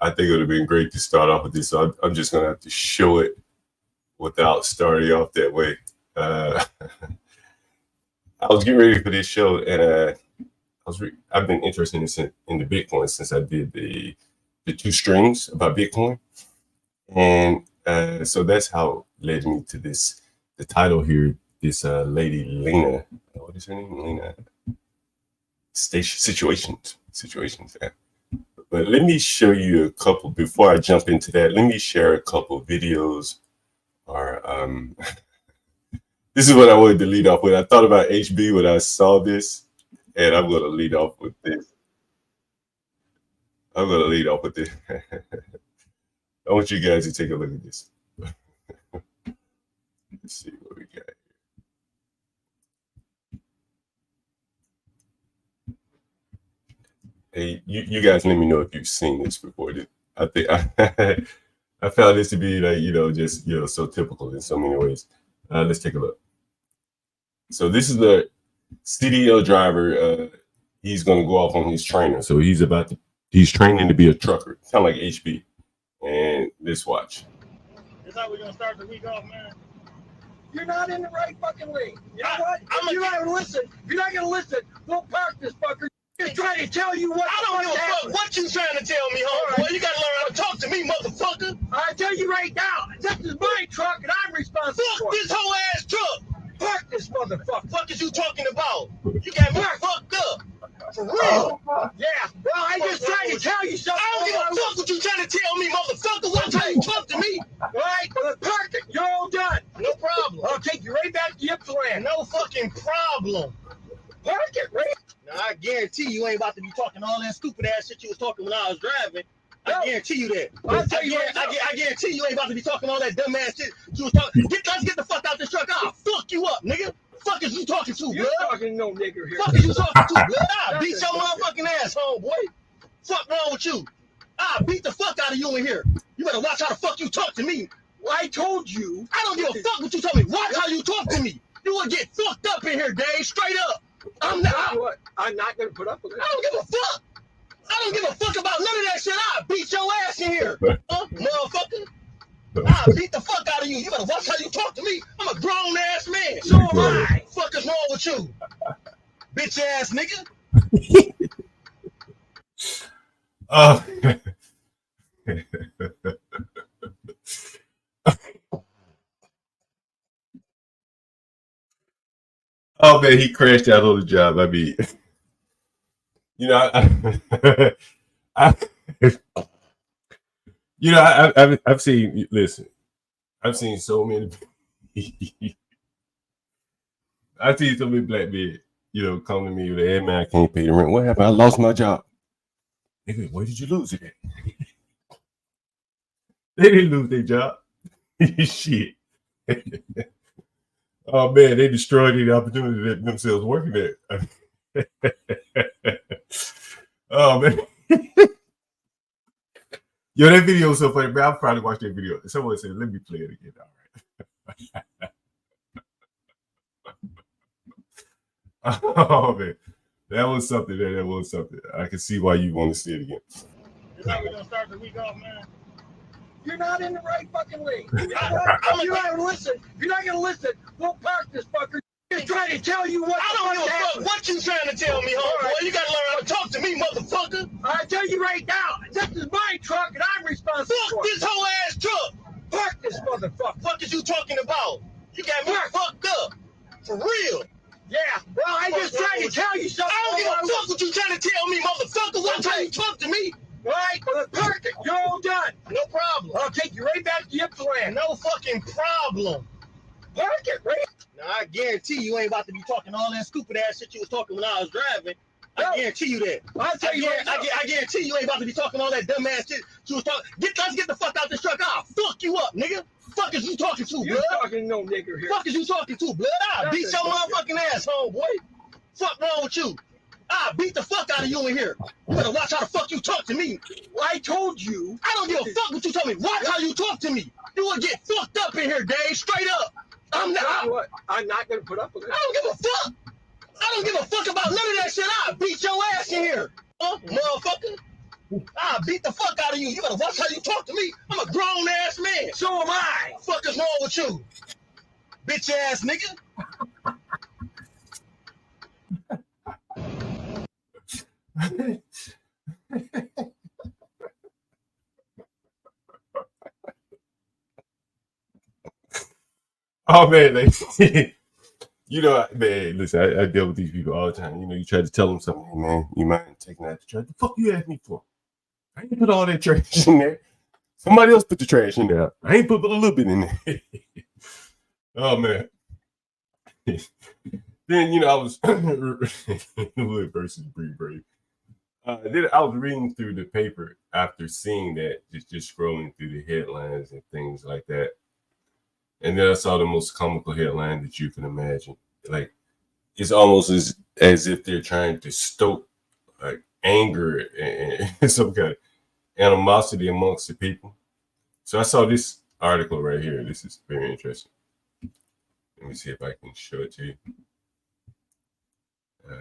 I think it would have been great to start off with this. So I'm just going to have to show it without starting off that way. I was getting ready for this show, and I've been interested in the Bitcoin since I did the 2 streams about Bitcoin, and so that's how it led me to this. The title here, this lady Léna, what is her name? Léna. Situations. But let me show you a couple before I jump into that. Let me share a couple videos. Or this is what I wanted to lead off with. I thought about HB when I saw this, and I'm going to lead off with this. I want you guys to take a look at this. Let's see what we got. Hey, you guys let me know if you've seen this before. I think I found this to be like, just, so typical in so many ways. Let's take a look. So this is the CDL driver. He's going to go off on his trainer. So he's training to be a trucker, kind of like HB. And let's watch. This how we're going to start the week off, man. You're not in the right fucking league. You know what? If you're not going to listen, if you're not going to listen, we'll park this fucker. Just trying to tell you what. I don't give a fuck what you trying to tell me, homie. Boy, you gotta learn how to talk to me, motherfucker. I tell you right now, this is my truck and I'm responsible for it. Fuck this whole ass truck. Park this motherfucker. Fuck is you talking about? You got me fucked up. For real. Yeah. Well, I just trying to tell you something. I don't give a fuck what you trying to tell me, motherfucker. What time you talk to me? All right, well, park it. You're all done. No problem. I'll take you right back to Ypsilanti. No fucking problem. Park it, right? Now, I guarantee you ain't about to be talking all that stupid ass shit you was talking when I was driving. I guarantee you that. I guarantee you ain't about to be talking all that dumb ass shit you was talking. Let's get the fuck out this truck. I'll fuck you up, nigga. Fuck is you talking to, You're blood? talking no nigger here. Fuck is you talking to, blood? I'll beat your motherfucking ass, homeboy. Fuck wrong with you? I'll beat the fuck out of you in here. You better watch how the fuck you talk to me. Well, I told you. I don't give a fuck what you told me. Watch how you talk to me. You will get fucked up in here, Dave. Straight up. I'm not going to put up with it. I don't give a fuck. I don't give a fuck about none of that shit. I'll beat your ass in here, motherfucker. I'll beat the fuck out of you. You better watch how you talk to me. I'm a grown ass man. So am I. Fuck is wrong with you, bitch ass nigga? Oh man, he crashed out on the job. I mean, I've seen. Listen, I've seen so many. I've seen so many black men, come to me with, "Hey man, I can't pay the rent. What happened? I lost my job." Nigga, where did you lose it at? They didn't lose their job. Shit. Oh man, they destroyed the opportunity that themselves working at. Oh man. Yo, that video was so funny, man. I'll probably watch that video. Someone said, "Let me play it again." All right. Oh man. That was something. I can see why you want to see it again. This how we're gonna start the week off, man. You're not in the right fucking league. You know what? If you're not going to listen, we'll park this fucker. Just trying to tell you what. I don't give a fuck what you trying to tell me, homeboy. You gotta learn how to talk to me, motherfucker. I tell you right now, this is my truck and I'm responsible for Fuck it. this whole ass truck. Park this motherfucker. Fuck is you talking about? You got me fucked up. For real. Yeah. Well, I just trying to tell you something. I don't give a fuck what you trying to tell me, motherfucker. What time you talk to me? All right, well, park it. You're all done. No problem. I'll take you right back to Ypsilanti. No fucking problem. Park it, right? Now, I guarantee you ain't about to be talking all that stupid ass shit you was talking when I was driving. I guarantee you that. I'll tell you right now. I guarantee you ain't about to be talking all that dumb ass shit you was talking. Let's get the fuck out this truck. I'll fuck you up, nigga. Fuck is you talking to, blood? You're talking no nigger here. Fuck is you talking to, blood? I'll beat your motherfucking ass, homeboy. Fuck wrong with you? I'll beat the fuck out of you in here. You better watch how the fuck you talk to me. Well, I told you. I don't give a fuck what you told me. Watch how you talk to me. You will get fucked up in here, Dave. Straight up. I'm not going to put up with it. I don't give a fuck. I don't give a fuck about none of that shit. I'll beat your ass in here, motherfucker. I'll beat the fuck out of you. You better watch how you talk to me. I'm a grown ass man. So am I. Fuck is wrong with you, bitch ass nigga? Oh man, like, you know, man, listen, I deal with these people all the time. You know, you try to tell them something, hey, man, you mind taking out the trash? The fuck you asked me for? I ain't put all that trash in there. Somebody else put the trash in there. I ain't put but a little bit in there. Oh man. Then, you know, I was Wood versus Bree Brave. Then I was reading through the paper after seeing that, just scrolling through the headlines and things like that. And then I saw the most comical headline that you can imagine. Like, it's almost as if they're trying to stoke like anger and some kind of animosity amongst the people. So I saw this article right here. This is very interesting. Let me see if I can show it to you.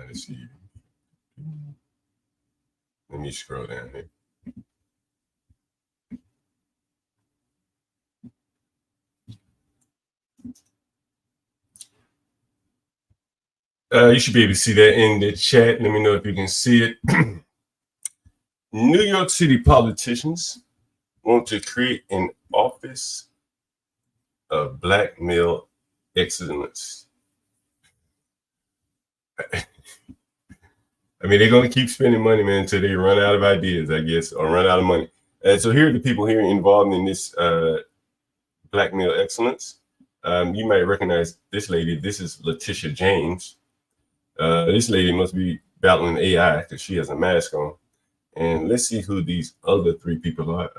Let's see. Let me scroll down here. You should be able to see that in the chat. Let me know if you can see it. New York City politicians want to create an office of black male excellence. I mean, they're going to keep spending money, man, until they run out of ideas, I guess, or run out of money. So here are the people here involved in this black male excellence. You might recognize this lady. This is Letitia James. This lady must be battling AI because she has a mask on. And let's see who these other three people are.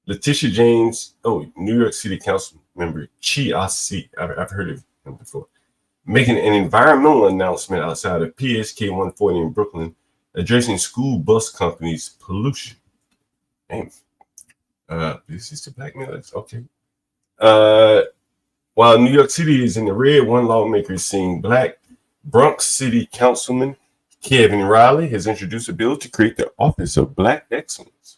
Letitia James, New York City Council member Chi-Asi. I've heard of him before. Making an environmental announcement outside of PSK 140 in Brooklyn, addressing school bus companies' pollution. Damn. This is the black male. Okay. While New York City is in the red, one lawmaker is seeing black Bronx City Councilman Kevin Riley has introduced a bill to create the Office of Black Excellence.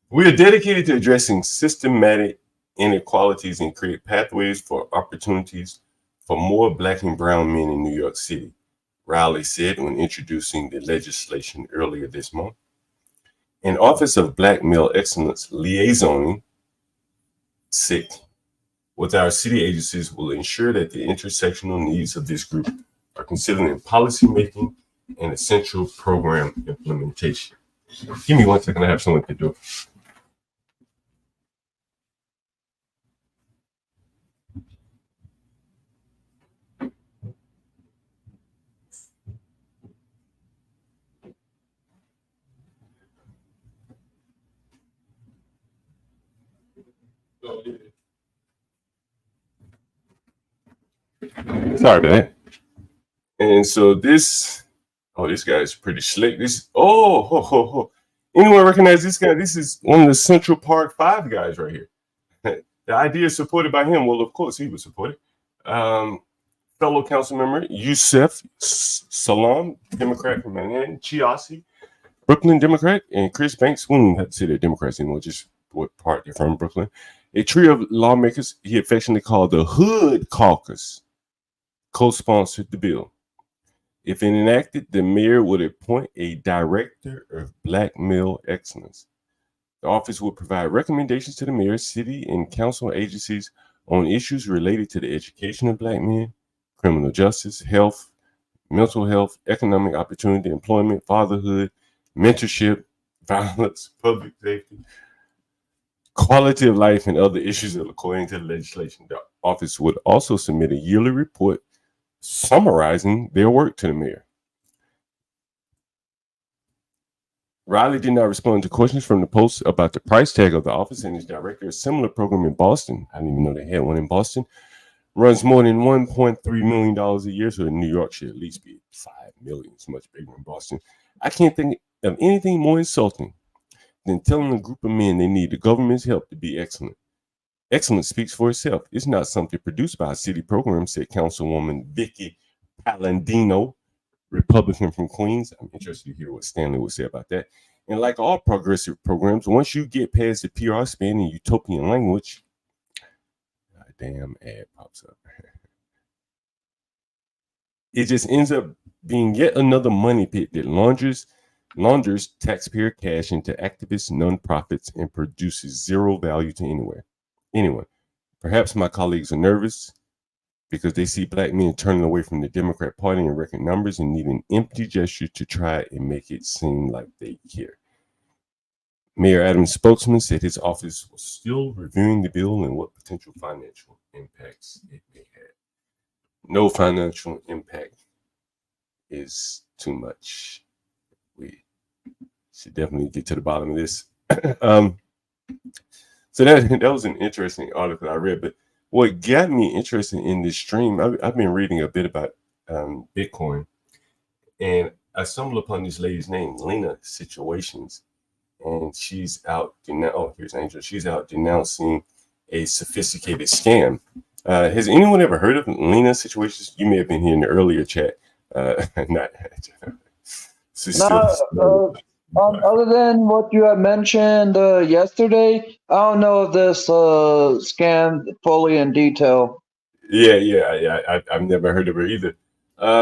We are dedicated to addressing systematic inequalities and create pathways for opportunities for more black and brown men in New York City, Riley said when introducing the legislation earlier this month. An Office of Black Male Excellence liaisoning, SIC, with our city agencies will ensure that the intersectional needs of this group are considered in policymaking and essential program implementation. Give me 1 second, I have someone to do it. Sorry about that. And so this guy is pretty slick. Anyone recognize this guy? This is one of the Central Park 5 guys right here. The idea is supported by him. Well, of course, he was supported. Fellow council member Yusef Salam, Democrat from Manhattan, Chi-Asi, Brooklyn Democrat, and Chris Banks. We don't have to say they're Democrats anymore, just what part they're from, Brooklyn. A trio of lawmakers he affectionately called the Hood Caucus co-sponsored the bill. If enacted, the mayor would appoint a director of black male excellence. The office will provide recommendations to the mayor, city, and council agencies on issues related to the education of black men, criminal justice, health, mental health, economic opportunity, employment, fatherhood, mentorship, violence, public safety, quality of life, and other issues according to the legislation. The office would also submit a yearly report summarizing their work to the mayor. Riley did not respond to questions from the Post about the price tag of the office, and his director, a similar program in Boston, I didn't even know they had one in Boston, runs more than $1.3 million a year, so New York should at least be $5 million. It's much bigger than Boston. I can't think of anything more insulting than telling a group of men they need the government's help to be excellent. Excellence speaks for itself. It's not something produced by a city program, said Councilwoman Vicky Palandino, Republican from Queens. I'm interested to hear what Stanley would say about that. And like all progressive programs, once you get past the PR spin and utopian language, a damn ad pops up. It just ends up being yet another money pit that launders taxpayer cash into activists, nonprofits, and produces zero value to anyone. Perhaps my colleagues are nervous because they see black men turning away from the Democrat Party in record numbers and need an empty gesture to try and make it seem like they care. Mayor Adams' spokesman said his office was still reviewing the bill and what potential financial impacts it may have. No financial impact is too much. We should definitely get to the bottom of this. So that was an interesting article I read. But what got me interested in this stream, I've been reading a bit about Bitcoin, and I stumbled upon this lady's name, Léna Situations, and she's out. Here's Angel. She's out denouncing a sophisticated scam. Has anyone ever heard of Léna Situations? You may have been here in the earlier chat. Not. Other than what you have mentioned yesterday, I don't know this scam fully in detail. Yeah. I've never heard of her either.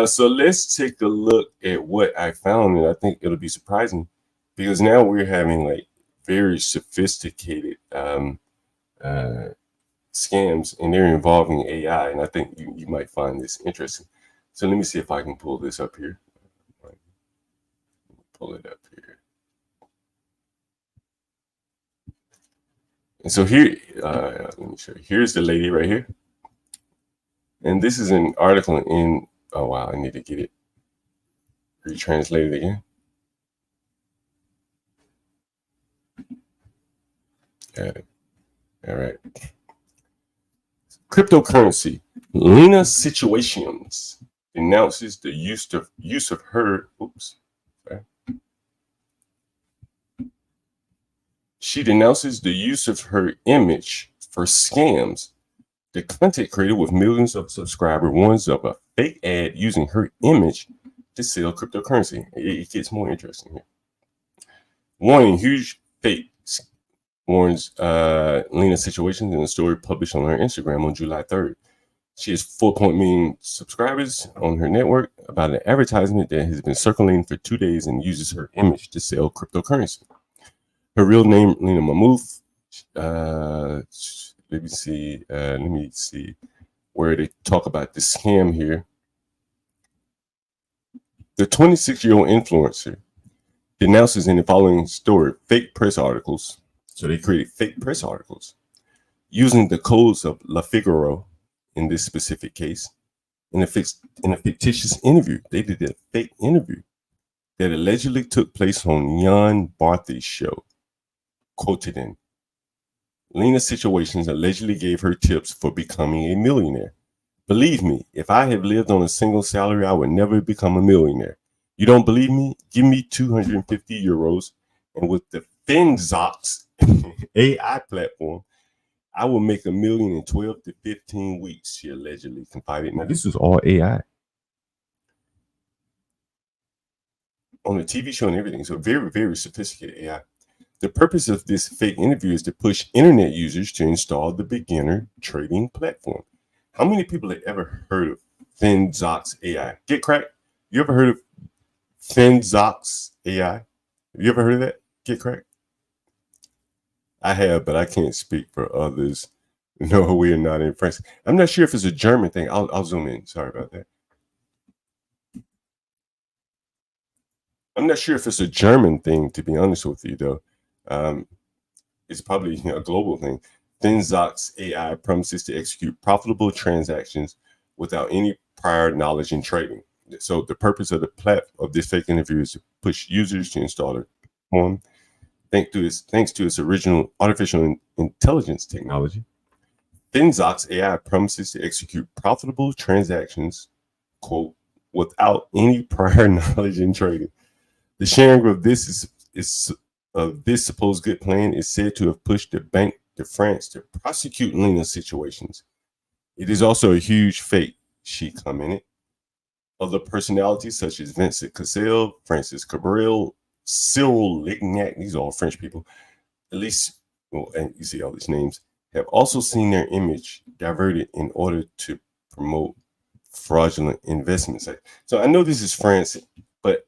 So let's take a look at what I found, and I think it'll be surprising because now we're having like very sophisticated scams, and they're involving AI, and I think you might find this interesting. So let me see if I can pull this up here. Pull it up here. And so here, let me show you. Here's the lady right here. And this is an article in, oh wow, I need to get it retranslated again. Got it. All right. Cryptocurrency. Léna Situations denounces the use of her. She denounces the use of her image for scams. The content creator with millions of subscribers warns of a fake ad using her image to sell cryptocurrency. It gets more interesting here. Warning: huge fake, warns Léna Situations in a story published on her Instagram on July 3rd. She has 4 million subscribers on her network about an advertisement that has been circulating for 2 days and uses her image to sell cryptocurrency. Her real name, Léna Mahmoud. Let me see where they talk about the scam here. The 26-year-old influencer denounces in the following story fake press articles. So they created fake press articles using the codes of La Figaro in this specific case in a fictitious interview. They did a fake interview that allegedly took place on Jan Barthy's show. Quoted in, Léna Situations allegedly gave her tips for becoming a millionaire. Believe me, if I had lived on a single salary, I would never become a millionaire. You don't believe me? Give me 250 euros, and with the Finzox AI platform, I will make $1 million in 12 to 15 weeks, she allegedly confided. Now, this is all AI. On a TV show and everything, so very, very sophisticated AI. The purpose of this fake interview is to push internet users to install the beginner trading platform. How many people have ever heard of Finzox AI? Get cracked? You ever heard of Finzox AI? Have you ever heard of that? Get cracked? I have, but I can't speak for others. No, we are not in French. I'm not sure if it's a German thing. I'll zoom in. Sorry about that. I'm not sure if it's a German thing, to be honest with you, though. It's probably a global thing. Finzox AI promises to execute profitable transactions without any prior knowledge in trading. So the purpose of this fake interview is to push users to install the platform. Thanks to its original artificial intelligence technology, Finzox AI promises to execute profitable transactions, quote, without any prior knowledge in trading. The sharing of this this supposed good plan is said to have pushed the Bank de France to prosecute Léna Situations. It is also a huge fake, she commented. other personalities such as Vincent Cassel, Francis Cabrel, Cyril Lignac, these are all French people, at least, well, and you see all these names, have also seen their image diverted in order to promote fraudulent investments. So I know this is France, but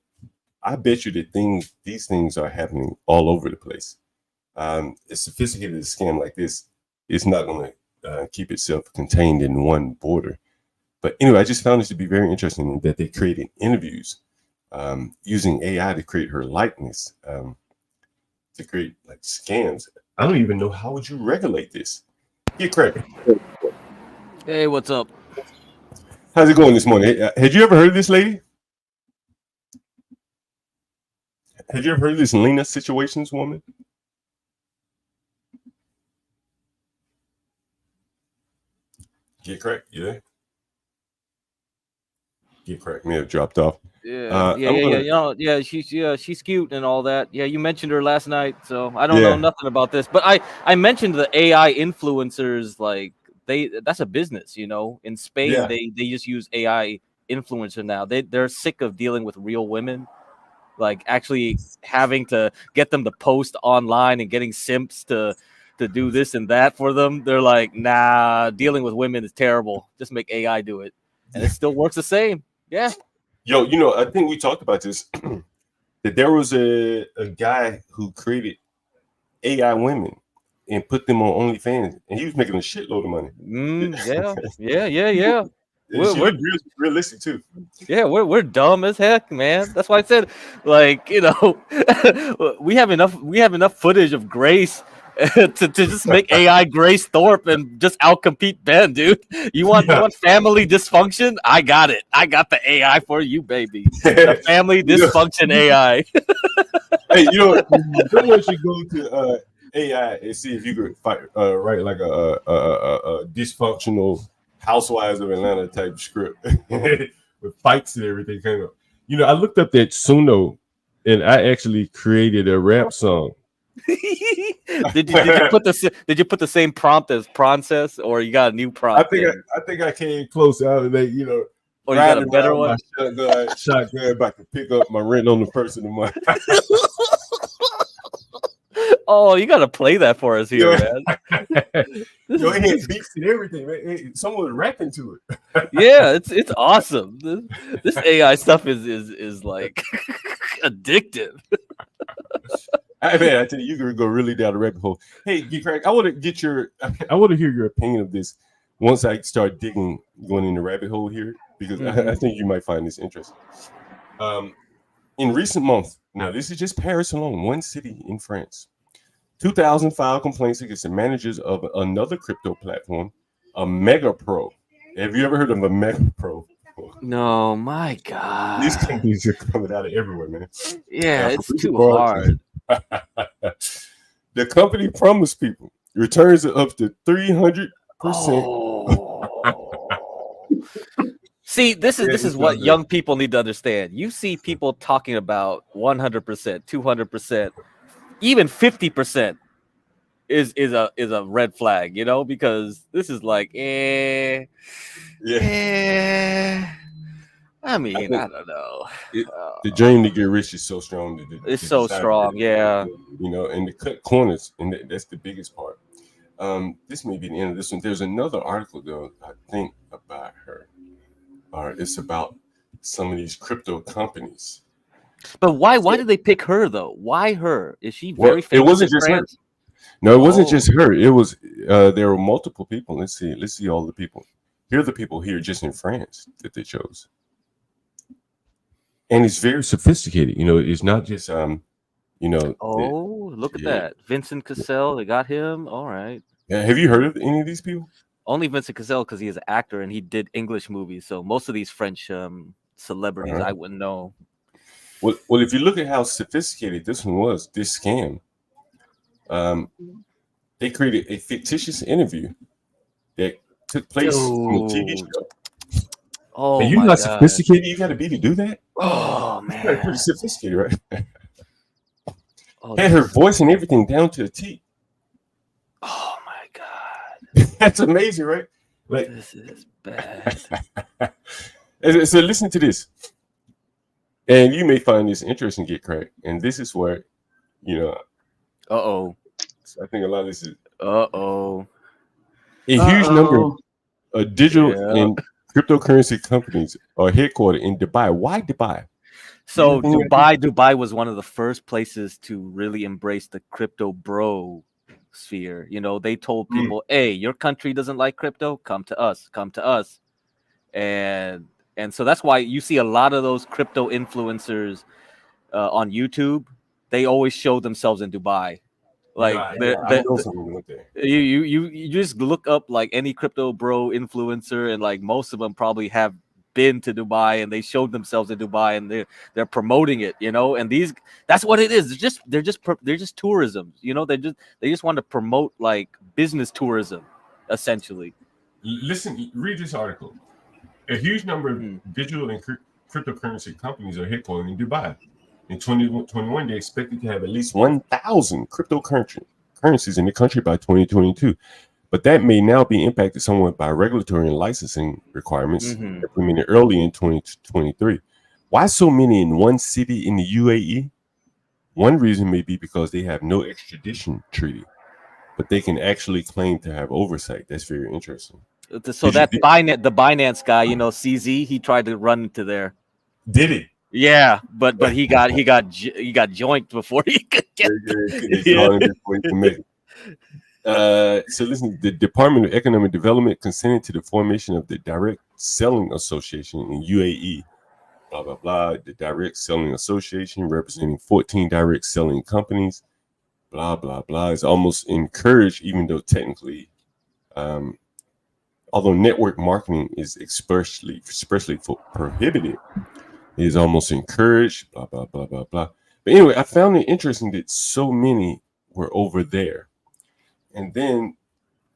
I bet you that these things are happening all over the place. A sophisticated scam like this is not going to keep itself contained in one border. But anyway, I just found this to be very interesting that they created interviews using AI to create her likeness, to create like scams. I don't even know how would you regulate this. Get credit. Hey, what's up? How's it going this morning? Had you ever heard of this lady? Had you ever heard of this Léna Situations woman? Get cracked, you there? Get cracked may have dropped off. Yeah. She's cute and all that. Yeah, you mentioned her last night, so I don't know nothing about this. But I mentioned the AI influencers, like that's a business, you know. In Spain, they just use AI influencer now. They're sick of dealing with real women, like actually having to get them to post online and getting simps to do this and that for them. They're like, nah, dealing with women is terrible. Just make AI do it. And it still works the same. Yeah. Yo, you know, I think we talked about this, that there was a guy who created AI women and put them on OnlyFans, and he was making a shitload of money. Yeah. We're realistic too. Yeah, we're dumb as heck, man. That's why I said, like, you know, we have enough footage of Grace to just make AI Grace Thorpe and just outcompete Ben, dude. You want family dysfunction? I got it. I got the AI for you, baby. The family dysfunction AI. Hey, you know, someone should go to AI and see if you could write like a dysfunctional Housewives of Atlanta type script with fights and everything. Kind of, you know, I looked up that Suno, and I actually created a rap song. Did you put the same prompt as Princess, or you got a new prompt? I think I came close out of that. You know, or you got a better one. Shotgun about to pick up my rent on the first of the month. Oh, you gotta play that for us here, man. Yo, it had beats and everything, man. Someone was rapping to it. Yeah, it's awesome. This AI stuff is like addictive. I tell you, you could go really down the rabbit hole. Hey, Craig, I want to hear your opinion of this once I start going in the rabbit hole here, because I think you might find this interesting. In recent months, now this is just Paris alone, one city in France, 2,000 filed complaints against the managers of another crypto platform, a Mega Pro. Have you ever heard of a Mega Pro? No, my God. These companies are coming out of everywhere, man. Yeah, it's too hard. The company promised people returns of up to 300%. See, this is what young people need to understand. You see people talking about 100%, 200%, even 50% is a red flag, you know, because this is like, I mean, I don't know. The dream to get rich is so strong. It's so strong, yeah. You know, and to cut corners, and that's the biggest part. This may be the end of this one. There's another article, though, I think, about her. It's about some of these crypto companies. But why did they pick her, though? Why her? Is she very famous? It wasn't just her. No, it wasn't just her. It was there were multiple people. Let's see all the people. Here are the people here just in France that they chose. And it's very sophisticated. You know, it's not just you know. Look at that. Vincent Cassel, they got him. All right. Yeah, have you heard of any of these people? Only Vincent Cassel, because he is an actor and he did English movies. So most of these French celebrities I wouldn't know. Well, if you look at how sophisticated this one was, this scam, they created a fictitious interview that took place on a TV show. Oh, and you're not sophisticated. You got to be to do that. Oh man, you're pretty sophisticated, right? Had her voice and everything down to a T. Oh my God, that's amazing, right? Like this is bad. So listen to this, and you may find this interesting, Get Cracked. And this is where, Uh-oh. I think a lot of this is Uh-oh. a huge number of digital Yeah. and cryptocurrency companies are headquartered in Dubai. Why Dubai? So Dubai was one of the first places to really embrace the crypto bro sphere. They told people, hey, your country doesn't like crypto, come to us. And so that's why you see a lot of those crypto influencers on YouTube. They always show themselves in Dubai. Like I know someone went there. you just look up like any crypto bro influencer, and like most of them probably have been to Dubai and they showed themselves in Dubai and they're promoting it, and that's what it is. They're just tourism, they just want to promote like business tourism, essentially. Listen, read this article. A huge number of digital and cryptocurrency companies are headquartered in Dubai. In 2021, they expected to have at least 1,000 cryptocurrencies in the country by 2022. But that may now be impacted somewhat by regulatory and licensing requirements implemented early in 2023. Why so many in one city in the UAE? One reason may be because they have no extradition treaty, but they can actually claim to have oversight. That's very interesting. So the Binance guy, CZ, he tried to run into there. Did he? Yeah, but he got joinked before he could get So listen, the Department of Economic Development consented to the formation of the Direct Selling Association in UAE. Blah blah blah. The Direct Selling Association, representing 14 direct selling companies. Blah blah blah. Is almost encouraged, even though technically, although network marketing is expressly prohibited, it is almost encouraged. Blah blah blah blah blah. But anyway, I found it interesting that so many were over there. And then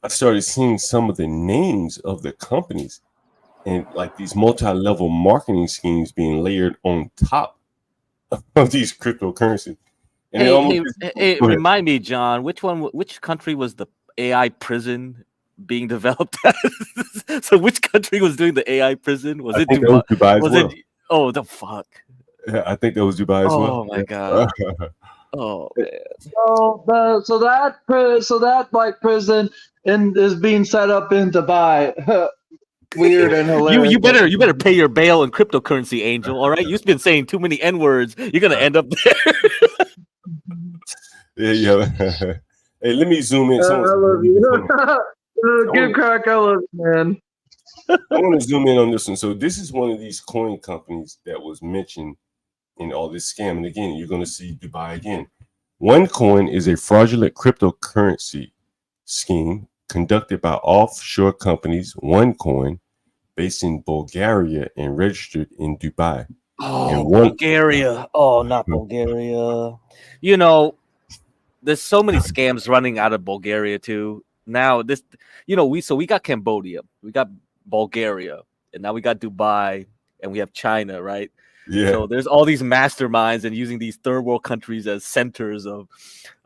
I started seeing some of the names of the companies and like these multi-level marketing schemes being layered on top of these cryptocurrencies. And remind me, John, which country was the AI prison being developed at? So which country was doing the AI prison? Was it Dubai? Dubai as well. Oh, the fuck. Yeah, I think that was Dubai as well. Oh my god. Oh man. So that like prison is being set up in Dubai. Weird and hilarious. You better pay your bail in cryptocurrency, Angel. All right, you've been saying too many N-words. You're gonna end up there. Yeah. Hey, let me zoom in. I love you. Good crack, I love you, man. I want to zoom in on this one. So this is one of these coin companies that was mentioned in all this scam. And again, you're going to see Dubai again. Onecoin is a fraudulent cryptocurrency scheme conducted by offshore companies, Onecoin, based in Bulgaria and registered in Dubai. Bulgaria. Oh, not Bulgaria. There's so many scams running out of Bulgaria too. Now we got Cambodia, we got Bulgaria, and now we got Dubai, and we have China, right? Yeah. So there's all these masterminds and using these third world countries as centers of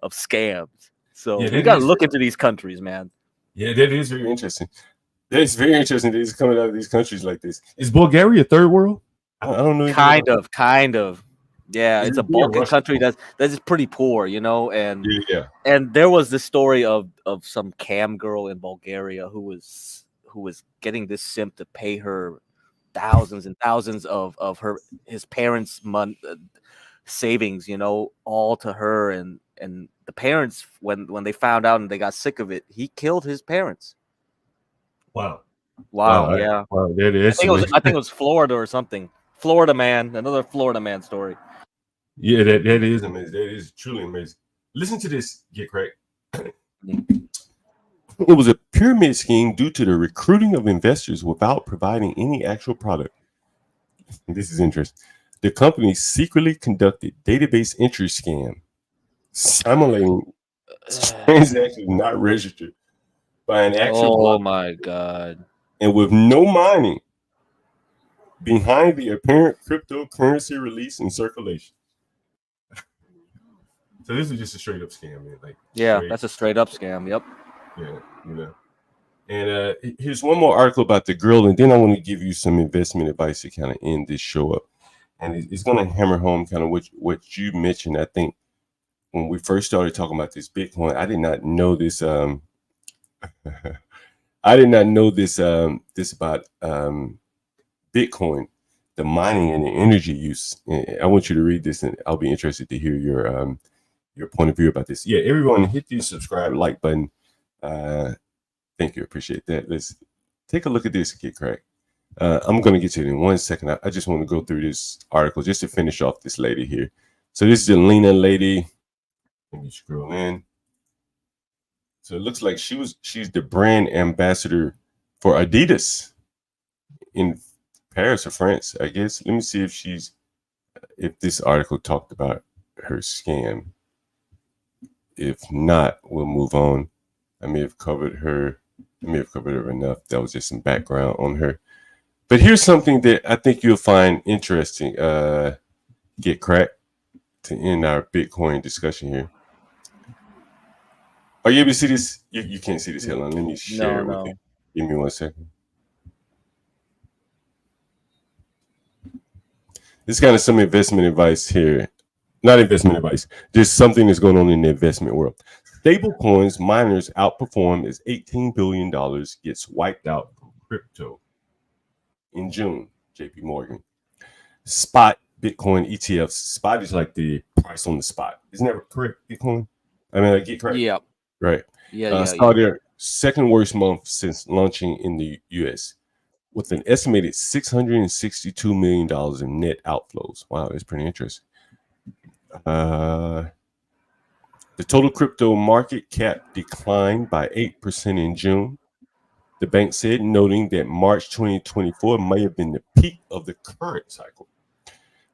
scams. So we got to look into these countries, man. Yeah, that is very interesting. That is very interesting that it's coming out of these countries like this. Is Bulgaria third world? I don't know. Kind of. Yeah, it's a Balkan country that's pretty poor, and and there was this story of some cam girl in Bulgaria who was getting this simp to pay her thousands and thousands of his parents' savings, all to her, and the parents, when they found out and they got sick of it, he killed his parents. Wow, yeah. Wow, that is. I think it was Florida or something. Florida man, another Florida man story. Yeah, that is amazing. That is truly amazing. Listen to this, Get Cracked. It was a pyramid scheme due to the recruiting of investors without providing any actual product. This is interesting. The company secretly conducted database entry scam, simulating transactions not registered by an actual block, my god. and with no mining behind the apparent cryptocurrency release and circulation. So this is just a straight up scam, man. That's a straight up scam. Yep. Yeah, And here's one more article about the girl, and then I want to give you some investment advice to kind of end this show up. And it's going to hammer home kind of what you mentioned. I think when we first started talking about this Bitcoin, I did not know this. I did not know this about Bitcoin, the mining and the energy use. And I want you to read this, and I'll be interested to hear your point of view about this. Yeah, everyone, hit the subscribe, like button. Thank you, appreciate that. Let's take a look at this and get cracked. I'm going to get to it in 1 second. I just want to go through this article just to finish off this lady here. So this is the Léna lady. Let me scroll in. So it looks like she's the brand ambassador for Adidas in Paris or France, I guess. Let me see if this article talked about her scam. If not, we'll move on. I may have covered her enough. That was just some background on her. But here's something that I think you'll find interesting. Get cracked to end our Bitcoin discussion here. Are you able to see this? You can't see this headline. Let me share it with you. Give me 1 second. This is kind of some investment advice here. Not investment advice. Just something that's going on in the investment world. Stable coins miners outperform as $18 billion gets wiped out from crypto in June. JP Morgan. Spot Bitcoin ETFs. Spot is like the price on the spot. Isn't that correct, Bitcoin? I mean, I get correct. Yeah. Right. Yeah. Started second worst month since launching in the U.S. with an estimated $662 million in net outflows. Wow, that's pretty interesting. The total crypto market cap declined by 8% in June. The bank said, noting that March 2024 may have been the peak of the current cycle.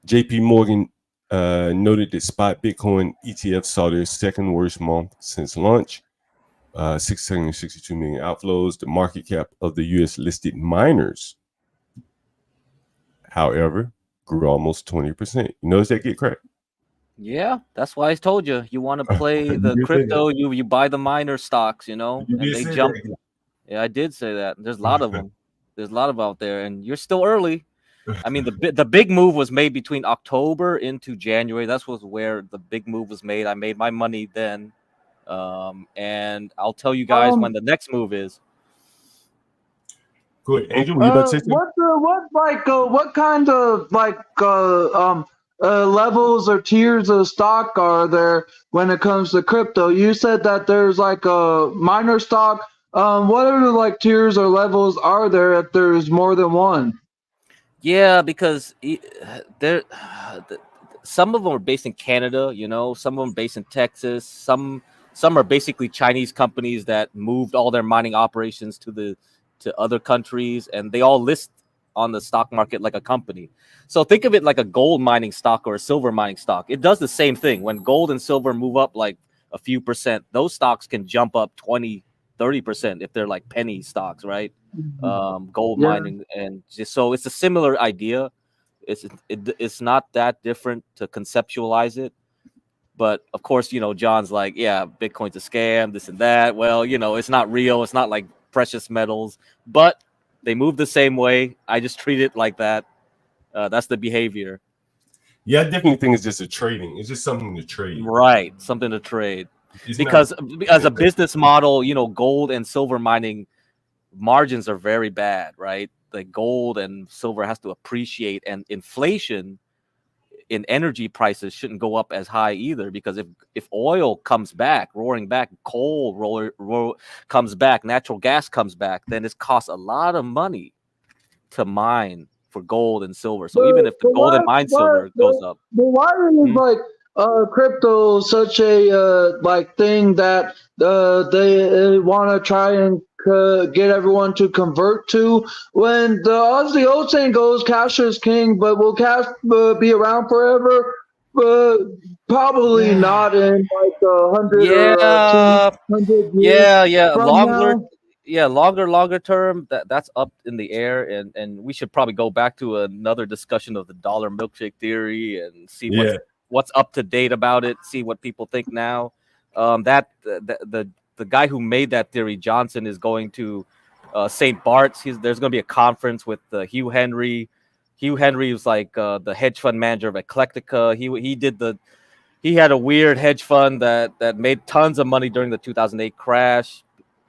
JP Morgan noted that spot Bitcoin ETFs saw their second worst month since launch. 662 million outflows. The market cap of the U.S. listed miners, however, grew almost 20%. You notice that get cracked? Yeah, that's why I told you. You want to play the crypto, you buy the miner stocks, and they jump. Yeah, I did say that. There's a lot of them. There's a lot of out there, and you're still early. I mean, the big move was made between October into January. That was where the big move was made. I made my money then, and I'll tell you guys when the next move is. Good, Angel. What you about to say? What kind of levels or tiers of stock are there when it comes to crypto? You said that there's like a minor stock. What are the tiers or levels are there if there's more than one? Yeah, because some of them are based in Canada, some of them based in Texas. Some are basically Chinese companies that moved all their mining operations to other countries, and they all list on the stock market like a company. So think of it like a gold mining stock or a silver mining stock. It does the same thing. When gold and silver move up like a few percent, those stocks can jump up 20-30% if they're like penny stocks, right? Gold mining, and just so it's a similar idea. It's not that different to conceptualize it. But of course, John's like, yeah, Bitcoin's a scam, this and that. Well, it's not real. It's not like precious metals, but they move the same way. I just treat it like that. That's the behavior. Yeah, I definitely think it's just a trading. It's just something to trade. Right, something to trade. Because as a business model, gold and silver mining margins are very bad, right? The gold and silver has to appreciate, and inflation in energy prices shouldn't go up as high either, because if oil comes back, roaring back, coal comes back, natural gas comes back, then it costs a lot of money to mine for gold and silver. So even if the gold and mine silver goes up. But why is crypto such a thing that they want to try and get everyone to convert to, when the old saying goes, cash is king, but will cash be around forever? Probably not in 100 or 200 years. Longer term, that's up in the air, and we should probably go back to another discussion of the dollar milkshake theory and see what's up to date about it, see what people think now. The guy who made that theory, Johnson, is going to St. Bart's. There's going to be a conference with Hugh Henry. Hugh Henry was like the hedge fund manager of Eclectica. He had a weird hedge fund that made tons of money during the 2008 crash.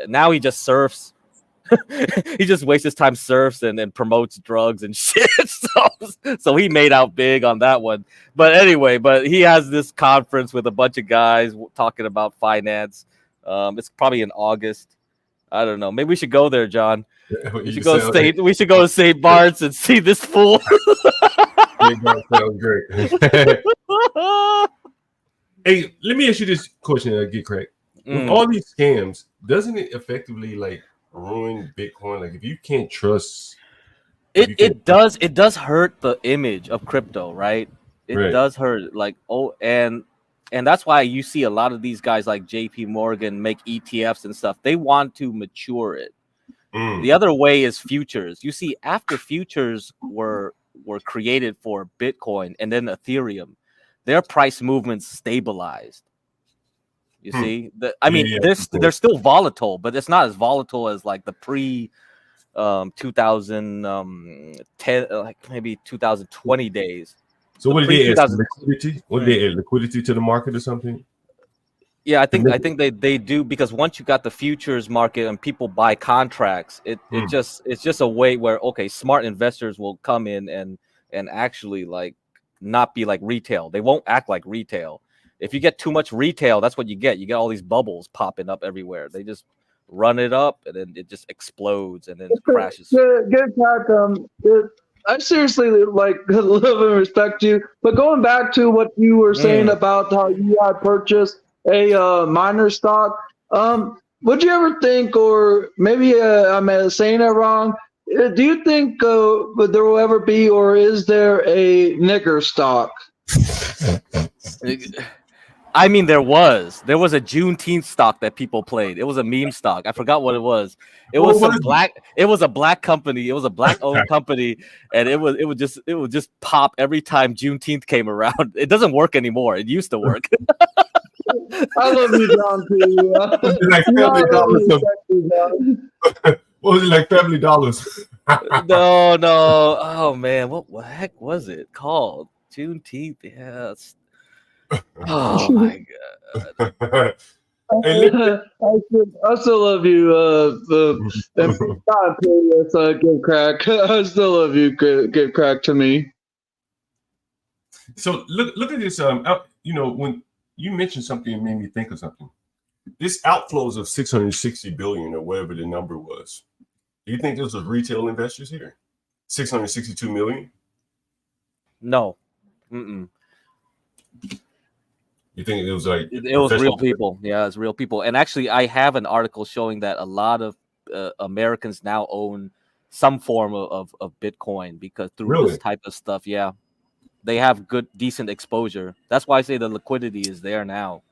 Now he just surfs. He just wastes his time, surfs and promotes drugs and shit. So he made out big on that one. But anyway, he has this conference with a bunch of guys talking about finance. It's probably in August. I don't know. Maybe we should go there, John. We should go to St. Bart's and see this fool. Sounds great. Hey, let me ask you this question and I get correct. With all these scams, doesn't it effectively like ruin Bitcoin? Like if you can't trust it does hurt the image of crypto, right? It does hurt. Like, and that's why you see a lot of these guys like JP Morgan make ETFs and stuff. They want to mature it. The other way is futures. You see, after futures were created for Bitcoin and then Ethereum, their price movements stabilized. You see, they're still volatile, but it's not as volatile as like the pre 2010, like maybe 2020 days. So what did they add? Liquidity? What did they add? Liquidity to the market or something? Yeah, I think they do, because once you got the futures market and people buy contracts, it's just a way where smart investors will come in and actually like not be like retail. They won't act like retail. If you get too much retail, that's what you get. You get all these bubbles popping up everywhere. They just run it up and then it just explodes and then it crashes. Good talk. I seriously like love and respect you. But going back to what you were saying about how you had purchased a miner stock, would you ever think, or maybe I'm saying it wrong, do you think there will ever be, or is there a nigger stock? I mean, there was a Juneteenth stock that people played. It was a meme stock. I forgot what it was. It was a black company. It was a black-owned company, and it would just pop every time Juneteenth came around. It doesn't work anymore. It used to work. I love you, John. Too. What was it like, Family Dollars? No. Oh man, what the heck was it called? Juneteenth. Yes. Oh my god. I still love you. Give crack. I still love you. Give crack to me. So look at this. When you mentioned something, it made me think of something. This outflows of 660 billion or whatever the number was. Do you think those are retail investors here? 662 million? No. Mm-mm. You think it was like it was real people? Yeah, it's real people. And actually, I have an article showing that a lot of Americans now own some form of Bitcoin because through this type of stuff. Yeah, they have decent exposure. That's why I say the liquidity is there now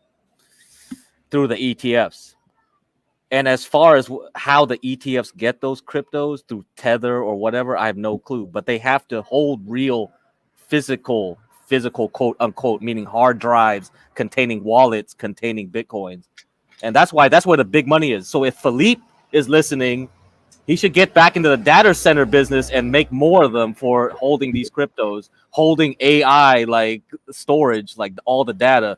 through the ETFs. And as far as how the ETFs get those cryptos through Tether or whatever, I have no clue. But they have to hold real physical quote unquote, meaning hard drives containing wallets containing Bitcoins. And that's where the big money is. So if Philippe is listening, he should get back into the data center business and make more of them for holding these cryptos, holding AI like storage, like all the data.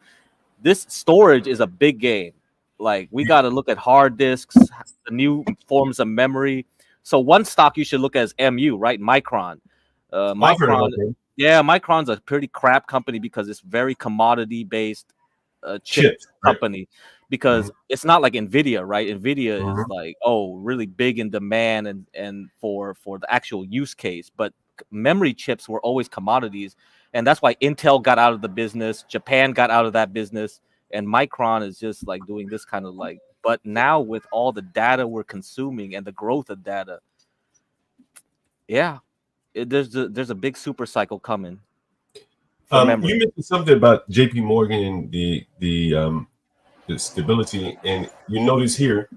This storage is a big game. Like we got to look at hard disks, the new forms of memory. So one stock you should look at is MU, right? Micron. Yeah, Micron's a pretty crap company because it's very commodity-based chip company. Right? Because it's not like Nvidia, right? Nvidia is like, really big in demand and for the actual use case. But memory chips were always commodities, and that's why Intel got out of the business, Japan got out of that business, and Micron is just like doing this kind of like. But now with all the data we're consuming and the growth of data, yeah. There's a big super cycle coming. You mentioned something about JP Morgan and the stability, and you notice here,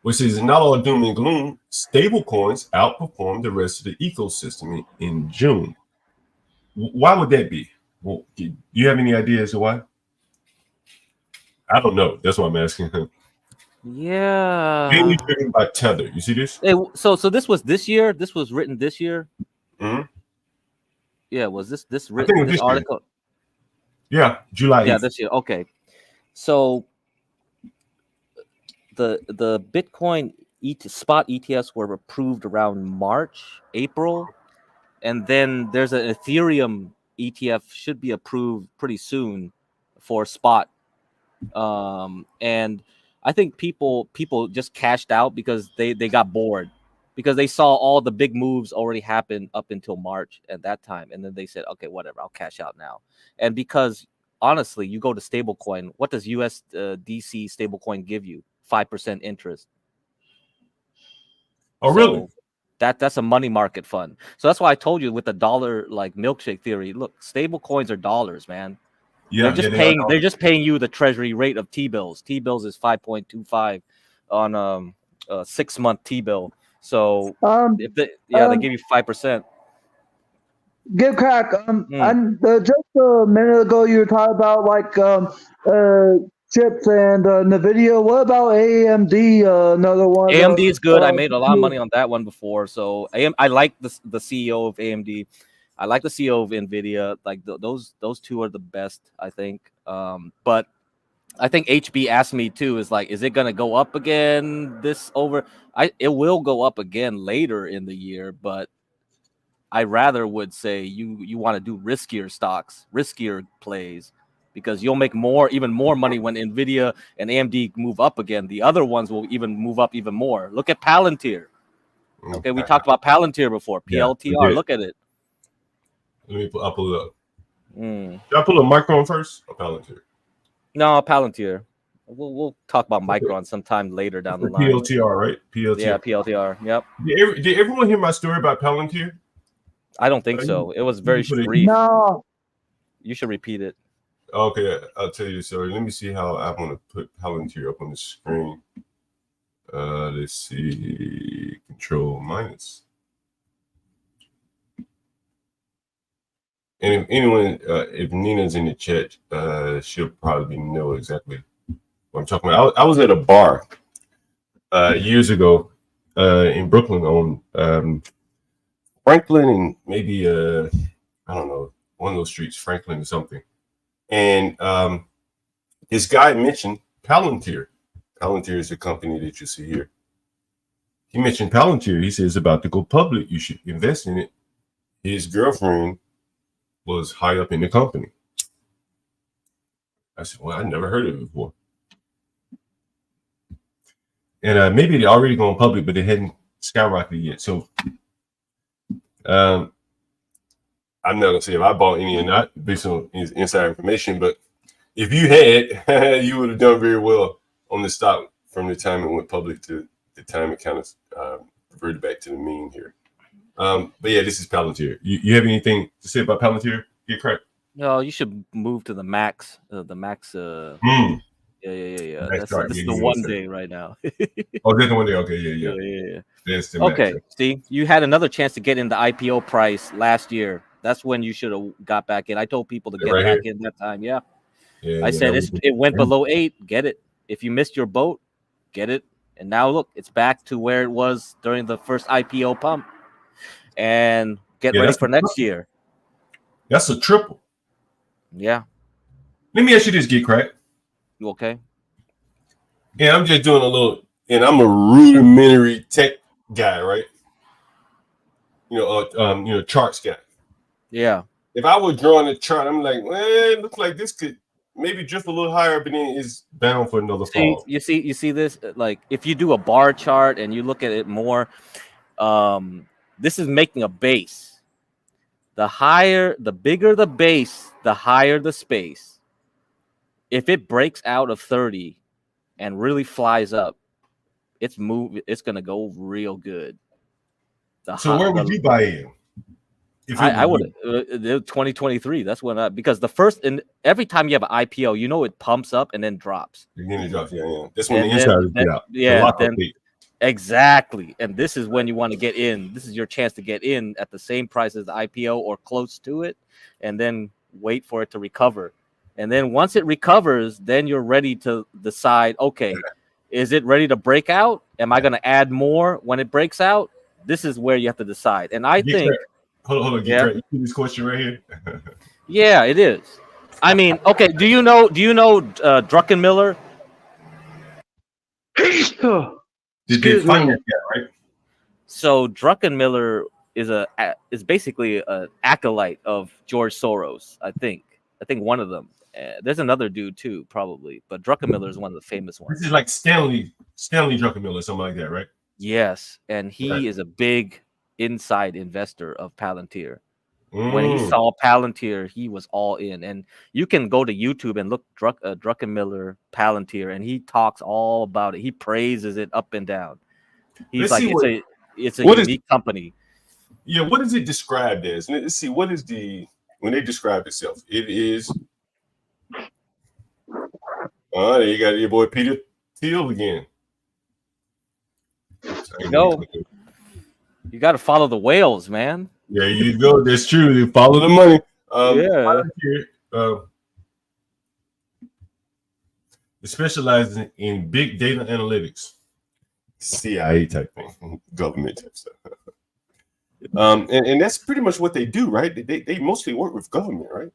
which is not all doom and gloom, stable coins outperformed the rest of the ecosystem in June. Why would that be? Well, do you have any idea as to why? I don't know. That's why I'm asking him. Yeah. Mainly driven by Tether. You see this? So this was this year. This was written this year. Mm-hmm. Yeah. Was this I think it was this this year. article? Yeah, July 8th. Yeah, this year. Okay. So the Bitcoin spot ETFs were approved around March, April, and then there's an Ethereum ETF should be approved pretty soon for spot. And I think people just cashed out because they got bored because they saw all the big moves already happen up until March at that time, and then they said, okay, whatever, I'll cash out now. And because honestly, you go to stablecoin, what does USDC stablecoin give you? 5% interest. Oh, really? So that's a money market fund. So that's why I told you with the dollar like milkshake theory. Look, stable coins are dollars, man. Yeah, They're just paying you the treasury rate of T-bills. T-bills is 5.25 on a 6-month T-bill. So if they give you 5%. Give crack. And just a minute ago, you were talking about like chips and Nvidia. What about AMD? Another one. AMD is good. I made a lot of money on that one before. So I like the CEO of AMD. I like the CEO of Nvidia. Like those two are the best, I think. But I think HB asked me too. Is like, is it gonna go up again? It will go up again later in the year, but I rather would say you want to do riskier stocks, riskier plays, because you'll make even more money when Nvidia and AMD move up again. The other ones will even move up even more. Look at Palantir. Okay, we talked about Palantir before. PLTR. Yeah, look at it. I'll pull it up. Should I pull a Micron first or Palantir? No, Palantir. We'll talk about Micron sometime later down the line. PLTR, right? PLTR. Yeah, PLTR. Yep. Did everyone hear my story about Palantir? I don't think so. It was very brief. No. You should repeat it. Okay, I'll tell you the story. Let me see how I want to put Palantir up on the screen. Let's see. Control minus. And if anyone, if Nina's in the chat, she'll probably know exactly what I'm talking about. I was at a bar years ago in Brooklyn on Franklin and maybe I don't know, one of those streets, Franklin or something. And this guy mentioned Palantir. Palantir is the company that you see here. He mentioned Palantir. He says it's about to go public. You should invest in it. His girlfriend was high up in the company. I said, well, I never heard of it before. And maybe they already gone public, but they hadn't skyrocketed yet. So I'm not gonna say if I bought any or not based on his inside information, but if you had, you would have done very well on the stock from the time it went public to the time it kind of reverted back to the mean here. But yeah, this is Palantir. You have anything to say about Palantir? Get cracked. No, you should move to the max. The max. Yeah. That's the one day right now. Oh, that's the one day. Okay, yeah. That's the okay, max. see, you had another chance to get in the IPO price last year. That's when you should have got back in. I told people to get back in that time. Yeah. I said it went below 8. Get it. If you missed your boat, get it. And now look, it's back to where it was during the first IPO pump. And get ready for next year. That's a triple. Yeah. Let me ask you this, Get Cracked. You okay? Yeah, I'm just doing a little, and I'm a rudimentary tech guy, right? Charts guy. Yeah. If I were drawing a chart, I'm like, well, it looks like this could maybe drift a little higher, but then it's bound for another fall. You see this? Like, if you do a bar chart and you look at it more, this is making a base. The bigger the base, the higher the space. If it breaks out of 30 and really flies up, it's gonna go real good. So where would you buy in? I would 2023. That's when because the first and every time you have an IPO, it pumps up and then drops. And then it drops, yeah. That's when the insiders get out. Yeah, exactly. And this is when you want to get in. This is your chance to get in at the same price as the IPO or close to it, and then wait for it to recover. And then once it recovers, then you're ready to decide, okay, Is it ready to break out? Am I going to add more when it breaks out? This is where you have to decide. And I think, hold on, yeah, you see this question right here? yeah, it is. I mean, okay. Do you know Druckenmiller? Excuse me. Right? So Druckenmiller is basically an acolyte of George Soros. I think one of them. There's another dude too, probably, but Druckenmiller is one of the famous ones. This is like Stanley Druckenmiller, something like that, right? Yes, and he is a big inside investor of Palantir. When he saw Palantir, he was all in. And you can go to YouTube and look Druckenmiller Palantir, and he talks all about it. He praises it up and down. He's it's a unique company. Yeah, what is it described as? Let's see, what is when they describe itself? It is. There you got your boy Peter Thiel again. You got to follow the whales, man. There you go. That's true. You follow the money. It specializes in big data analytics, CIA type thing, government type stuff. And that's pretty much what they do, right? They mostly work with government, right?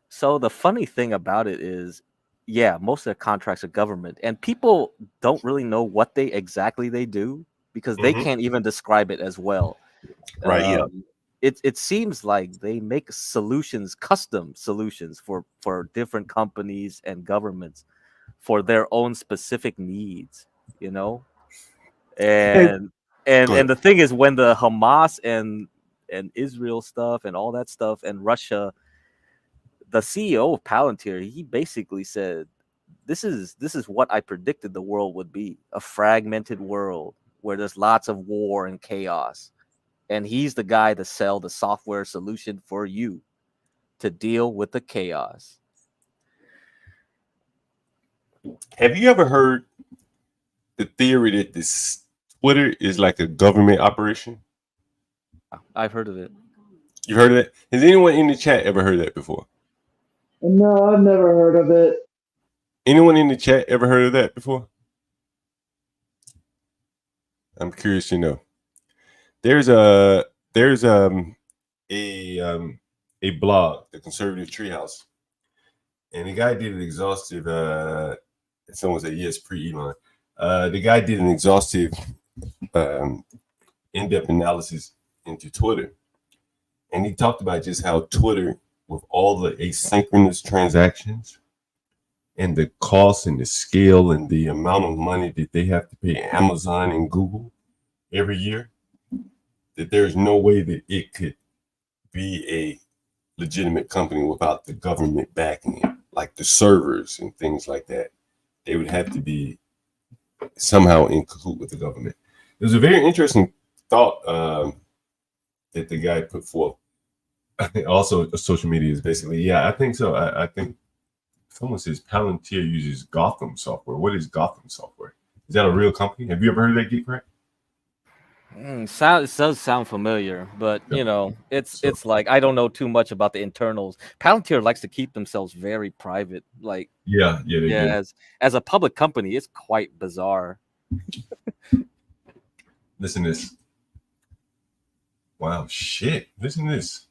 So the funny thing about it is, yeah, most of the contracts are government, and people don't really know what they do because they can't even describe it as well. Right. It seems like they make custom solutions for different companies and governments for their own specific needs, you know. And the thing is, when the Hamas and Israel stuff and all that stuff and Russia, the CEO of Palantir, he basically said, this is what I predicted the world would be, a fragmented world where there's lots of war and chaos. And he's the guy to sell the software solution for you to deal with the chaos. Have you ever heard the theory that this Twitter is like a government operation? I've heard of it. You heard of it? Has anyone in the chat ever heard that before? No, I've never heard of it. Anyone in the chat ever heard of that before? I'm curious to know. There's a blog, the Conservative Treehouse, and the guy did an exhaustive. Someone said yes, pre-Elon. The guy did an exhaustive, in-depth analysis into Twitter, and he talked about just how Twitter, with all the asynchronous transactions and the cost and the scale and the amount of money that they have to pay Amazon and Google every year, that there's no way that it could be a legitimate company without the government backing it, like the servers and things like that. They would have to be somehow in cahoot with the government. It was a very interesting thought that the guy put forth. Also, social media is basically, yeah, I think so. I think someone says Palantir uses Gotham software. What is Gotham software? Is that a real company? Have you ever heard of that, Geek Crack? It does sound familiar, but you know, it's like I don't know too much about the internals. Palantir likes to keep themselves very private. Like yeah, as a public company, it's quite bizarre. Listen to this. Wow, shit. Listen to this.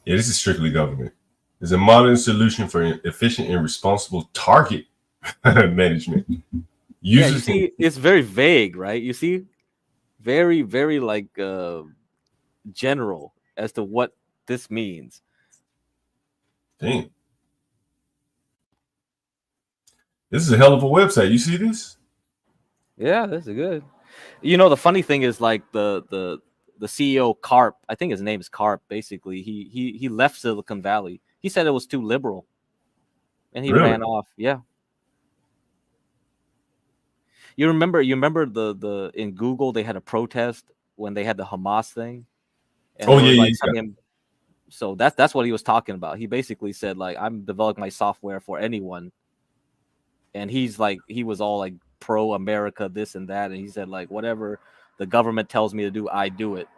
Yeah, this is strictly government. It's a modern solution for efficient and responsible target management. Yeah, you see, it's very vague, right? You see, very, very like general as to what this means. Damn. This is a hell of a website. You see this? Yeah, this is good. You know, the funny thing is like the CEO Karp, I think his name is Karp, basically. He left Silicon Valley. He said it was too liberal. And he ran off. Yeah. You remember the in Google they had a protest when they had the Hamas thing? And so that's what he was talking about. He basically said, like, I'm developing my software for anyone. And he's like, he was all like pro America, this and that, and he said, like, whatever the government tells me to do, I do it.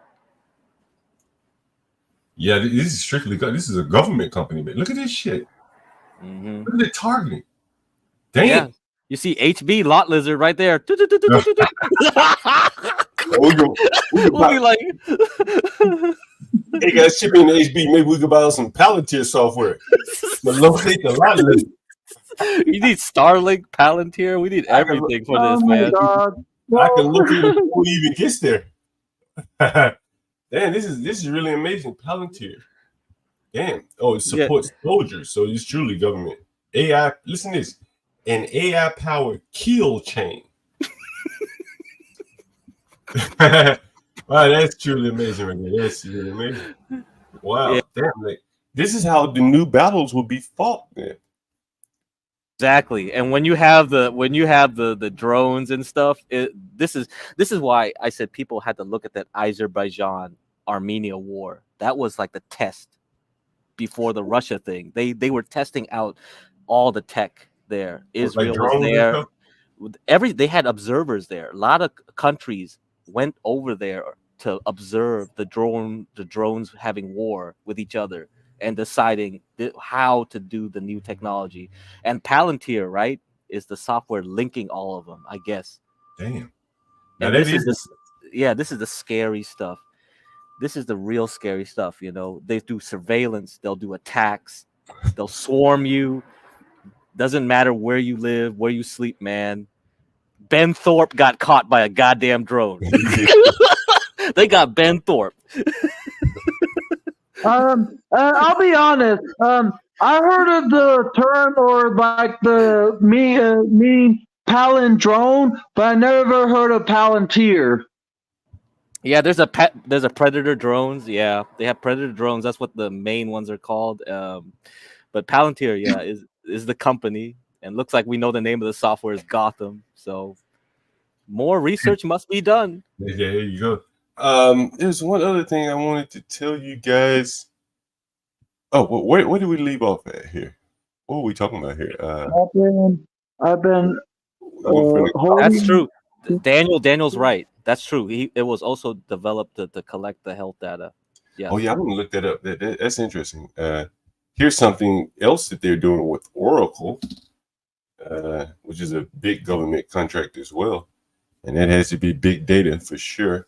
Yeah, this is strictly, this is a government company, man. Look at this shit. Mm-hmm. Look at the targeting. Damn. Yeah. You see HB lot lizard right there. we We'll be like, hey guys, ship in the HB. Maybe we could buy some Palantir software. But locate the lot list. you need Starlink, Palantir. We need everything for this, my man. God. I can look at it before he even gets there. Damn, this is really amazing. Palantir. Damn. Oh, it supports soldiers, so it's truly government. AI, listen to this. An AI-powered kill chain. Wow, that's truly amazing right there. That's really amazing. Wow. Yeah. Damn, like, this is how the new battles will be fought, man. Exactly. And when you have the drones and stuff, this is why I said people had to look at that Azerbaijan Armenia war. That was like the test before the Russia thing. They were testing out all the tech there. Israel was there. They had observers there. A lot of countries went over there to observe the drones having war with each other and deciding how to do the new technology. And Palantir, right, is the software linking all of them, I guess. Damn. And this is the scary stuff. This is the real scary stuff, you know. They do surveillance, they'll do attacks, they'll swarm you. Doesn't matter where you live, where you sleep, man. Ben Thorpe got caught by a goddamn drone. They got Ben Thorpe. I'll be honest. I heard of the term or like the meaning palindrome, but I never heard of Palantir. Yeah, there's a Predator drones. Yeah, they have Predator drones. That's what the main ones are called. But Palantir, yeah, is the company, and looks like we know the name of the software is Gotham. So more research must be done. Yeah, there you go. There's one other thing I wanted to tell you guys. Oh, where did we leave off at here? What were we talking about here? I've been. That's true. Daniel's right. That's true. It was also developed to collect the health data. Yeah. Oh yeah, I'm gonna look that up. That's interesting. Here's something else that they're doing with Oracle, which is a big government contract as well, and that has to be big data for sure.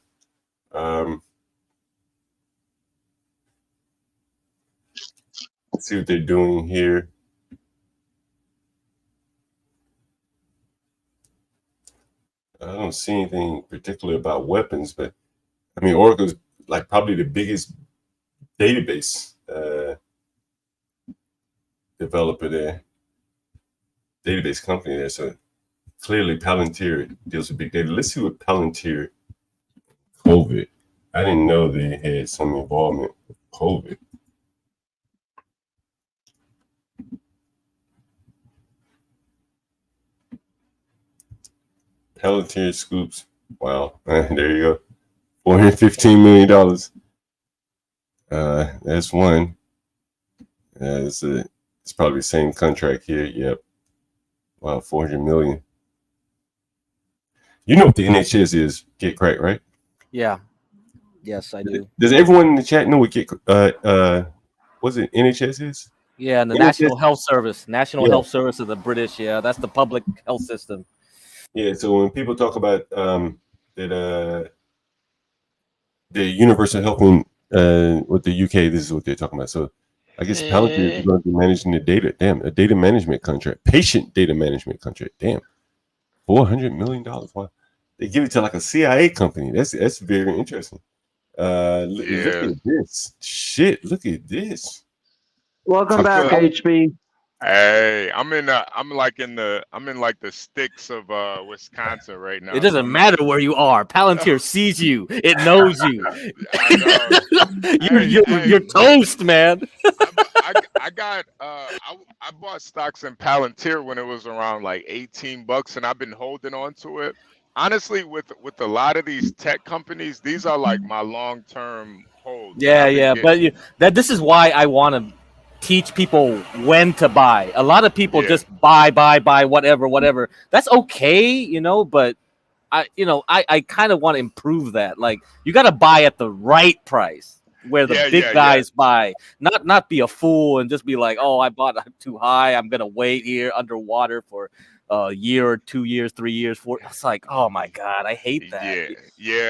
Let's see what they're doing here. I don't see anything particular about weapons, but I mean, Oracle's like probably the biggest database developer there, database company there. So clearly Palantir deals with big data. Let's see what Palantir COVID. I didn't know they had some involvement with COVID. Palantir scoops. Wow. There you go. $415 million. That's one. It's probably the same contract here. Yep. Wow, $400 million. You know what the NHS is? Get crack, right? Yeah. Yes, I do. Does everyone in the chat know what get what's it NHS is? Yeah, and the NHS? National Health Service. National Health Service of the British. Yeah, that's the public health system. Yeah, so when people talk about that the universal health with the UK, this is what they're talking about. So I guess Palantir is going to be managing the data. Damn, a data management contract, patient data management contract. Damn, $400 million. Wow, they give it to like a CIA company. That's very interesting. Look at this shit. Look at this. Welcome back, HB. Hey, I'm in like the sticks of Wisconsin right now. It doesn't matter where you are. Palantir sees you. It knows you. You're toast, man. I bought stocks in Palantir when it was around like $18, and I've been holding on to it. Honestly, with a lot of these tech companies, these are like my long-term holds. But this is why I want to teach people when to buy. A lot of people just buy whatever. That's okay, you know, but I kind of want to improve that. Like, you got to buy at the right price. where the big guys buy. Not be a fool and just be like, oh, I bought too high. I'm gonna wait here underwater for a year or 2 years, 3 years, 4. It's like, oh my god, I hate that.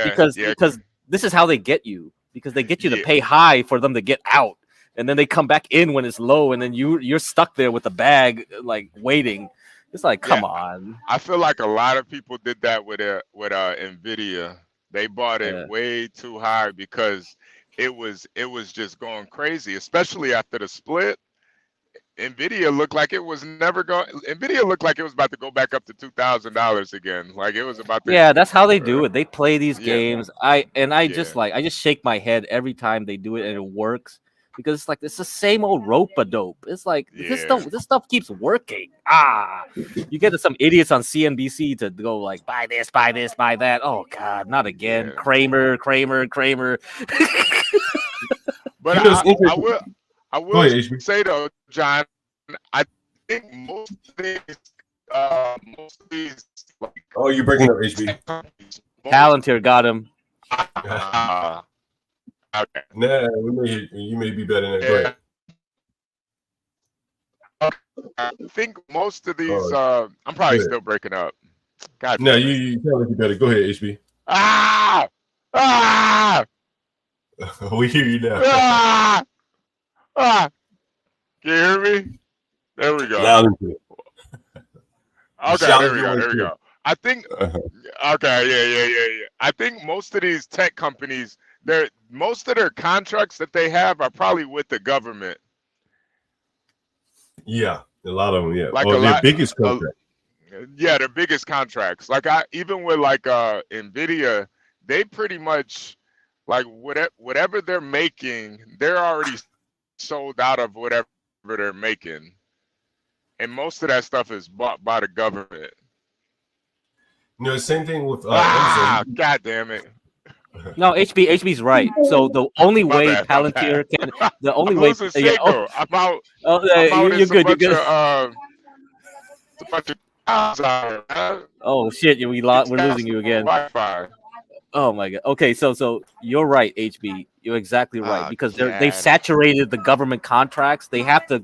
Because this is how they get you. Because they get you to pay high for them to get out, and then they come back in when it's low, and then you're stuck there with the bag like waiting. It's like, come on. I feel like a lot of people did that with Nvidia. They bought it way too high because it was just going crazy, especially after the split. Nvidia looked like it was never going. Nvidia looked like it was about to go back up to $2,000 again. Like it was about to. Yeah, that's how they do it. They play these games. I just shake my head every time they do it, and it works because it's like it's the same old rope-a-dope. It's like this stuff keeps working. You get some idiots on CNBC to go like buy this, buy that. Oh God, not again. Kramer. But I will say though, John, I think most of these like, oh, you're breaking up, HB. Palantir got him. Okay. Nah, you may be better than that. Go ahead. I think most of these I'm probably still breaking up. God. No, you sound like you better. Go ahead, HB. We hear you now. Can you hear me? There we go. Loud and clear. Okay, there we go. I think I think most of these tech companies, most of their contracts that they have are probably with the government. Yeah, a lot of them, yeah. Like their biggest contract. Yeah, their biggest contracts. Like even with like Nvidia, they pretty much like whatever they're making, they're already sold out of whatever they're making, and most of that stuff is bought by the government. You know, same thing with Amazon. God damn it. No, HB's right. So the only way Palantir can, the only way, I'm out. You're good. You're good. Oh shit, we're losing you again. Wi-Fi. Oh my god. Okay, so you're right, HB. You're exactly right because they've saturated the government contracts. They have to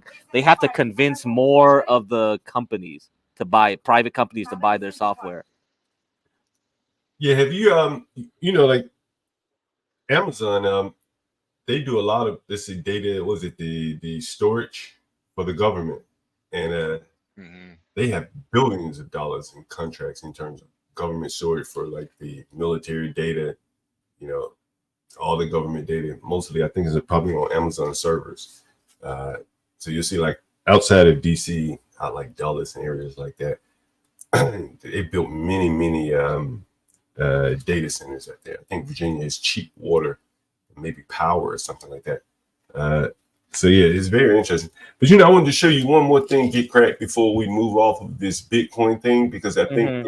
convince more of the companies to buy private companies to buy their software. Yeah, have you like Amazon? They do a lot of this data. Was it the storage for the government, and they have billions of dollars in contracts in terms of government storage for like the military data, all the government data. Mostly, I think is probably on Amazon servers. So you'll see like outside of DC, out like Dallas and areas like that, they built many data centers out there. I think Virginia has cheap water, maybe power or something like that. So yeah, it's very interesting. But I wanted to show you one more thing, get cracked, before we move off of this Bitcoin thing, because I think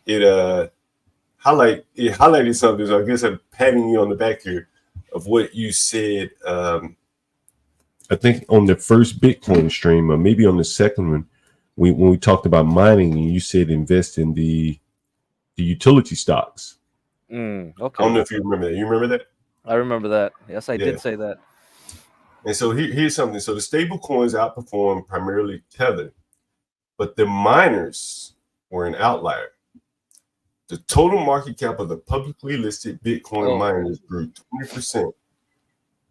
it highlighted something. So I guess I'm patting you on the back here of what you said. I think on the first Bitcoin stream, or maybe on the second one, when we talked about mining, and you said invest in the utility stocks. Okay. I don't know if you remember that. You remember that? I remember that. Yes, I did say that. And so here's something. So the stable coins outperformed primarily Tether, but the miners were an outlier. The total market cap of the publicly listed Bitcoin miners grew 20%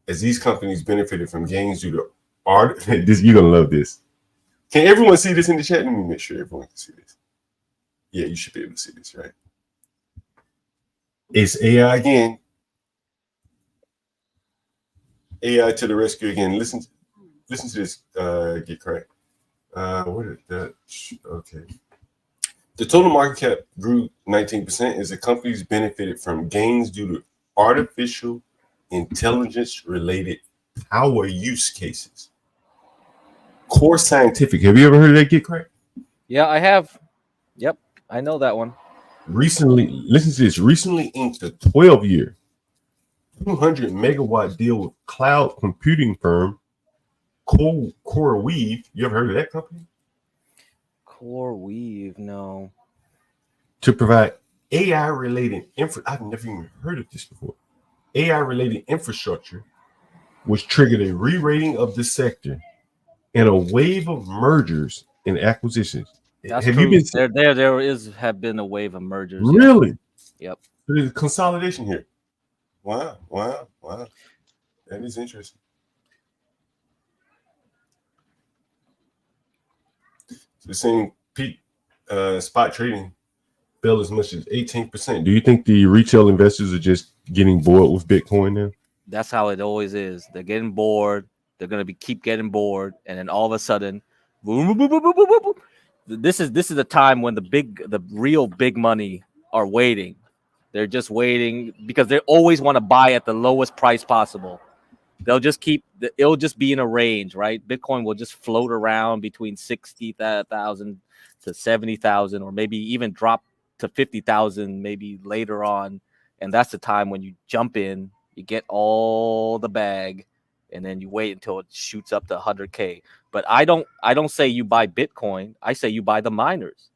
as these companies benefited from gains due to art. You're gonna love this. Can everyone see this in the chat? Let me make sure everyone can see this. Yeah, you should be able to see this, right? It's AI again. AI to the rescue again. Listen to this. Get correct. What is that? Okay. The total market cap grew 19% as the companies benefited from gains due to artificial intelligence-related power use cases. Core Scientific. Have you ever heard of that? Get correct? Yeah, I have. Yep, I know that one. Recently, listen to this. Recently inked a 12-year, 200 megawatt deal with cloud computing firm CoreWeave. You ever heard of that company? CoreWeave, no. To provide AI related info. I've never even heard of this before. AI-related infrastructure, which triggered a re-rating of the sector and a wave of mergers and acquisitions. That's Have true. you been There have been a wave of mergers. really? Yep. There's consolidation here. Wow. That is interesting. So the same peak spot trading fell as much as 18%. Do you think the retail investors are just getting bored with Bitcoin now? That's how it always is. They're getting bored. They're gonna keep getting bored, and then all of a sudden, boom, boom, boom, boom, boom, boom, boom. This is the time when the real big money are waiting. They're just waiting because they always want to buy at the lowest price possible. They'll just it'll just be in a range, right? Bitcoin will just float around between 60,000 to 70,000, or maybe even drop to 50,000 maybe later on. And that's the time when you jump in, you get all the bag, and then you wait until it shoots up to 100K. But I don't say you buy Bitcoin. I say you buy the miners.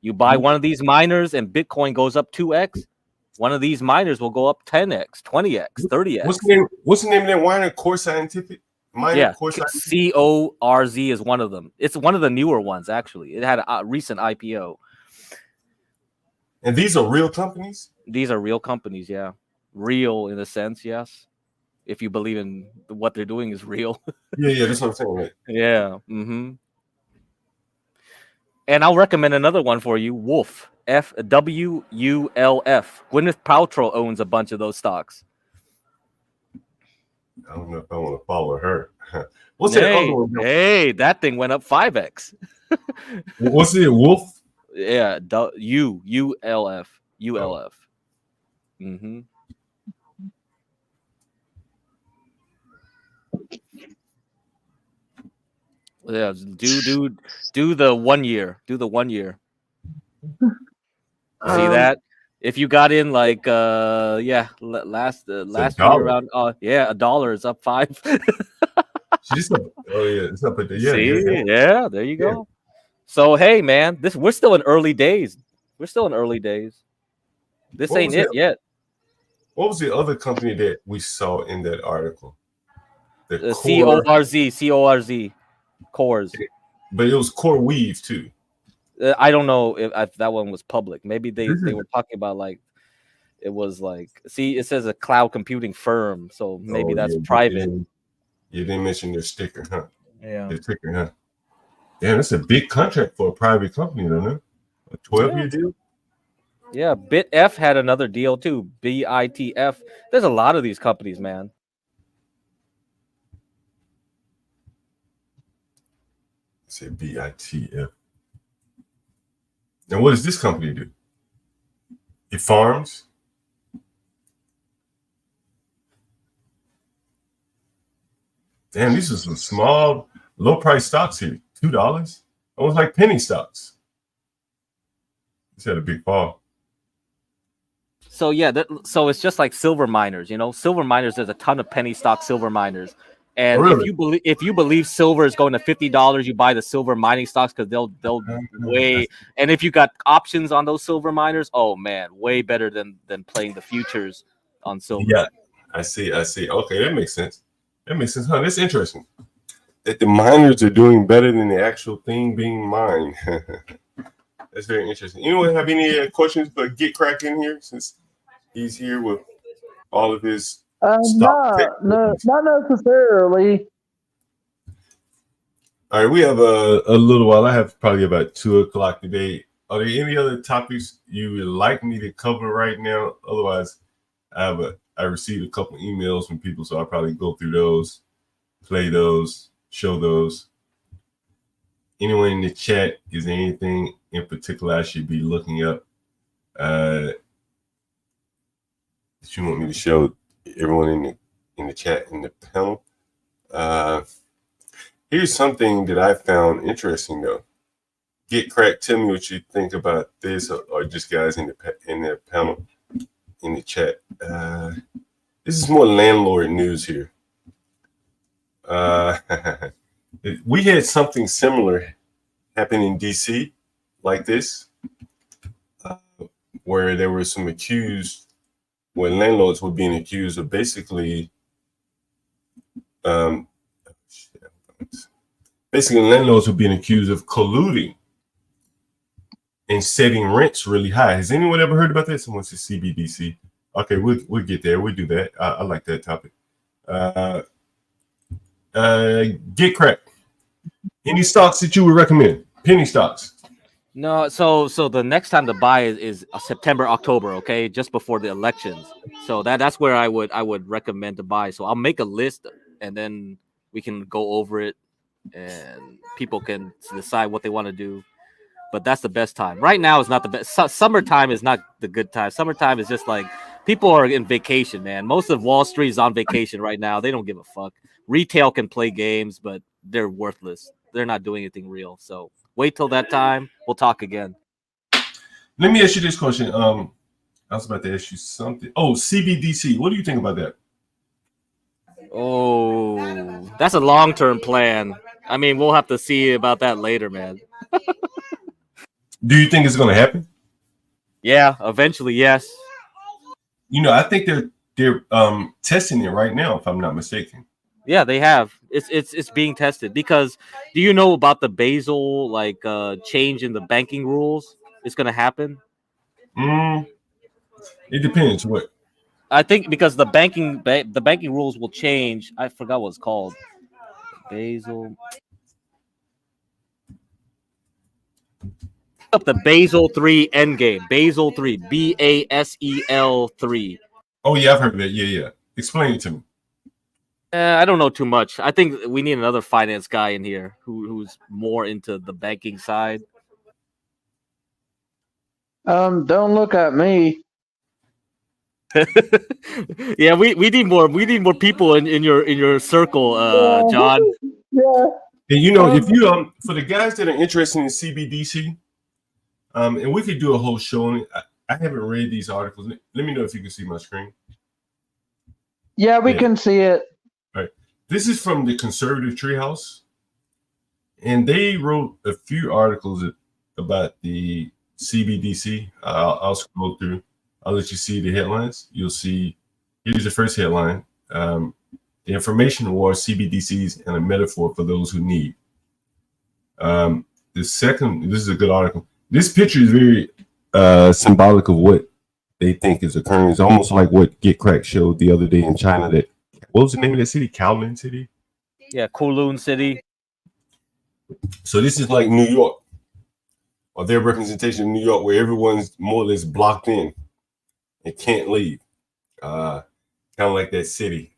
You buy one of these miners and Bitcoin goes up 2x. One of these miners will go up 10x, 20x, 30x. What's the name of that miner? Core Scientific? Miner, Core Scientific? CORZ is one of them. It's one of the newer ones, actually. It had a recent IPO. And these are real companies? These are real companies, yeah. Real in a sense, yes. If you believe in what they're doing is real. Yeah, that's what I'm saying. Right? Yeah. Mm-hmm. And I'll recommend another one for you, Wolf. FWULF. Gwyneth Paltrow owns a bunch of those stocks. I don't know if I want to follow her. What's that other one? Hey, that thing went up 5x. What's it, Wolf? Yeah, ULF. Mm-hmm. Yeah, do the 1 year. Do the 1 year. See that? If you got in like last year around $1 is up 5. It's up at the See, yeah, there you go. So hey, man, we're still in early days. This ain't it yet. What was the other company that we saw in that article? The CORZ, Cores. But it was Core Weave too. I don't know if that one was public. Maybe they were talking about like it was like. See, it says a cloud computing firm, so maybe that's private. You didn't mention their sticker, huh? Yeah, their sticker, huh? Damn, that's a big contract for a private company, don't it? A 12-year deal. Yeah, BitF had another deal too. BITF. There's a lot of these companies, man. Say BITF. And what does this company do? It farms. Damn, these are some small, low-price stocks here. $2, almost like penny stocks. This had a big fall. So yeah, so it's just like silver miners. Silver miners. There's a ton of penny stock silver miners. And if you believe silver is going to $50, you buy the silver mining stocks because they'll way. And if you got options on those silver miners, oh man, way better than playing the futures on silver. Yeah, I see. Okay, that makes sense. Huh? That's interesting. That the miners are doing better than the actual thing being mined. That's very interesting. Anyone have any questions for Get Crack in here since he's here with all of his? Not necessarily. All right, we have a little while. I have probably about 2:00 today. Are there any other topics you would like me to cover right now? Otherwise, I received a couple emails from people, so I'll probably go through those, play those, show those. Anyone in the chat, is there anything in particular I should be looking up that you want me to show everyone in the chat, in the panel? Here's something that I found interesting though. Get Crack, tell me what you think about this, or just guys in the panel, in the chat. This is more landlord news here. We had something similar happen in DC like this, where there were some accused where landlords were being accused of basically landlords were being accused of colluding and setting rents really high. Has anyone ever heard about that? Someone said CBDC. Okay, we'll get there. We'll do that. I like that topic. Get cracked. Any stocks that you would recommend? Penny stocks. No, so the next time to buy is September, October, okay, just before the elections. So that's where I would recommend to buy. So I'll make a list and then we can go over it and people can decide what they want to do. But that's the best time. Right now is not the best. Summertime is not the good time. Summertime is just like people are in vacation, man. Most of Wall Street is on vacation right now. They don't give a fuck. Retail can play games, but they're worthless. They're not doing anything real. So wait till that time. We'll talk again. Let me ask you this question. I was about to ask you something. Oh, CBDC. What do you think about that? Oh, that's a long-term plan. I mean, we'll have to see about that later, man. Do you think it's going to happen? Yeah, eventually, yes. You know, I think they're testing it right now, if I'm not mistaken. Yeah, they have. It's being tested because do you know about the Basel change in the banking rules? It's going to happen. It depends. What? I think because the banking rules will change. I forgot what it's called. Basel. Up the Basel 3 endgame. Basel 3. BASEL 3. Oh yeah, I've heard of that. Yeah. Explain it to me. I don't know too much. I think we need another finance guy in here who's more into the banking side. Don't look at me. Yeah, we need more people in your circle, John. Yeah. And you know, if you for the guys that are interested in CBDC, and we could do a whole show on it. I haven't read these articles. Let me know if you can see my screen. Yeah, we can see it. All right. This is from the Conservative Treehouse, and they wrote a few articles about the CBDC. I'll scroll through. I'll let you see the headlines. You'll see. Here's the first headline: the information war, CBDCs, and a metaphor for those who need. The second. This is a good article. This picture is very symbolic of what they think is occurring. It's almost like what Get Crack showed the other day in China. What was the name of that city? Kowloon City? Yeah, Kowloon City. So this is like New York, or their representation of New York, where everyone's more or less blocked in and can't leave. Kind of like that city.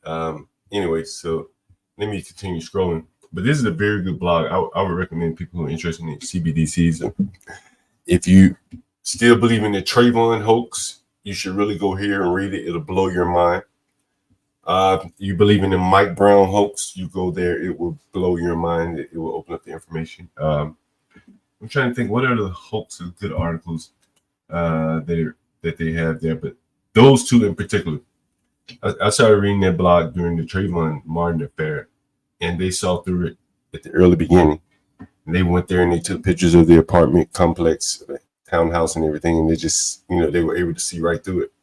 Anyway, so let me continue scrolling. But this is a very good blog. I would recommend people who are interested in CBDCs. If you still believe in the Trayvon hoax, you should really go here and read it. It'll blow your mind. You believe in the Mike Brown hoax, you go there. It will blow your mind. It will open up the information. I'm trying to think what are the hoaxes, good articles that they have there. But those two in particular, I started reading that blog during the Trayvon Martin affair, and they saw through it at the early beginning. And they went there and they took pictures of the apartment complex, townhouse, and everything, and they just, they were able to see right through it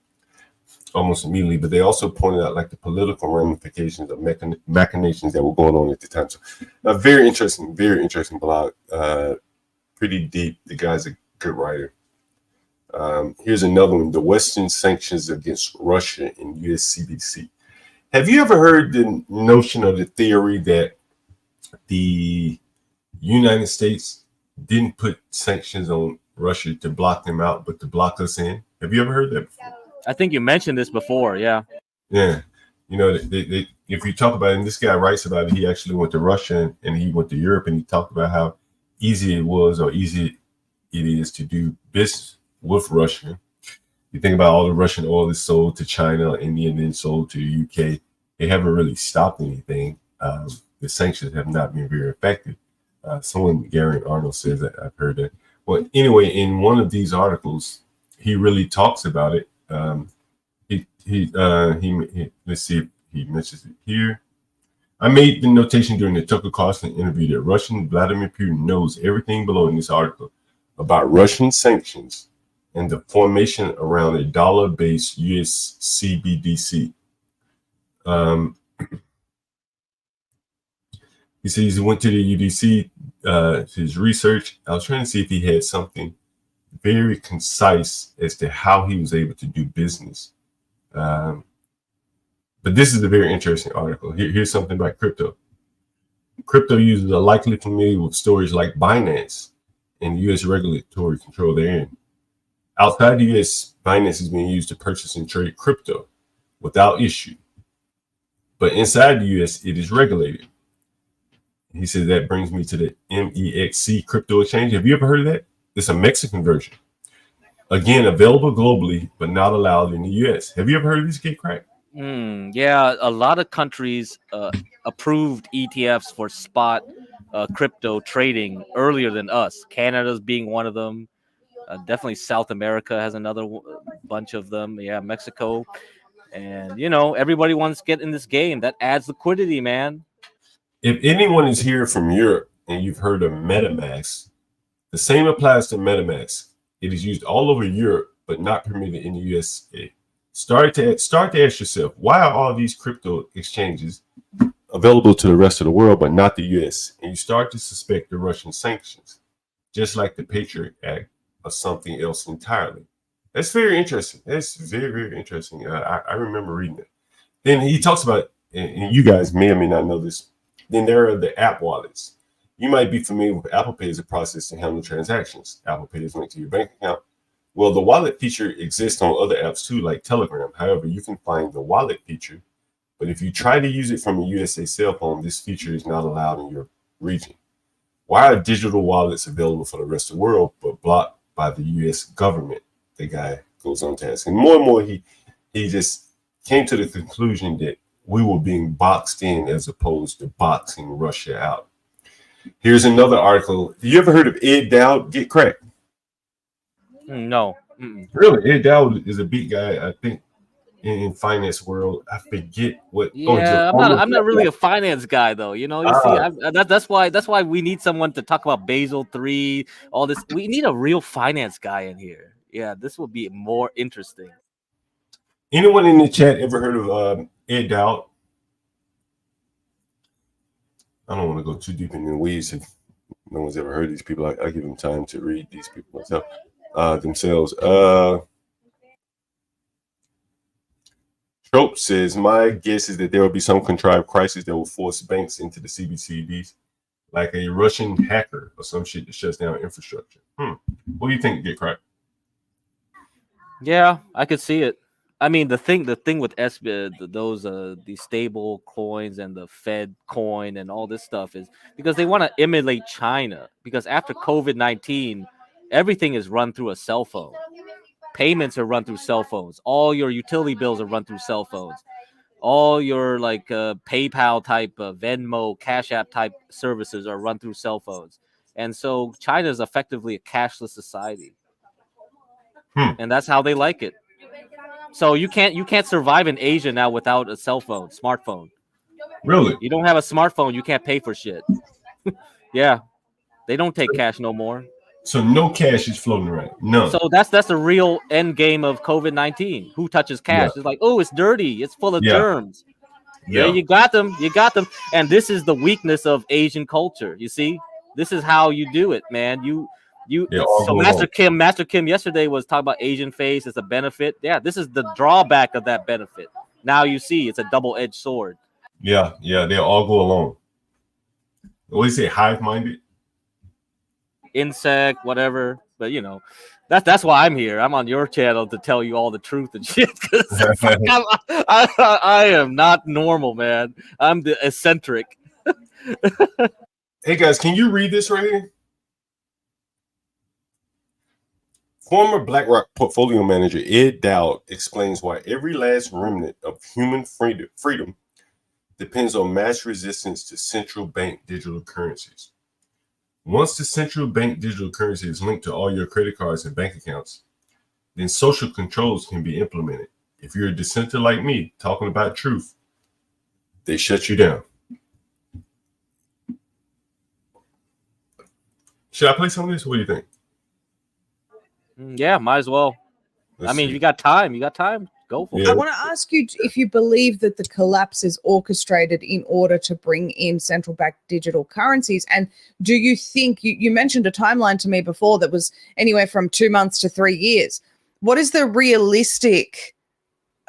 almost immediately. But they also pointed out like the political ramifications of machinations that were going on at the time. So a very interesting blog, pretty deep. The guy's a good writer. Here's another one: the Western sanctions against Russia and US CBDC. Have you ever heard the notion of the theory that the United States didn't put sanctions on Russia to block them out, but to block us in? Have you ever heard that before? I think you mentioned this before, yeah. Yeah. They if you talk about it, and this guy writes about it, he actually went to Russia and he went to Europe, and he talked about how easy it was or easy it is to do business with Russia. You think about all the Russian oil is sold to China, India, and then sold to the UK. They haven't really stopped anything. The sanctions have not been very effective. Someone, Gary Arnold, says that. I've heard that. Well, anyway, in one of these articles, he really talks about it. Let's see if he mentions it here. I made the notation during the Tucker Carlson interview that Russian Vladimir Putin knows everything below in this article about Russian sanctions and the formation around a dollar-based US CBDC. He says he went to the UDC, his research. I was trying to see if he had something very concise as to how he was able to do business. But this is a very interesting article. Here's something about crypto. Crypto users are likely familiar with stories like Binance and U.S. regulatory control therein. Outside the U.S., Binance is being used to purchase and trade crypto without issue. But inside the U.S., it is regulated. He said that brings me to the MEXC crypto exchange. Have you ever heard of that? It's a Mexican version. Again, available globally, but not allowed in the U.S. Have you ever heard of this, Get Crack? Yeah, a lot of countries approved ETFs for spot crypto trading earlier than us. Canada's being one of them. Definitely South America has another bunch of them. Yeah, Mexico. And, everybody wants to get in this game. That adds liquidity, man. If anyone is here from Europe and you've heard of MetaMask, the same applies to MetaMask. It is used all over Europe, but not permitted in the USA. Start to ask yourself, why are all these crypto exchanges available to the rest of the world, but not the US? And you start to suspect the Russian sanctions, just like the Patriot Act, or something else entirely. That's very interesting. That's very, very interesting. I remember reading it. Then he talks about, and you guys may or may not know this, then there are the app wallets. You might be familiar with Apple Pay as a process to handle transactions. Apple Pay is linked to your bank account. Well, the wallet feature exists on other apps too, like Telegram. However, you can find the wallet feature, but if you try to use it from a USA cell phone, this feature is not allowed in your region. Why are digital wallets available for the rest of the world, but blocked by the US government? The guy goes on to ask. And more, he just came to the conclusion that we were being boxed in as opposed to boxing Russia out. Here's another article. You ever heard of Ed Dowd? Get Cracked? No. Really? Ed Dowd is a big guy, I think, in finance world. I forget what. Yeah, I'm not really a finance guy though. You see, that's why we need someone to talk about Basel III, all this. We need a real finance guy in here. Yeah, this will be more interesting. Anyone in the chat ever heard of Ed Dowd? I don't want to go too deep in the weeds if no one's ever heard of these people. I give them time to read these people themselves. Trope says, my guess is that there will be some contrived crisis that will force banks into the CBDCs, like a Russian hacker or some shit that shuts down infrastructure. What do you think, Get Cracked? Yeah, I could see it. I mean, the thing with these stable coins and the Fed coin and all this stuff is because they want to emulate China. Because after COVID-19, everything is run through a cell phone. Payments are run through cell phones. All your utility bills are run through cell phones. All your PayPal type, Venmo, Cash App type services are run through cell phones. And so China is effectively a cashless society. And that's how they like it. So you can't survive in Asia now without a smartphone. Really? You don't have a smartphone, you can't pay for shit. Yeah. They don't take cash no more. So no cash is floating around. No. So that's the real end game of COVID-19. Who touches cash? It's like, oh, it's dirty. It's full of germs. Yeah, you got them. And this is the weakness of Asian culture. You see, this is how you do it, man. So Master Kim yesterday was talking about Asian face as a benefit. Yeah, this is the drawback of that benefit. Now you see it's a double-edged sword. Yeah, they all go along. What do you say, hive-minded? Insect, whatever. But that's why I'm here. I'm on your channel to tell you all the truth and shit. I am not normal, man. I'm the eccentric. Hey guys, can you read this right here? Former BlackRock portfolio manager Ed Dowd explains why every last remnant of human freedom depends on mass resistance to central bank digital currencies. Once the central bank digital currency is linked to all your credit cards and bank accounts, then social controls can be implemented. If you're a dissenter like me, talking about truth, they shut you down. Should I play some of this? What do you think? Yeah, might as well. Let's I mean, see. if you got time, go for Yeah. I want to ask you if you believe that the collapse is orchestrated in order to bring in central bank digital currencies. And do you think you mentioned a timeline to me before that was anywhere from 2 months to 3 years? What is the realistic?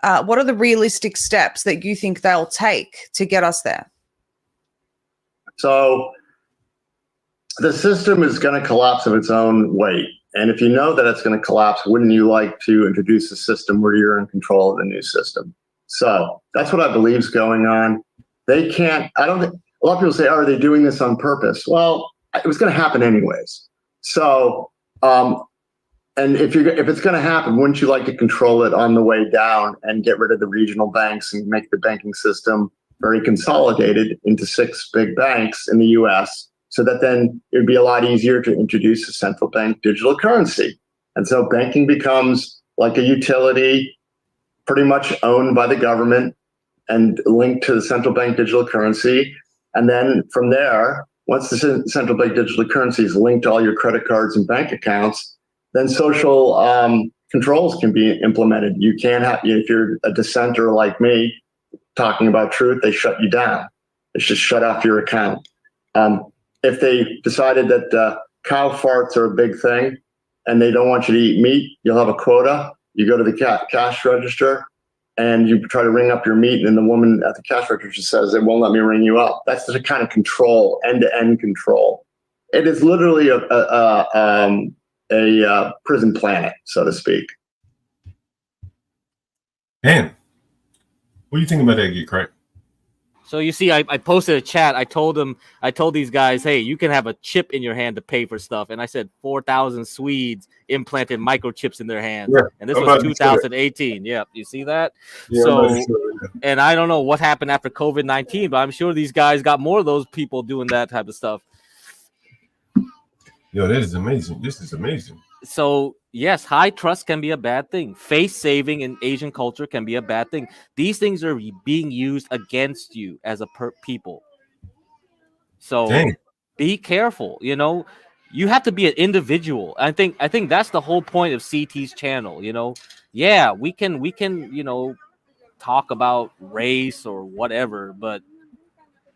What are the realistic steps that you think they'll take to get us there? So the system is going to collapse of its own weight. And if you know that it's going to collapse, wouldn't you like to introduce a system where you're in control of the new system? So that's what I believe is going on. They can't, I don't think, a lot of people say, oh, are they doing this on purpose? Well, it was going to happen anyways. So, and if it's going to happen, wouldn't you like to control it on the way down and get rid of the regional banks and make the banking system very consolidated into 6 big banks in the US, so that then it would be a lot easier to introduce a central bank digital currency. And so banking becomes like a utility pretty much owned by the government and linked to the central bank digital currency. And then from there, once the central bank digital currency is linked to all your credit cards and bank accounts, then social controls can be implemented. You can't have, if you're a dissenter like me talking about truth, they shut you down. They just shut off your account. If they decided that cow farts are a big thing and they don't want you to eat meat, you'll have a quota. You go to the cash register and you try to ring up your meat, and the woman at the cash register says, "It won't let me ring you up." That's the kind of control, end-to-end control. It is literally a prison planet, so to speak. Damn. What do you think about that, Get Crack? So you see, I posted a chat. I told these guys, hey, you can have a chip in your hand to pay for stuff. And I said 4,000 Swedes implanted microchips in their hands. Yeah, and this was 2018. Yeah, you see that? Yeah, so, and I don't know what happened after COVID-19, but I'm sure these guys got more of those people doing that type of stuff. Yo, that is amazing. This is amazing. So, yes, high trust can be a bad thing. Face saving in Asian culture can be a bad thing. These things are being used against you as a people. So be careful. You know, you have to be an individual. I think that's the whole point of CT's channel. You know, yeah, we can talk about race or whatever, but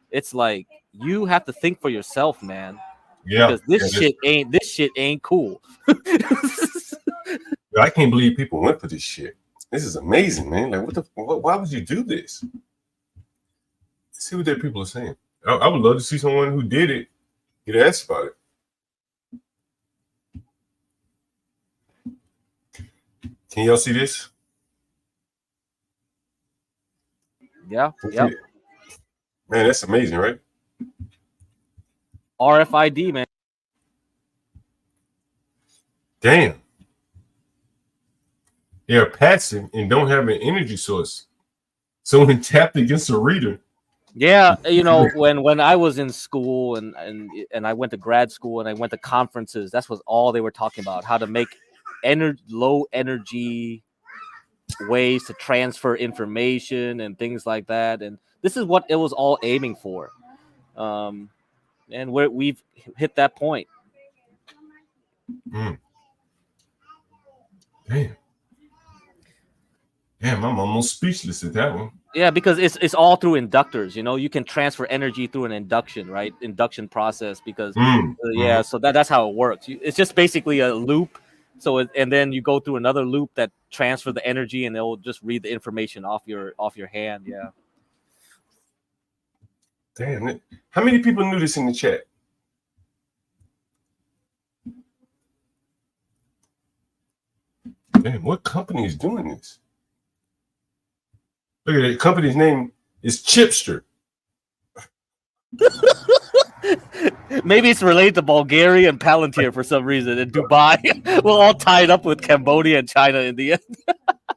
it's like you have to think for yourself, man. Yeah, because this shit ain't cool. I can't believe people went for this shit. This is amazing, man. Like, why would you do this? Let's see what their people are saying. I would love to see someone who did it get asked about it. Can y'all see this? Yeah. Man, that's amazing, right? RFID, man. Damn. They are passive and don't have an energy source. So when tapped against a reader. Yeah, you know, when I was in school and I went to grad school and I went to conferences, that's what all they were talking about, how to make low energy ways to transfer information and things like that. And this is what it was all aiming for. And we've hit that point. Damn. Damn, I'm almost speechless at that one. Yeah, because it's all through inductors. You know, you can transfer energy through an induction, right? Induction process. Because so that's how it works. It's just basically a loop. So and then you go through another loop that transfer the energy, and they'll just read the information off your hand. Yeah. Damn. How many people knew this in the chat? Damn, what company is doing this? Look at it. The company's name is Chipster. Maybe it's related to Bulgaria and Palantir for some reason. In Dubai, we're all tied up with Cambodia and China in the end.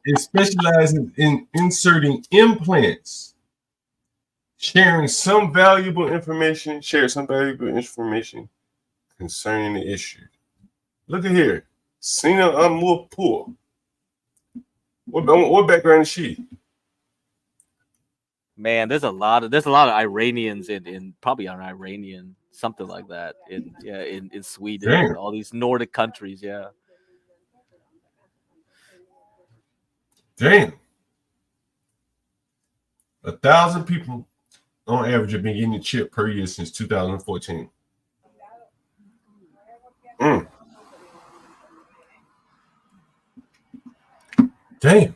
It specializes in inserting implants, sharing some valuable information concerning the issue. Look at here. Sina Amourpour. What background is she? Man, there's a lot of Iranians in probably an Iranian something like that in Sweden, and all these Nordic countries. Yeah. Damn. 1,000 people on average have been getting a chip per year since 2014. Damn.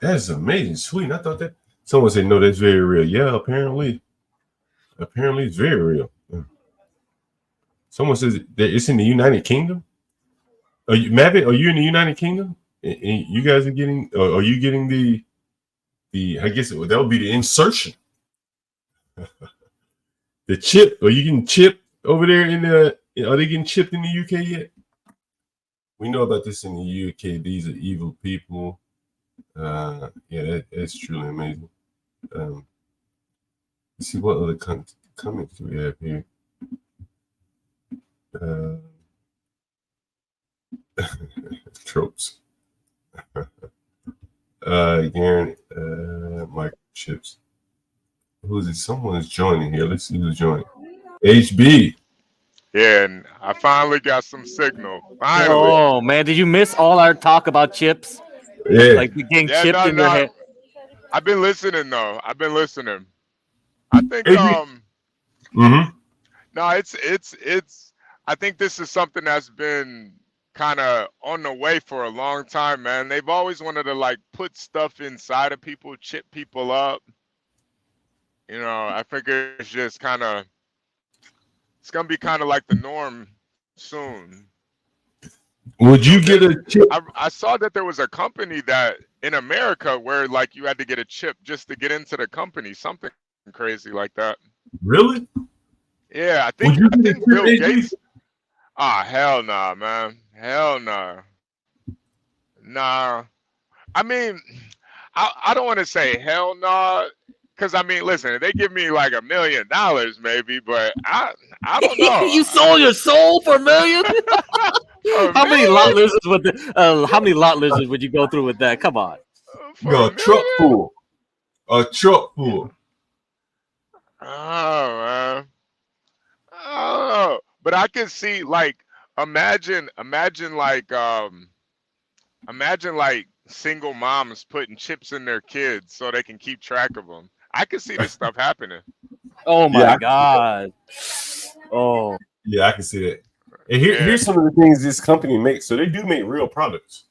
That's amazing. Sweet. I thought that someone said, no, that's very real. Yeah, apparently it's very real. Yeah. Someone says that it's in the United Kingdom. Are you, Mavic, are you in the United Kingdom? And you guys are getting, are you getting the I guess that would be the insertion. The chip, are you getting chipped over there are they getting chipped in the UK yet? We know about this in the UK. These are evil people. Yeah, that's truly amazing. Let's see what other comments do we have here. Tropes. Garen, microchips. Who is it? Someone is joining here. Let's see who's joining. HB. Yeah, and I finally got some signal. Finally. Oh man, did you miss all our talk about chips? Yeah. Like getting chipped in your head. I've been listening though. I've been listening. I think no, it's I think this is something that's been kind of on the way for a long time, man. They've always wanted to like put stuff inside of people, chip people up. You know, I figure it's just kind of, it's gonna be kind of like the norm soon. Would you get a chip? I saw that there was a company that in America where like you had to get a chip just to get into the company, something crazy like that. Really? Yeah, I think Bill Gates. Ah, hell nah, man. Hell nah. Nah. I mean, I don't want to say hell nah, because I mean, listen, if they give me like $1 million maybe, but I don't know. You sold your soul for $1 million? How many lot lizards would you go through with that? Come on. A truck full. A truck full. Oh man. Oh, but I can see like imagine like single moms putting chips in their kids so they can keep track of them. I can see this stuff happening. Oh my God. Oh. Yeah, I can see that. And here's some of the things this company makes. So they do make real products.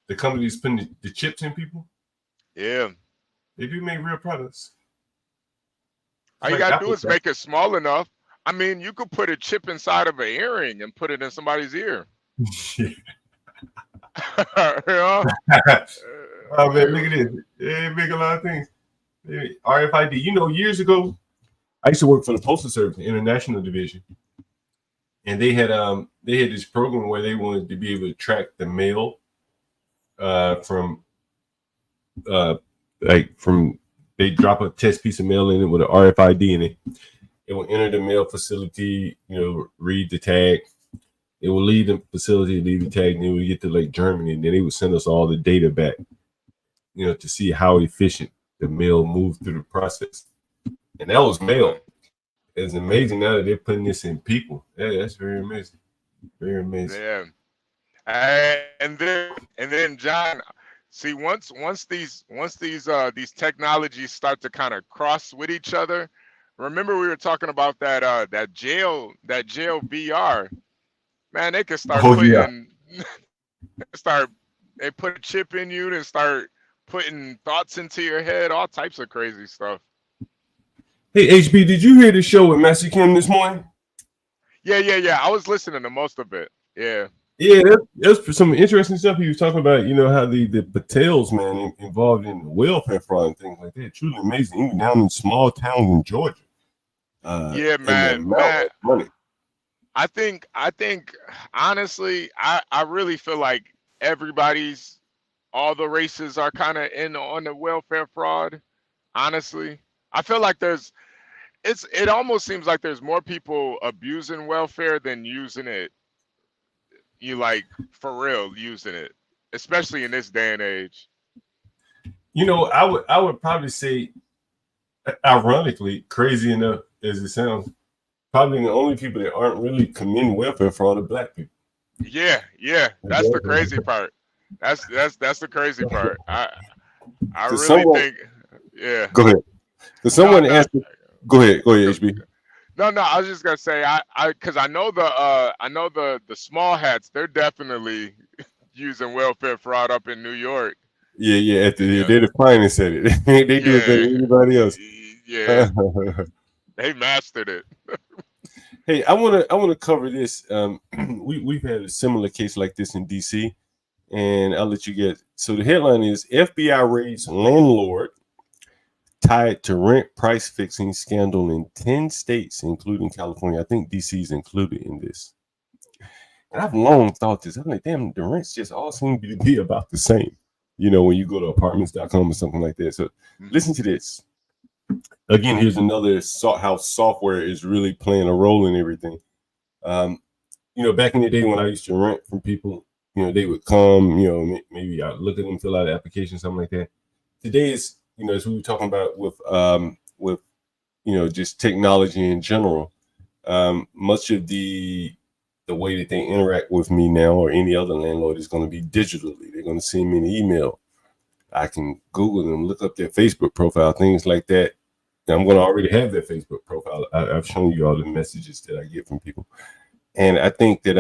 The company's putting the chips in people. Yeah. They do make real products. All you gotta do is make it small enough. I mean, you could put a chip inside of an earring and put it in somebody's ear. You know? Oh man, look at this. They make a lot of things. RFID. You know, years ago, I used to work for the Postal Service, the International Division. And they had this program where they wanted to be able to track the mail from they drop a test piece of mail in it with an RFID in it. It will enter the mail facility, you know, read the tag. It will leave the facility, leave the tag, and then we get to like Germany, and then they would send us all the data back, you know, to see how efficient the mail moved through the process. And that was mail. It's amazing now that they're putting this in people. Yeah, that's very amazing. Very amazing. Yeah. And then John, see, once these technologies start to kind of cross with each other, remember we were talking about that jail VR. Man, they could start they put a chip in you and start putting thoughts into your head, all types of crazy stuff. Hey, HB, did you hear the show with Master Kim this morning? Yeah. I was listening to most of it. Yeah. Yeah, that's some interesting stuff he was talking about, you know, how the Patels, man, involved in welfare fraud and things like that. Truly amazing, even down in small towns in Georgia. Yeah, man. Money. I think honestly, I really feel like all the races are kind of in on the welfare fraud. Honestly, I feel like it almost seems like there's more people abusing welfare than using it. You like for real using it, especially in this day and age. You know, I would probably say, ironically, crazy enough as it sounds, probably the only people that aren't really committing welfare fraud are Black people. Yeah, that's the crazy part. That's the crazy part. I Because really someone, think, yeah. go ahead. Because No, someone no, asked, go ahead, HB. no. I was just gonna say, because I know the small hats. They're definitely using welfare fraud up in New York. Yeah. Yeah, They're the finest at it. They do it better yeah, than anybody else. yeah. They mastered it. Hey, I wanna cover this. We've had a similar case like this in DC, and I'll let you get. So the headline is FBI raids landlord tied to rent price fixing scandal in 10 states, including California. I think DC is included in this. And I've long thought this. I'm like, damn, the rents just all seem to be about the same. You know, when you go to apartments.com or something like that. So listen to this. Again, here's another how software is really playing a role in everything. You know, back in the day when I used to rent from people, you know, they would come, you know, maybe I look at them, fill out an application, something like that. Today is, you know, as we were talking about with you know, just technology in general, much of the way that they interact with me now or any other landlord is going to be digitally. They're going to send me an email. I can Google them, look up their Facebook profile, things like that. I'm going to already have their Facebook profile. I've shown you all the messages that I get from people. And I think that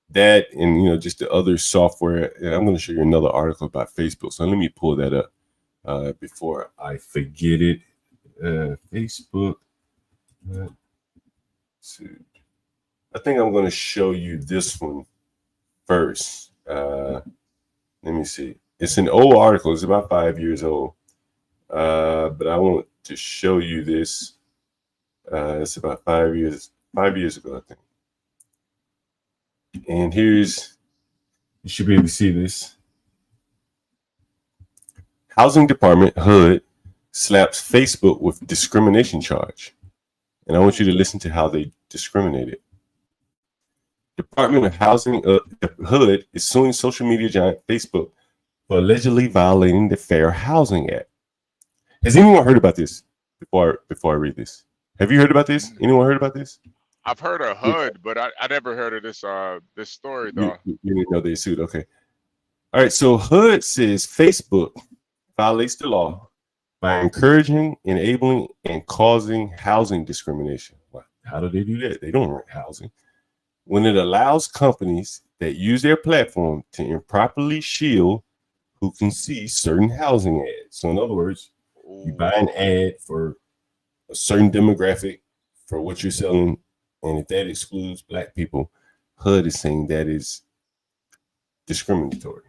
that and, you know, just the other software, and I'm going to show you another article about Facebook. So let me pull that up before I forget it. Facebook. I think I'm going to show you this one first. Let me see. It's an old article. It's about 5 years old. But I want to show you this. It's about 5 years ago, I think. And here's, you should be able to see this. Housing Department, HUD, slaps Facebook with discrimination charge. And I want you to listen to how they discriminated. Department of Housing, HUD, is suing social media giant Facebook for allegedly violating the Fair Housing Act. Has anyone heard about this before I read this? Have you heard about this? Anyone heard about this? I've heard of HUD, but I never heard of this story though. You didn't know they sued. Okay. All right. So HUD says Facebook violates the law by encouraging, enabling, and causing housing discrimination. Well, how do they do that? They don't rent housing. When it allows companies that use their platform to improperly shield who can see certain housing ads. So in other words, you buy an ad for a certain demographic for what you're selling, and if that excludes Black people, HUD is saying that is discriminatory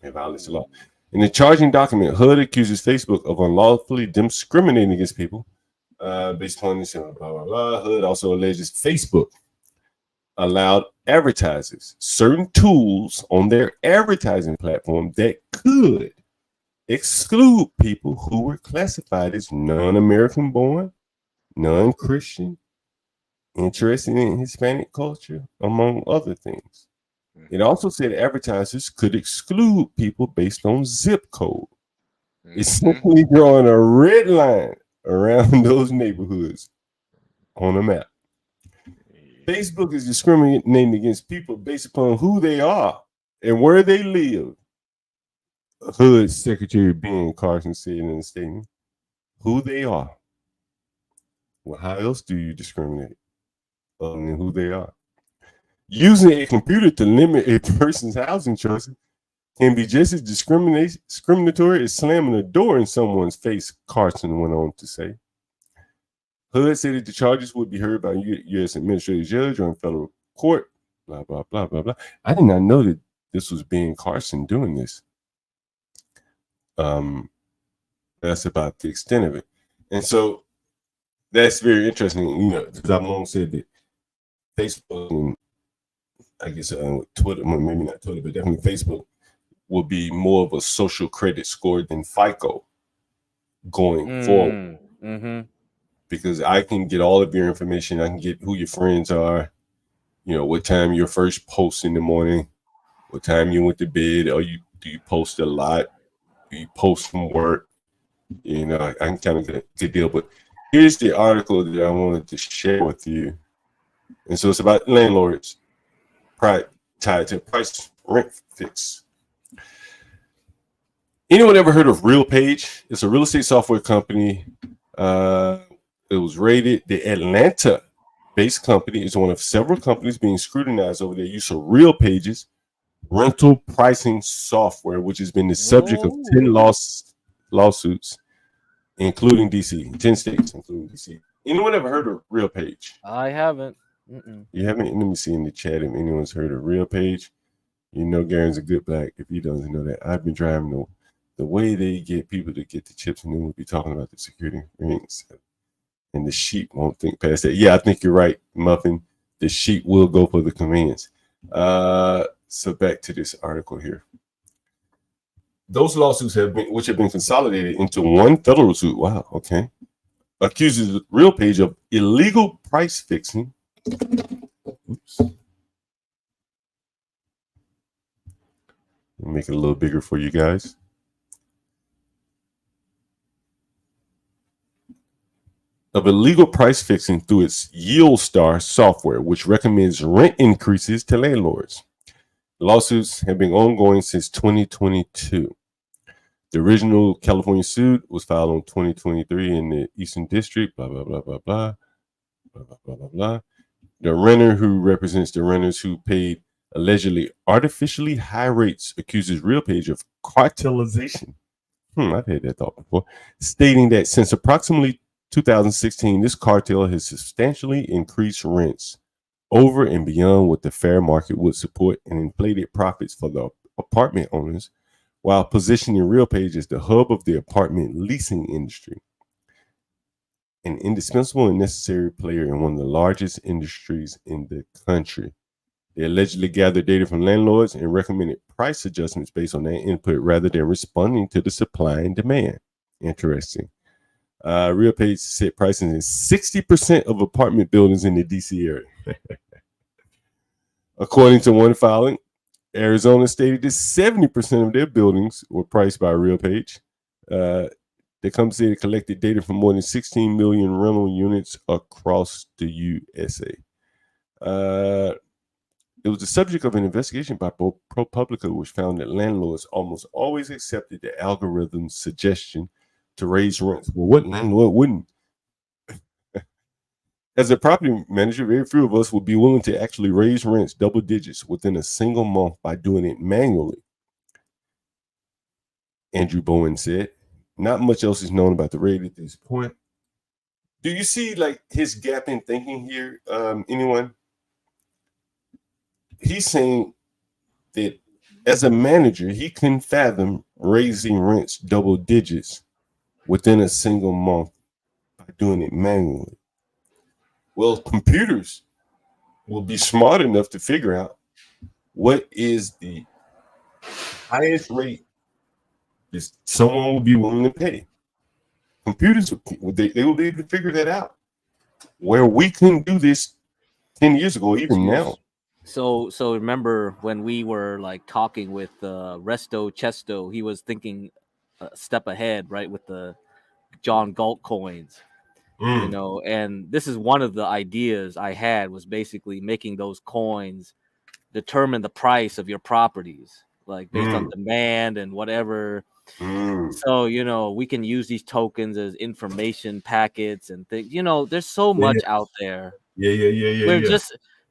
and violates the law. In the charging document, HUD accuses Facebook of unlawfully discriminating against people based on this, blah, blah, blah. HUD also alleges Facebook allowed advertisers certain tools on their advertising platform that could exclude people who were classified as non-American born, non-Christian, interested in Hispanic culture, among other things. It also said advertisers could exclude people based on zip code. It's simply drawing a red line around those neighborhoods on a map. Facebook is discriminating against people based upon who they are and where they live. HUD Secretary Ben Carson said in a statement, who they are. Well, how else do you discriminate other than who they are? Using a computer to limit a person's housing choices can be just as discriminatory as slamming a door in someone's face, Carson went on to say. HUD said that the charges would be heard by a U.S. administrative judge or in federal court, blah, blah, blah, blah, blah. I did not know that this was Ben Carson doing this. That's about the extent of it. And so that's very interesting, you know, because I've long said that Facebook and I guess Twitter, well, maybe not Twitter, but definitely Facebook will be more of a social credit score than FICO going forward. Mm-hmm. Because I can get all of your information. I can get who your friends are, you know, what time you're first post in the morning, what time you went to bed, or do you post a lot? Do you post from work? You know, I can kind of get a good deal. But here's the article that I wanted to share with you. And so it's about landlords tied to price rent fix Anyone ever heard of RealPage? It's a real estate software company. It was rated. The Atlanta-based company is one of several companies being scrutinized over their use of RealPage's rental pricing software, which has been the subject of 10 lawsuits, including DC, 10 states, including DC. Anyone ever heard of RealPage? I haven't. You haven't? Let me see in the chat if anyone's heard of RealPage. You know, Garen's a good black. If he doesn't know that, I've been driving the way they get people to get the chips, and then we'll be talking about the security rings. And the sheep won't think past that. Yeah, I think you're right, Muffin. The sheep will go for the convenience. So back to this article here. Those lawsuits which have been consolidated into one federal suit. Wow, okay. Accuses RealPage of illegal price fixing. Oops. Make it a little bigger for you guys. Of illegal price fixing through its YieldStar software, which recommends rent increases to landlords. Lawsuits have been ongoing since 2022. The original California suit was filed in 2023 in the Eastern District, blah, blah, blah, blah, blah, blah, blah, blah, blah, blah. The renter who represents the renters who paid allegedly artificially high rates accuses RealPage of cartelization. I've had that thought before, stating that since approximately 2016, this cartel has substantially increased rents over and beyond what the fair market would support and inflated profits for the apartment owners, while positioning RealPage as the hub of the apartment leasing industry, an indispensable and necessary player in one of the largest industries in the country. They allegedly gathered data from landlords and recommended price adjustments based on that input rather than responding to the supply and demand. Interesting. RealPage set pricing in 60% of apartment buildings in the DC area. According to one filing, Arizona stated that 70% of their buildings were priced by RealPage. The company collected data from more than 16 million rental units across the USA. It was the subject of an investigation by ProPublica, which found that landlords almost always accepted the algorithm's suggestion to raise rents. Well, what landlord wouldn't? As a property manager, very few of us would be willing to actually raise rents double digits within a single month by doing it manually. Andrew Bowen said, not much else is known about the rate at this point. Do you see like his gap in thinking here? Anyone? He's saying that as a manager, he couldn't fathom raising rents double digits within a single month by doing it manually. Well, computers will be smart enough to figure out what is the highest rate that someone will be willing to pay. Computers, they will be able to figure that out. Where we couldn't do this 10 years ago, even now. So remember when we were like talking with Resto Chesto, he was thinking a step ahead, right, with the John Galt coins, you know, and this is one of the ideas I had, was basically making those coins determine the price of your properties, like based on demand and whatever. So, you know, we can use these tokens as information packets and things. You know, there's so much out there.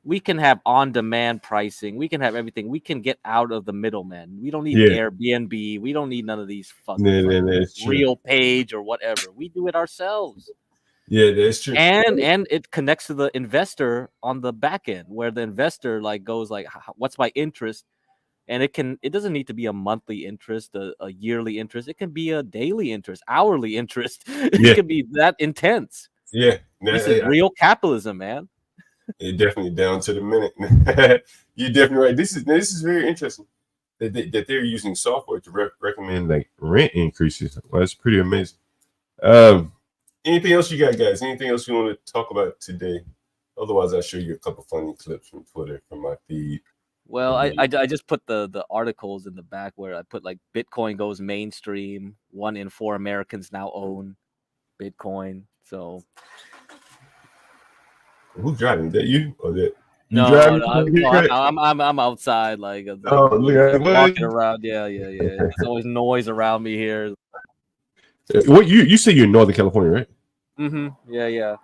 We can have on-demand pricing. We can have everything. We can get out of the middleman. We don't need Airbnb. We don't need none of these fucking RealPage or whatever. We do it ourselves. Yeah, that's true. And it connects to the investor on the back end, where the investor like goes like, what's my interest? And it doesn't need to be a monthly interest, a yearly interest. It can be a daily interest, hourly interest. It can be that intense. Yeah. This is real capitalism, man. It definitely down to the minute. You're definitely right. This is very interesting that they're using software to recommend like rent increases. Well, that's pretty amazing. Anything else you got, guys? Anything else you want to talk about today? Otherwise, I'll show you a couple funny clips from Twitter from my feed. Well, I just put the articles in the back where I put like Bitcoin goes mainstream. 1 in 4 Americans now own Bitcoin. So who's driving? That you or that? You driving? I'm outside, like Oh, look, walking around. Yeah. There's always noise around me here. What you say you're in Northern California, right? Mm-hmm. Yeah.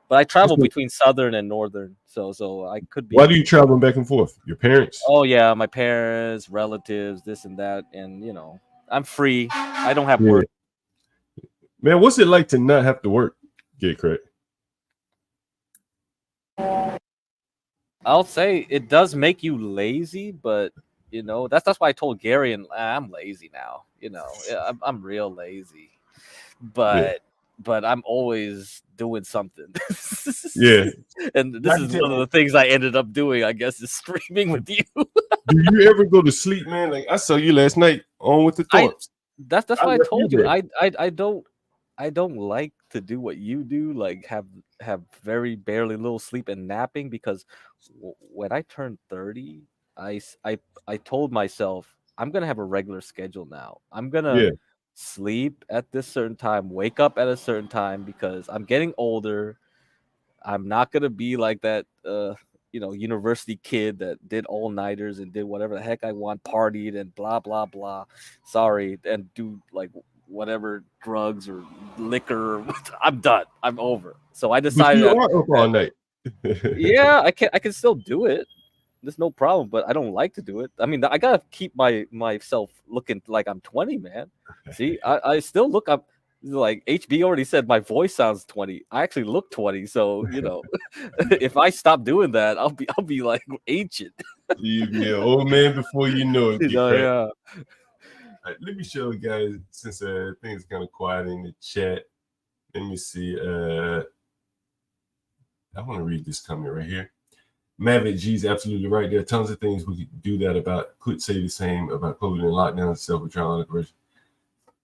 But I travel between Southern and Northern, so I could be. Why do you travel back and forth? Your parents? Oh yeah, my parents, relatives, this and that, and I'm free. I don't have work. Man, what's it like to not have to work? Get credit. I'll say it does make you lazy, but that's why I told Gary and I'm lazy now. I'm real lazy, but I'm always doing something. Yeah, and this is one of the things I ended up doing. I guess is streaming with you. Do you ever go to sleep, man? Like I saw you last night on with the thoughts. That's why I told you. I don't like to do what you do, like have very barely little sleep and napping, because when I turned 30, I told myself I'm gonna have a regular schedule now. I'm gonna sleep at this certain time, wake up at a certain time, because I'm getting older. I'm not gonna be like that university kid that did all-nighters and did whatever the heck I want, partied and blah blah blah. Sorry, and do like whatever drugs or liquor. I'm done. I'm over. So I decided. But you are up all night. Yeah, I can still do it. There's no problem, but I don't like to do it. I mean, I gotta keep myself looking like I'm 20, man. See, I still look up. Like HB already said, my voice sounds 20. I actually look 20, so if I stop doing that, I'll be like ancient. You'll be an old man before you know it. Yeah. Right, let me show you guys, since things kind of quiet in the chat. Let me see. I want to read this comment right here. Mavic G's absolutely right. There are tons of things we could do that about. Could say the same about COVID and lockdown, self-withdrawal, version.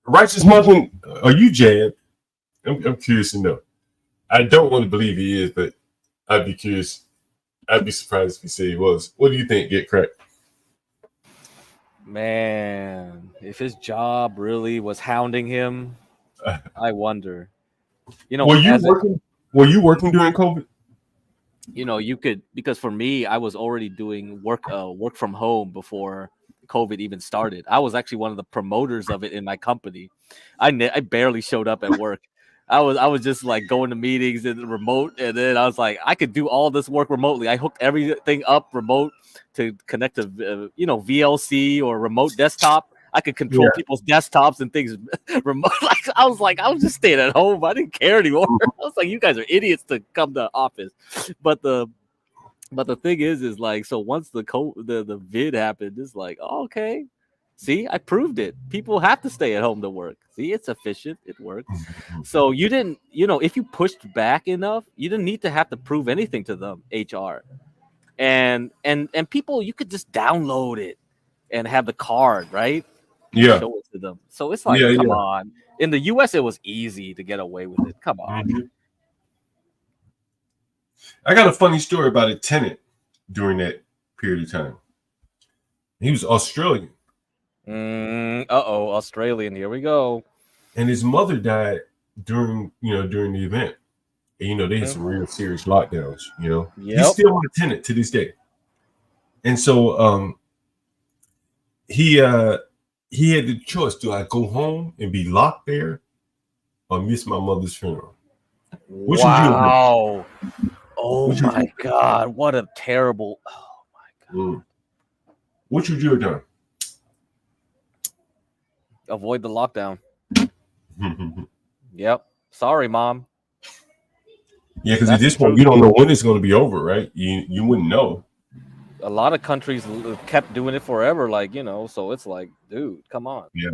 Righteous Muffin, are you jabbed? I'm curious to know. I don't want to believe he is, but I'd be curious. I'd be surprised if he said he was. What do you think? Get cracked? Man, if his job really was hounding him, I wonder. Were you working during COVID? You could, because for me, I was already doing work from home before COVID even started. I was actually one of the promoters of it in my company. I barely showed up at work. I was just like going to meetings and remote, and then I was like, I could do all this work remotely. I hooked everything up remote to connect to VLC or remote desktop. I could control people's desktops and things remote. Like I was just staying at home. I didn't care anymore. I was like, you guys are idiots to come to office. But the thing is like, so once the vid happened, it's like, oh, okay, see, I proved it. People have to stay at home to work. See, it's efficient. It works. So you didn't, if you pushed back enough, you didn't need to have to prove anything to them, HR. And people, you could just download it and have the card, right? Yeah. Show it to them. So it's like, come on. In the US, it was easy to get away with it. Come on. Mm-hmm. I got a funny story about a tenant during that period of time. He was Australian. Australian. Here we go. And his mother died during the event. And, they had some real serious lockdowns, He's still a tenant to this day. And so he had the choice. Do I go home and be locked there or miss my mother's funeral? Which wow. Oh my God. What a terrible. Oh my God. What would you have done? Avoid the lockdown. Yep. Sorry, Mom. Yeah, because at this point, you don't know when it's going to be over, right? You wouldn't know. A lot of countries kept doing it forever, so it's like, dude, come on. Yeah.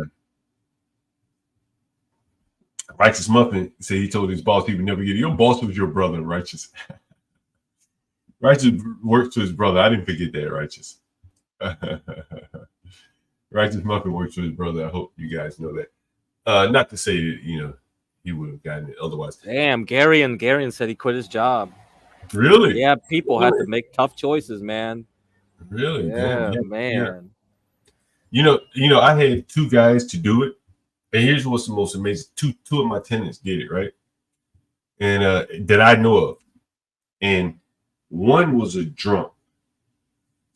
Righteous Muffin said he told his boss he would never get it. Your boss was your brother, Righteous. Righteous works for his brother. I didn't forget that, Righteous. Righteous Muffin works for his brother. I hope you guys know that. Not to say that, he would have gotten it otherwise. Damn, Garion said he quit his job. Really? Yeah, people had to make tough choices, man. Really? Yeah, man. Yeah. I had two guys to do it. And here's what's the most amazing. Two of my tenants did it, right? And that I know of. And one was a drunk.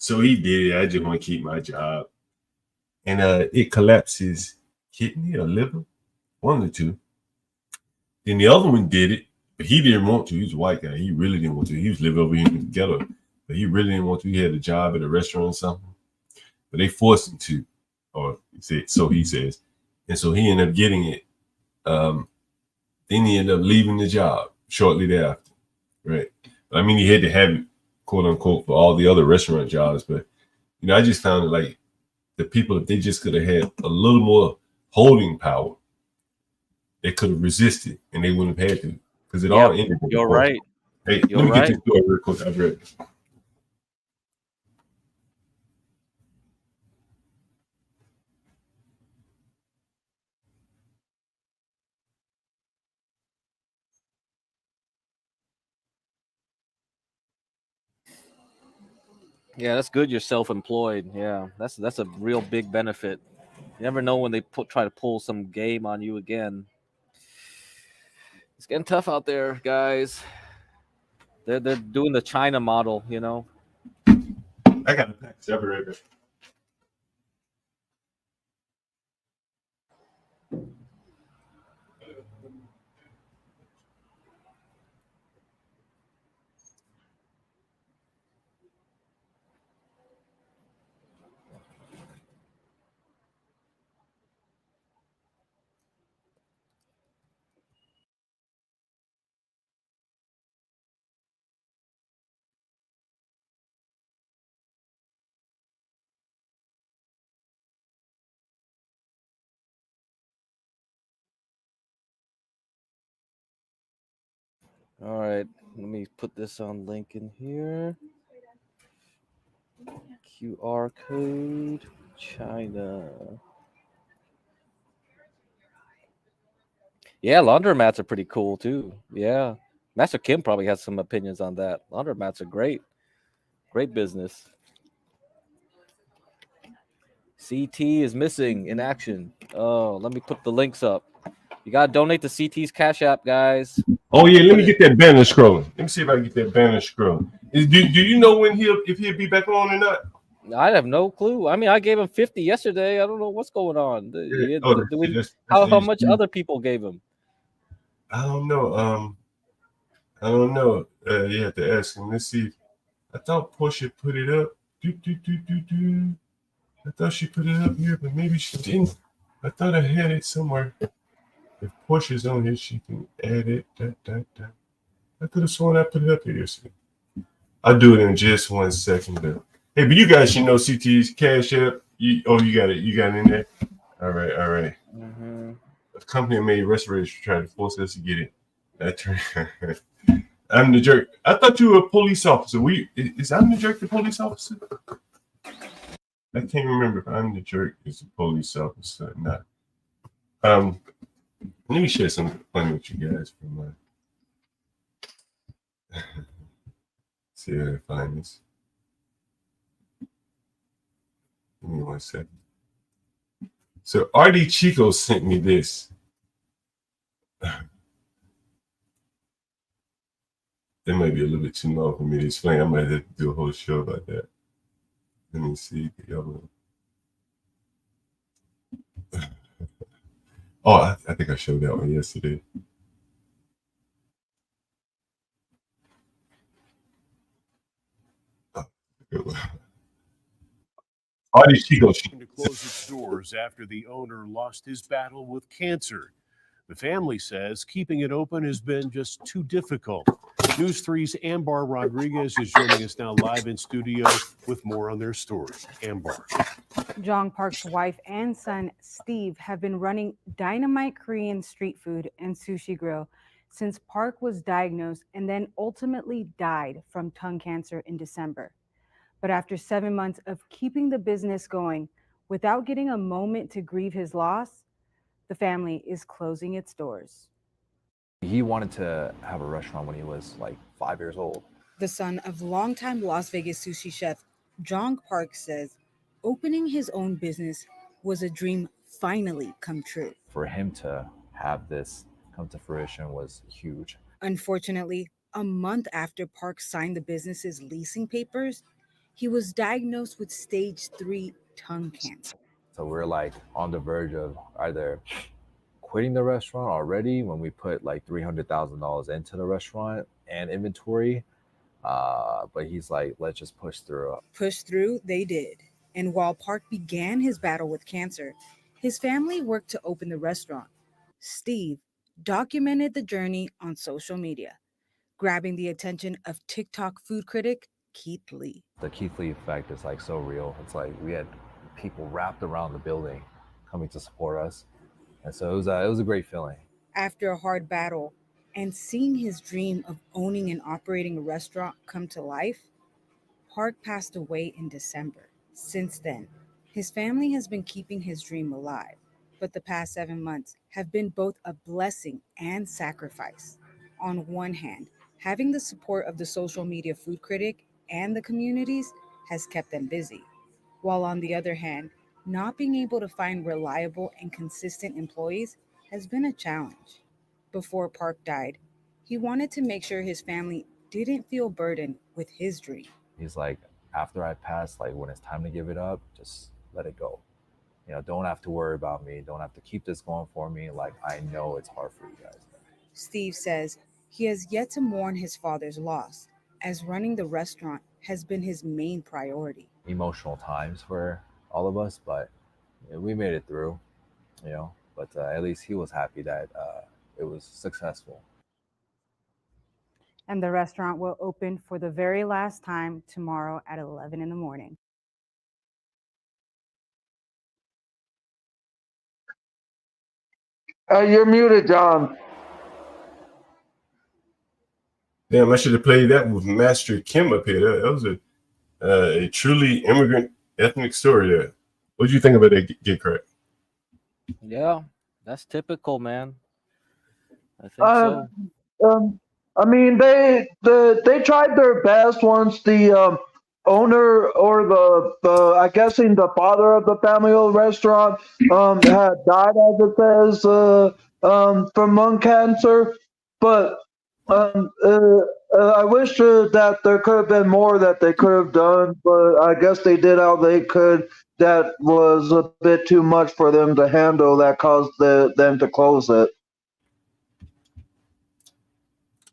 So he did it. I just want to keep my job. And it collapses kidney or liver, one of the two. Then the other one did it, but he didn't want to. He was a white guy. He really didn't want to. He was living over here in the ghetto, but he really didn't want to. He had a job at a restaurant or something, but they forced him to, or so he says. And so he ended up getting it. Then he ended up leaving the job shortly thereafter, right? But I mean, he had to have it, quote unquote, for all the other restaurant jobs. But I just found it like the people, if they just could have had a little more holding power, they could have resisted, and they wouldn't have had to, because it all ended. You're right. Hey, let me get this story real quick. I've read it. Yeah, that's good. You're self-employed. Yeah, that's a real big benefit. You never know when they try to pull some game on you again. It's getting tough out there, guys. They're doing the China model, you know. I got a package. I'll be right back. All right, let me put this on link in here. QR code, China. Yeah, laundromats are pretty cool too. Yeah, Master Kim probably has some opinions on that. Laundromats are great business. CT is missing in action. Oh, let me put the links up. You gotta donate to CT's Cash App, guys. Oh yeah, let me get that banner scrolling. Let me see if I can get that banner scrolling. Do you know when if he'll be back on or not? I have no clue. I mean, I gave him 50 yesterday. I don't know what's going on. How much other people gave him? I don't know. I don't know. You have to ask him. Let's see. I thought Portia put it up. I thought she put it up here, but maybe she didn't. I thought I had it somewhere. If Portia's on here, she can add it. I could have sworn I put it up here yesterday. I'll do it in just 1 second. But hey, but you guys should know CT's Cash App. You got it. You got it in there. All right. Mm-hmm. A company made restorators try to force us to get it. I'm the jerk. I thought you were a police officer. Is I'm the jerk the police officer? I can't remember if I'm the jerk is a police officer or not. Let me share something funny with you guys from see if I can find this. Give me 1 second. So RD Chico sent me this. That might be a little bit too long for me to explain. I might have to do a whole show about that. Let me see. Oh, I think I showed that one yesterday. Chico to close its doors after the owner lost his battle with cancer. The family says keeping it open has been just too difficult. News 3's Ambar Rodriguez is joining us now live in studio with more on their story. Ambar. Jong Park's wife and son, Steve, have been running Dynamite Korean street food and sushi grill since Park was diagnosed and then ultimately died from tongue cancer in December. But after 7 months of keeping the business going without getting a moment to grieve his loss, the family is closing its doors. He wanted to have a restaurant when he was like 5 years old. The son of longtime Las Vegas sushi chef Jong Park says opening his own business was a dream finally come true. For him to have this come to fruition was huge. Unfortunately, a month after Park signed the business's leasing papers, he was diagnosed with stage 3 tongue cancer. So we're like on the verge of either quitting the restaurant already when we put like $300,000 into the restaurant and inventory. But he's like, let's just push through. Push through, they did. And while Park began his battle with cancer, his family worked to open the restaurant. Steve documented the journey on social media, grabbing the attention of TikTok food critic Keith Lee. The Keith Lee effect is like so real. It's like we had people wrapped around the building coming to support us. And so it was a great feeling. After a hard battle and seeing his dream of owning and operating a restaurant come to life, Park passed away in December. Since then, his family has been keeping his dream alive, but the past 7 months have been both a blessing and sacrifice. On one hand, having the support of the social media food critic and the communities has kept them busy, while on the other hand, not being able to find reliable and consistent employees has been a challenge. Before Park died, he wanted to make sure his family didn't feel burdened with his dream. He's like, after I pass, like when it's time to give it up, just let it go. You know, don't have to worry about me. Don't have to keep this going for me. Like, I know it's hard for you guys. Steve says he has yet to mourn his father's loss, as running the restaurant has been his main priority. Emotional times for all of us, but we made it through, you know, but at least he was happy that it was successful. And the restaurant will open for the very last time tomorrow at 11 in the morning. You're muted, John. Damn, I should have played that with Master Kim up here. That was a truly immigrant ethnic story there. What do you think about that, Get Crack? Yeah, that's typical, man. I think so. I mean, they tried their best once the owner or the I guessing the father of the family-owned restaurant had died, as it says, from lung cancer. But I wish that there could have been more that they could have done. But I guess they did all they could. That was a bit too much for them to handle. That caused them to close it.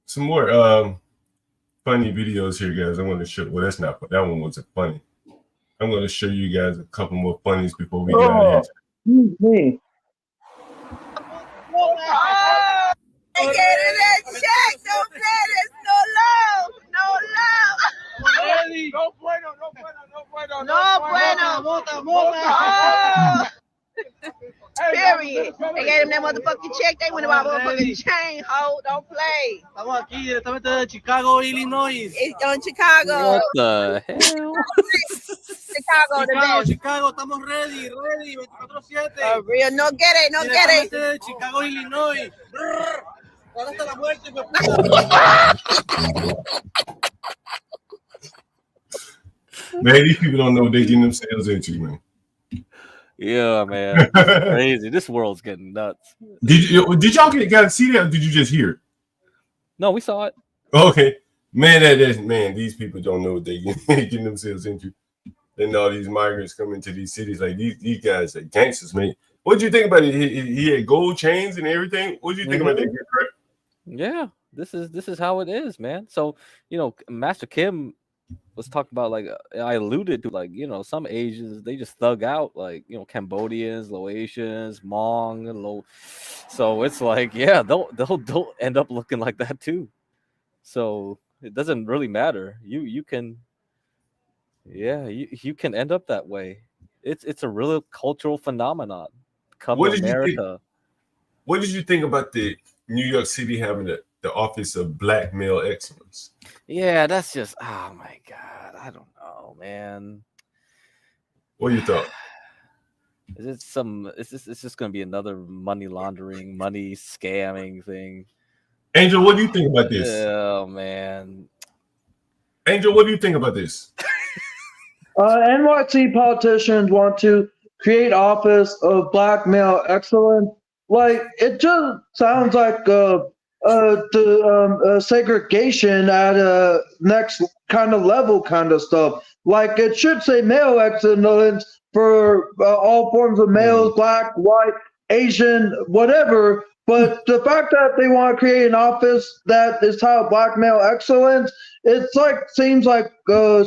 Some more funny videos here, guys. I want to show. Well, that one wasn't funny. I'm going to show you guys a couple more funnies before we get out of here. Me. They get in that check. Don't play this. No love. No love. No bueno, no bueno, no bueno. No bueno. Oh. Period. They gave him that motherfucking check. They went about motherfucking chain, ho. Don't play. Estamos aquí directamente de Chicago, Illinois. It's on Chicago. What the hell? Chicago, estamos ready, 24/7. Real, no get it. Directamente de Chicago, Illinois. ¿Dónde está la muerte, mi Man, these people don't know what they're getting themselves into, man. Yeah, man. It's crazy. This world's getting nuts. Did y'all guys see that, or did you just hear it? No, we saw it. Okay. Man, man, these people don't know what they're getting themselves into. Then all these migrants come into these cities, like these guys are gangsters, man. What did you think about it? He had gold chains and everything. What did you think about that? Yeah, this is how it is, man. So, Master Kim was talking about, like, I alluded to, like, some Asians, they just thug out, like, Cambodians, Laotians, Hmong, so it's like, yeah, they'll end up looking like that too. So it doesn't really matter. You can end up that way. It's a real cultural phenomenon. Come to America. What did you think about the New York City having the Office of Black Male Excellence? Yeah, that's just, oh my God, I don't know, man. What do you thought? It's just gonna be another money laundering, money scamming thing. Angel, what do you think about this? Oh man. Angel, what do you think about this? NYC politicians want to create Office of Black Male Excellence. Like, it just sounds like the segregation at next kind of level kind of stuff. Like it should say male excellence for all forms of males, black, white, Asian, whatever. But the fact that they want to create an office that is titled Black Male Excellence, it's like seems like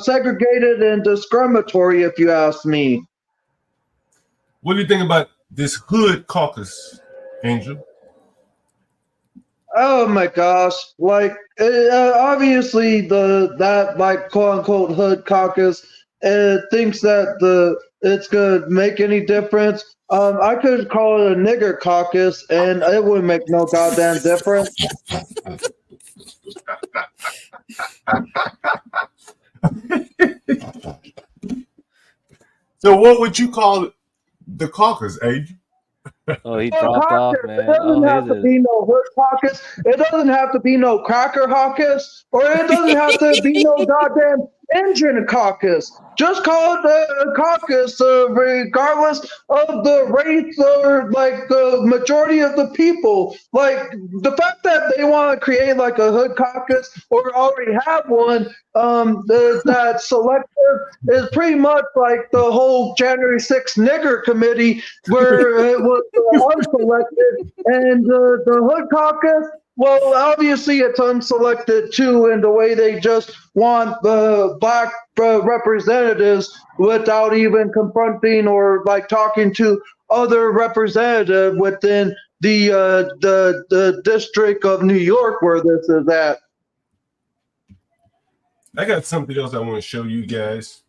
segregated and discriminatory, if you ask me. What do you think about this hood caucus, Angel? Oh my gosh! Like obviously that like quote unquote hood caucus thinks that it's gonna make any difference. I could call it a nigger caucus, and it wouldn't make no goddamn difference. So what would you call the caucus, Angel? Oh, he dropped off, man. It doesn't have to be no hood caucus. It doesn't have to be no cracker caucus, or it doesn't have to be no goddamn engine caucus. Just call it a caucus, regardless of the race or like the majority of the people. Like the fact that they want to create like a hood caucus or already have one that selective is pretty much like the whole January 6th nigger committee where it was unselected, and the hood caucus, well, obviously it's unselected too, in the way they just want the black representatives without even confronting or like talking to other representatives within the district of New York where this is at. I got something else I want to show you guys.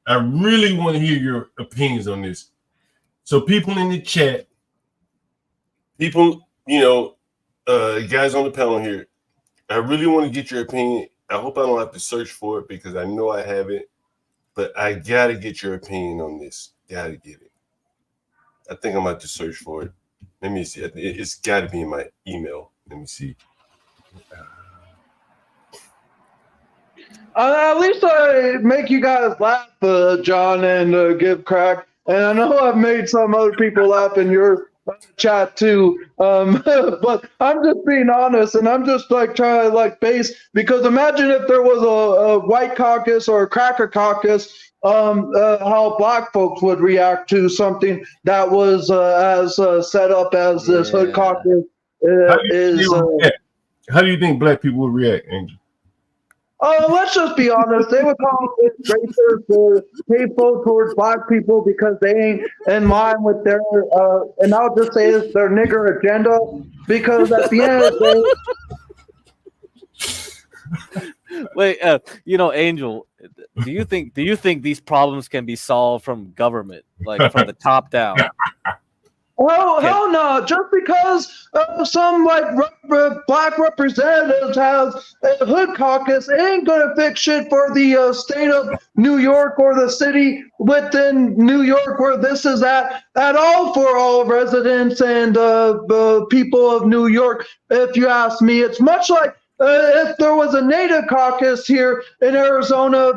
I really want to hear your opinions on this. So people in the chat, people, guys on the panel here, I really want to get your opinion. I hope I don't have to search for it because I know I haven't, but I got to get your opinion on this. Got to get it. I think I'm about to search for it. Let me see. It's got to be in my email. Let me see. At least I make you guys laugh, John, and give crack. And I know I've made some other people laugh in your chat too. But I'm just being honest, and I'm just like trying to like base, because imagine if there was a white caucus or a cracker caucus, how black folks would react to something that was as set up as this hood caucus is. How do you think black people would react, Angel? Let's just be honest. They would call it racist, hateful towards black people because they ain't in line with their, and I'll just say it's their nigger agenda. Because at the end of the day, wait, Angel, do you think these problems can be solved from government, like from the top down? oh hell no! Just because some like black representatives have a hood caucus, it ain't gonna fix shit for the state of New York or the city within New York where this is at all, for all residents and people of New York. If you ask me, it's much like if there was a native caucus here in Arizona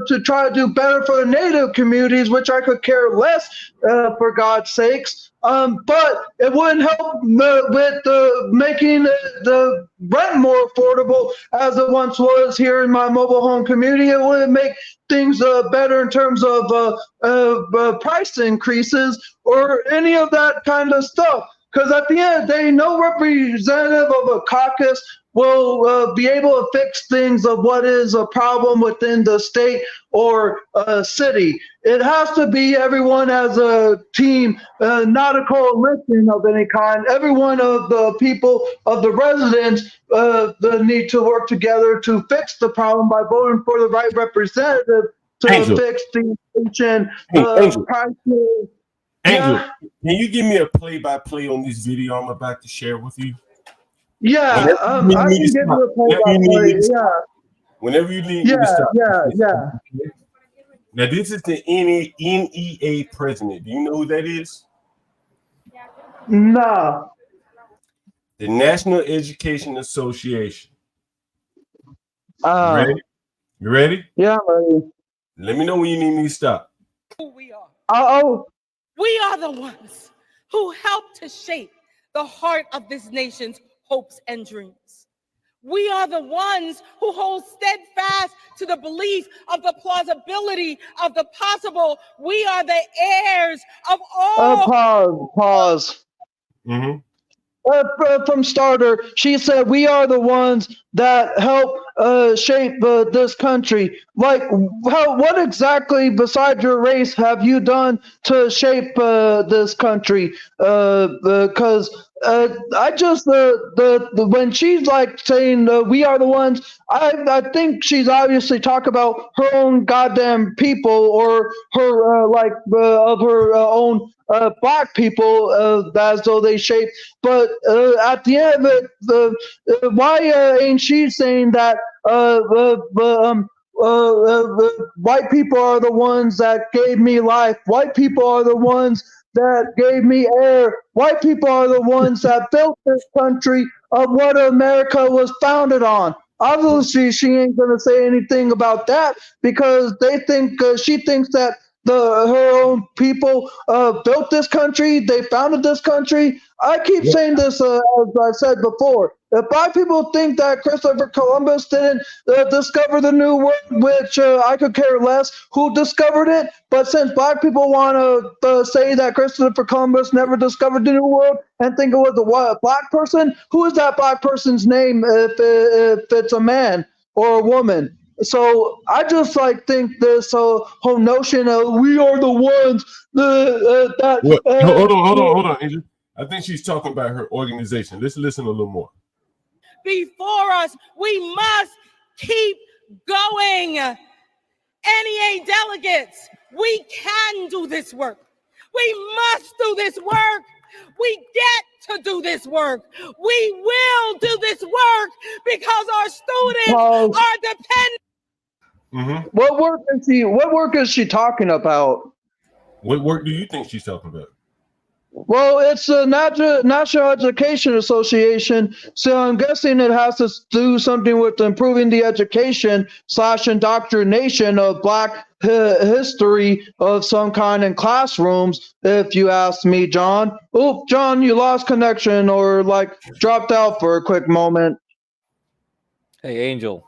to try to do better for the native communities, which I could care less, for God's sakes. But it wouldn't help with making the rent more affordable as it once was here in my mobile home community. It wouldn't make things better in terms of price increases or any of that kind of stuff. Because at the end of the day, no representative of a caucus will be able to fix things of what is a problem within the state or city. It has to be everyone as a team, not a coalition of any kind. Every one of the people, of the residents, need to work together to fix the problem by voting for the right representative to Angel. fix the inflation prices. Angel, Yeah. can you give me a play-by-play on this video I'm about to share with you? Yeah, I can give you a play-by-play. Yeah. Whenever you need me to stop. Yeah. Now, this is the NEA president. Do you know who that is? No. The National Education Association. You ready? Yeah, I'm ready. Let me know when you need me to stop. Who we are. Oh. We are the ones who helped to shape the heart of this nation's hopes and dreams. We are the ones who hold steadfast to the belief of the plausibility of the possible. We are the heirs of all. Pause. Mm-hmm. From starter, she said, "We are the ones that help shape this country." Like, what exactly, besides your race, have you done to shape this country? Because I just when she's like saying "we are the ones," I think she's obviously talking about her own goddamn people, or her of her own black people, as though they shape. But at the end of it, why ain't she saying that white people are the ones that gave me life? White people are the ones that gave me air. White people are the ones that built this country of what America was founded on. Obviously, she ain't gonna say anything about that because they think she thinks that her own people built this country. They founded this country. I keep saying this as I said before. If black people think that Christopher Columbus didn't discover the New World, which I could care less who discovered it, but since black people want to say that Christopher Columbus never discovered the New World and think it was a black person, who is that black person's name if it's a man or a woman? So I just think this whole notion of we are the ones that. What? Hold on, Angel. I think she's talking about her organization. Let's listen a little more. Before us, we must keep going. NEA delegates, we can do this work. We must do this work. We get to do this work. We will do this work because our students are dependent. Mm-hmm. What work is she talking about? What work do you think she's talking about? Well, it's the National Education Association, so I'm guessing it has to do something with improving the education / indoctrination of black history of some kind in classrooms, if you ask me, John. Oh, John, you lost connection or dropped out for a quick moment. Hey, Angel,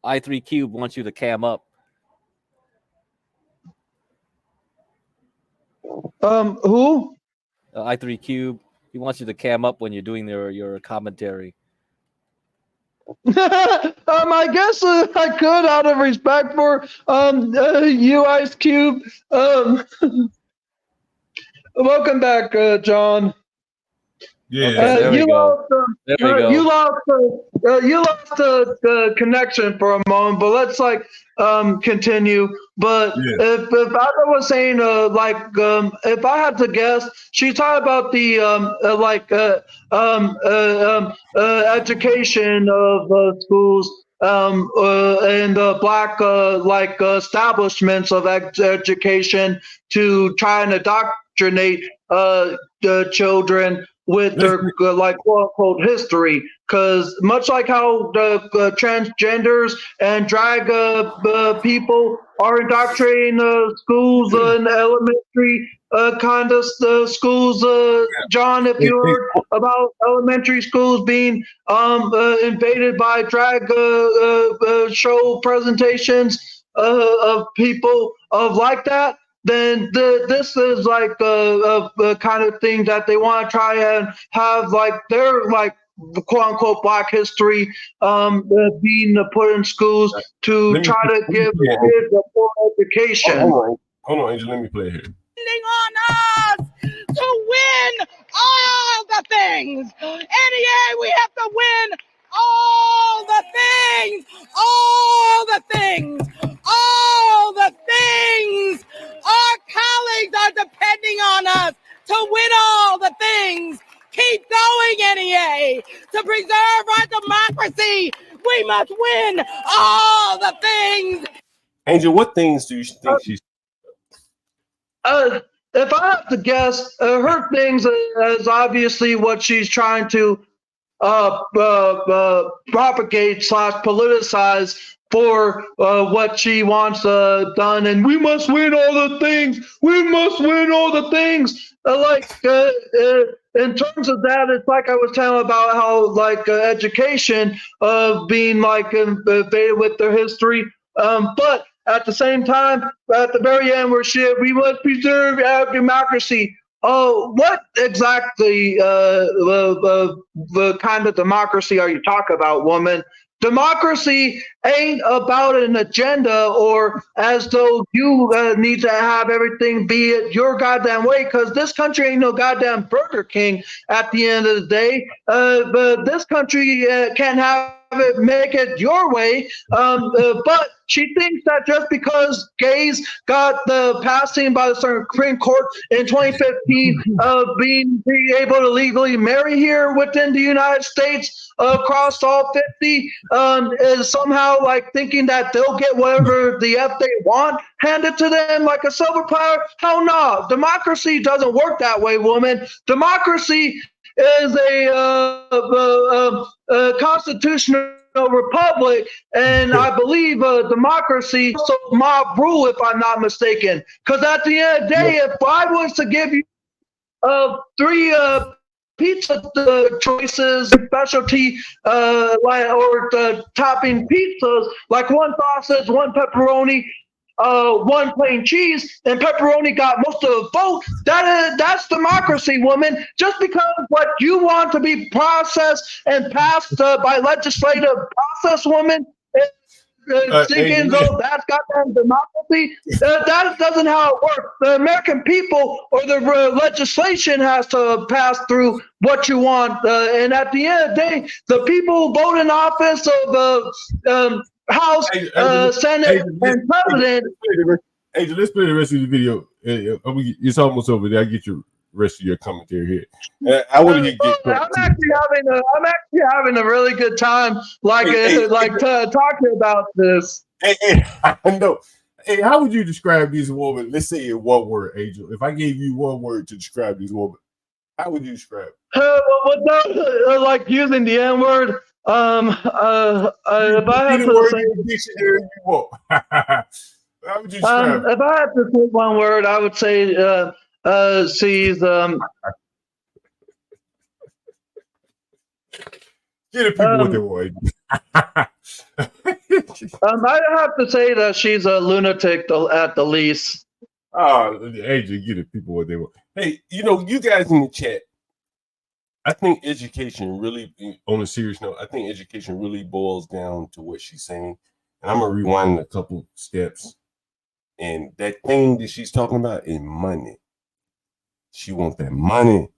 I3 Cube wants you to cam up. Who? I3 Cube. He wants you to cam up when you're doing your commentary. I guess I could, out of respect for you, Ice Cube. Welcome back, John. Yeah, there we go. You lost the connection for a moment, but let's continue. But if I was saying if I had to guess, she's talking about the education of schools and black establishments of education to try and indoctrinate the children with their quote unquote history, because much like how the transgenders and drag people are indoctrinating schools and elementary kind of schools, John, if you heard about elementary schools being invaded by drag show presentations of people like that, then this is a kind of thing that they want to try and have their quote unquote black history being put in schools to try to give kids a full education. Hold on, Angel, let me play here. On us to win all the things. NEA, we have to win all the things. All the things. All the things. Our colleagues are depending on us to win all the things. Keep going, NEA. To preserve our democracy, we must win all the things. Angel, what things do you think she's? If I have to guess, her things is obviously what she's trying to propagate / politicize for what she wants done, and we must win all the things. We must win all the things. in terms of that, it's like I was telling about how like education being like invaded with their history. But at the same time, at the very end, we must preserve our democracy. What exactly the kind of democracy are you talking about, woman? Democracy ain't about an agenda or as though you need to have everything be it your goddamn way, because this country ain't no goddamn Burger King at the end of the day. But this country can't have it, make it your way. But she thinks that just because gays got the passing by the Supreme Court in 2015 of being able to legally marry here within the United States across all 50 is somehow like thinking that they'll get whatever the F they want handed to them like a silver platter. Hell no. Democracy doesn't work that way, woman. Democracy is a constitutional republic, and I believe democracy, so mob rule, if I'm not mistaken. Because at the end of the day, if I was to give you three pizza choices, specialty, or topping pizzas, like one sausage, one pepperoni, one plain cheese, and pepperoni got most of the vote. That's democracy, woman. Just because what you want to be processed and passed by legislative process, woman, thinking though that's goddamn democracy. That doesn't how it works. The American people or the legislation has to pass through what you want, and at the end of the day, the people vote in office of House, Senate, and President. Hey, let's play the rest of the video. It's almost over there. I get your rest of your commentary here. I want to get. I'm actually having a really good time, talking about this. Hey, I know. Hey, how would you describe these women? Let's say in one word, Angel. If I gave you one word to describe these women, how would you describe it? Like using the N word. If I had to say dictionary, you won't. How would you describe if I had to say one word, I would say she's Get the people what they want. I have to say that she's a lunatic at the least. Oh, Angel, get the people what they want. Hey, you guys in the chat, I think education really, on a serious note, I think education really boils down to what she's saying. And I'm going to rewind a couple steps. And that thing that she's talking about is money. She wants that money.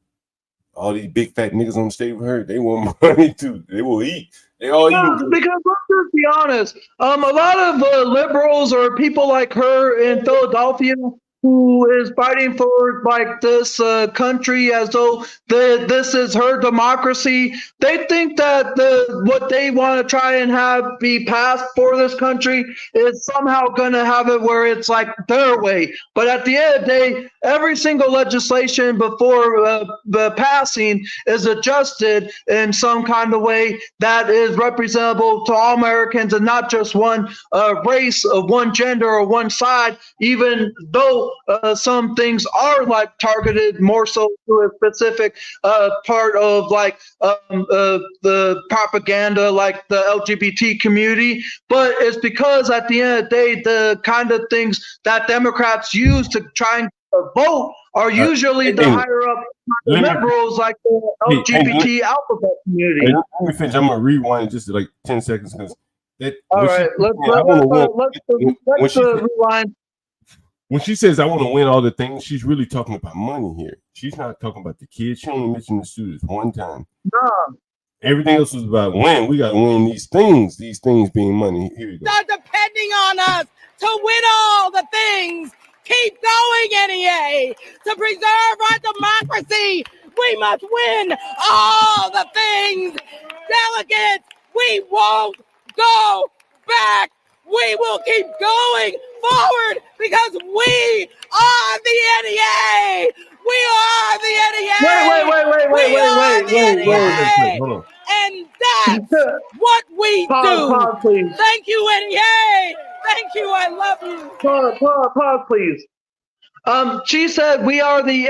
All these big fat niggas on the stage with her, they want money too. They will eat. They all eat. Because let's just be honest, a lot of liberals or people like her in Philadelphia who is fighting for like this country as though this is her democracy. They think that what they want to try and have be passed for this country is somehow going to have it where it's like their way. But at the end of the day, every single legislation before the passing is adjusted in some kind of way that is representable to all Americans and not just one race, one gender, or one side, even though some things are like targeted more so to a specific part of like the propaganda, like the LGBT community. But it's because at the end of the day, the kind of things that Democrats use to try and vote are usually the higher up liberals, like the LGBT alphabet community. Let me finish. I'm gonna rewind just like 10 seconds. All right, let's rewind. When she says I want to win all the things, she's really talking about money here. She's not talking about the kids. She only mentioned the students one time. No. Everything else was about win. We got to win these things being money. Here you go. They're depending on us to win all the things. Keep going, NEA. To preserve our democracy, we must win all the things. Delegates, we won't go back. We will keep going forward because we are the NEA. We are the NEA. Wait. Hold on. And that's what we do. Pause, please. Thank you, NEA. Thank you. I love you. Pause, please. She said, "We are the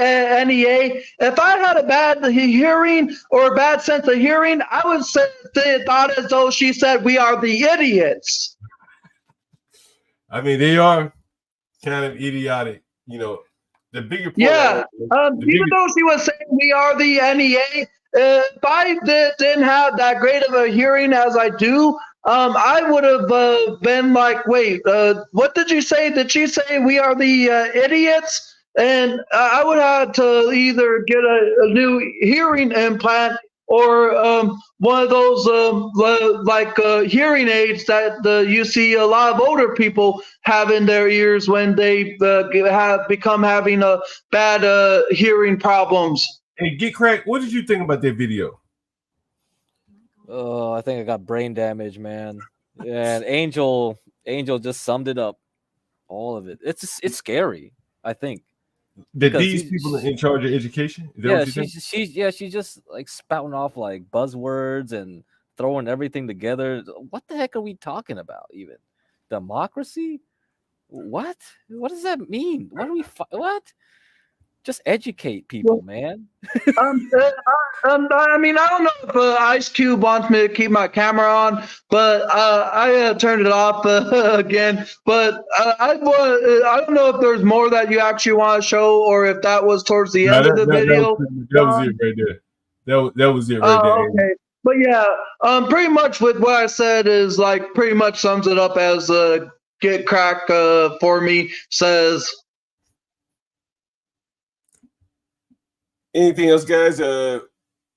NEA." If I had a bad hearing or a bad sense of hearing, I would say thought as though she said, "We are the idiots." I mean, they are kind of idiotic. You know, the bigger point. Yeah. Even though she was saying we are the NEA, if I didn't have that great of a hearing as I do, I would have been like, wait, what did you say? Did she say we are the idiots? And I would have to either get a new hearing implant or one of those hearing aids that you see a lot of older people have in their ears when they have become having a bad hearing problems. Hey, Get Crack, what did you think about that video? Oh, I think I got brain damage, man. And Angel just summed it up, all of it. It's scary. I think that these people are in charge of education. Is that yeah, she's just like spouting off like buzzwords and throwing everything together. What the heck are we talking about? Even democracy? What? What does that mean? What do we? What? Just educate people, man. I mean, I don't know if Ice Cube wants me to keep my camera on, but I turned it off again. But I don't know if there's more that you actually want to show, or if that was towards the end of the video. That was it right there. That was it right there. Okay. But yeah, pretty much with what I said is like pretty much sums it up as Get Crack for me says. Anything else, guys?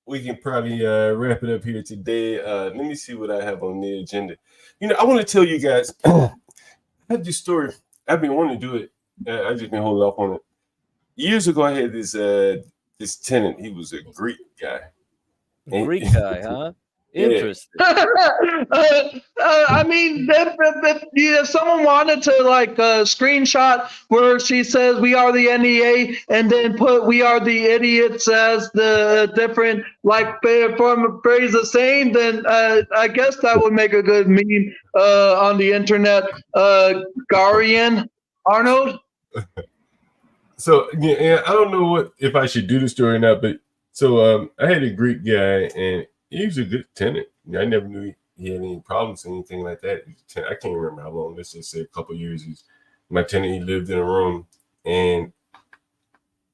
We can probably wrap it up here today. Let me see what I have on the agenda. You know, I want to tell you guys, I had this story. I've been wanting to do it. I just been holding off on it. Years ago, I had this tenant. He was a Greek guy. Greek guy, huh? Interesting. I mean, if someone wanted to like screenshot where she says we are the NEA and then put we are the idiots as the different like form of phrase the same, then I guess that would make a good meme on the internet. Garian Arnold. So yeah, I don't know if I should do the story or not, but so I had a Greek guy and he was a good tenant. I never knew he had any problems or anything like that. I can't remember how long. Let's just say a couple of years. My tenant, he lived in a room, and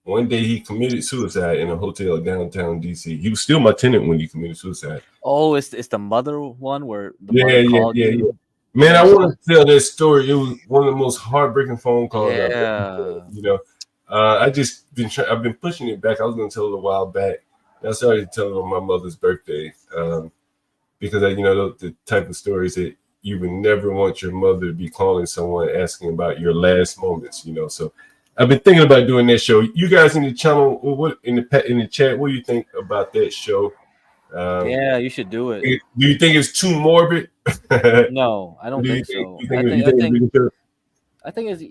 one day he committed suicide in a hotel downtown DC. He was still my tenant when he committed suicide. Oh, it's the mother one where the mother called you. Man, I want to tell that story. It was one of the most heartbreaking phone calls I've ever had. You know, I've been pushing it back. I was going to tell it a while back. I started telling on my mother's birthday because the type of stories that you would never want your mother to be calling someone asking about your last moments. You know, so I've been thinking about doing that show. You guys in the channel, what in the chat? What do you think about that show? Yeah, you should do it. Do you think it's too morbid? No, I don't think so. I think it's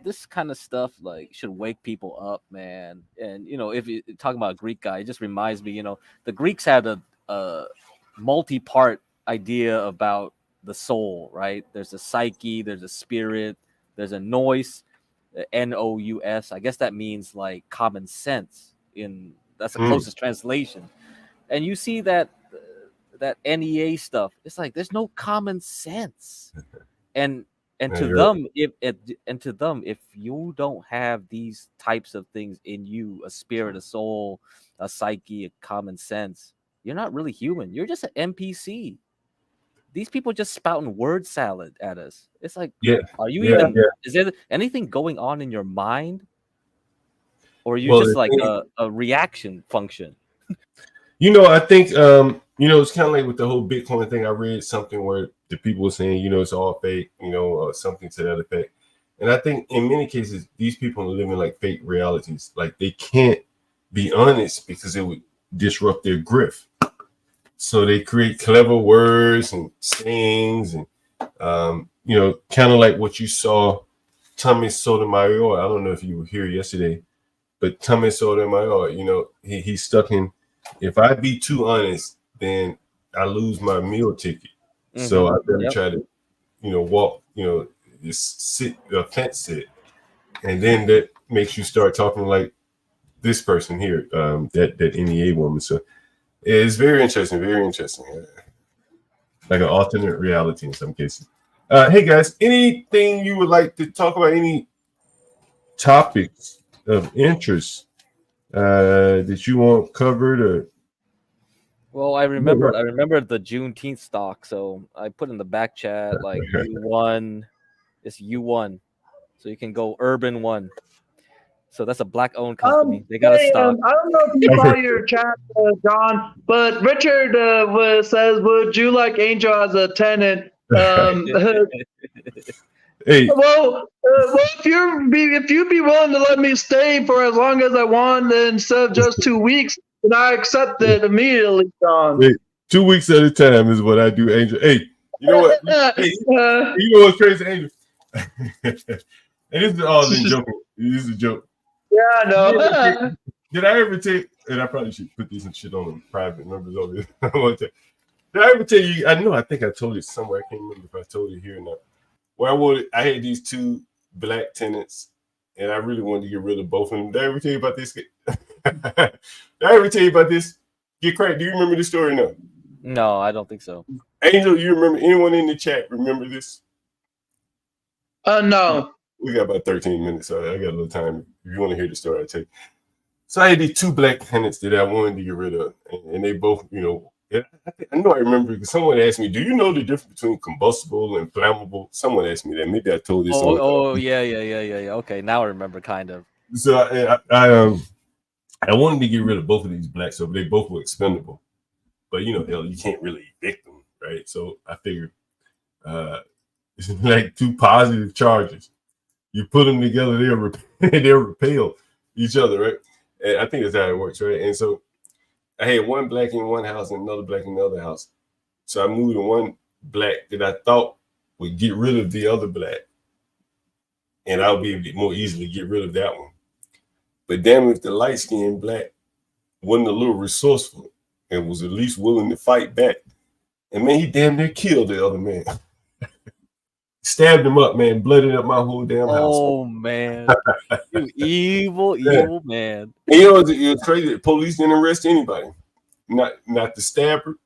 this kind of stuff like should wake people up, man. And if you talk about a Greek guy, it just reminds me, the Greeks had a multi-part idea about the soul, right? There's a psyche, there's a spirit, there's a nous, N-O-U-S. I guess that means like common sense. That's the closest translation. And you see that NEA stuff, it's like there's no common sense. And to them, if you don't have these types of things in you, a spirit, a soul, a psyche, a common sense, you're not really human. You're just an NPC. These people just spouting word salad at us. It's like, are you even? Yeah. Is there anything going on in your mind, or are you just like a reaction function? I think it's kind of like with the whole Bitcoin thing. I read something where the people were saying, it's all fake, or something to that effect. And I think in many cases, these people are living like fake realities. Like they can't be honest because it would disrupt their grift. So they create clever words and sayings and, kind of like what you saw Tommy Sotomayor. I don't know if you were here yesterday, but Tommy Sotomayor, he's stuck in, if I be too honest, then I lose my meal ticket. Mm-hmm. So I better try to, walk, just sit, fence sit. and then that makes you start talking like this person here, that NEA woman. So it's very interesting, like an alternate reality in some cases. Hey guys, anything you would like to talk about? Any topics of interest that you want covered? Or Well, I remembered the Juneteenth stock, so I put in the back chat like U1. It's U1, so you can go Urban One. So that's a black-owned company. They got a stock. I don't know if you saw your chat, John, but Richard says, "Would you like Angel as a tenant?" Hey. Well, if you'd be willing to let me stay for as long as I want instead of just 2 weeks, then I accept it immediately, John. Hey, 2 weeks at a time is what I do, Angel. Hey, you know what? Hey, you know what's crazy, Angel? And this is all in joking. This is a joke. Yeah, I know. Did I ever tell you, and I probably should put these and shit on the private numbers over here. Did I ever tell you? I think I told you somewhere. I can't remember if I told you here or not. Where I had these 2 black tenants, and I really wanted to get rid of both of them. Did I ever tell you about this? Did I ever tell you about this? Get cracked. Do you remember the story? No. No, I don't think so. Angel, you remember? Anyone in the chat remember this? No. We got about 13 minutes, so I got a little time. If you want to hear the story, I'll tell you. So I had these 2 black tenants that I wanted to get rid of, and they both, I know I remember because someone asked me, "Do you know the difference between combustible and flammable?" Someone asked me that. Maybe I told this. Yeah. Okay, now I remember, kind of. So I wanted to get rid of both of these blacks, so they both were expendable. But hell, you can't really evict them, right? So I figured it's like 2 positive charges. You put them together, they'll repel each other, right? And I think that's how it works, right? And so I had 1 black in one house and another black in the other house. So I moved to 1 black that I thought would get rid of the other black, and I'll be able to more easily get rid of that one. But damn, if the light-skinned black wasn't a little resourceful and was at least willing to fight back, and man, he damn near killed the other man. Stabbed him up, man, blooded up my whole damn house. Oh man, you evil man. And it was crazy. The police didn't arrest anybody, not the stabber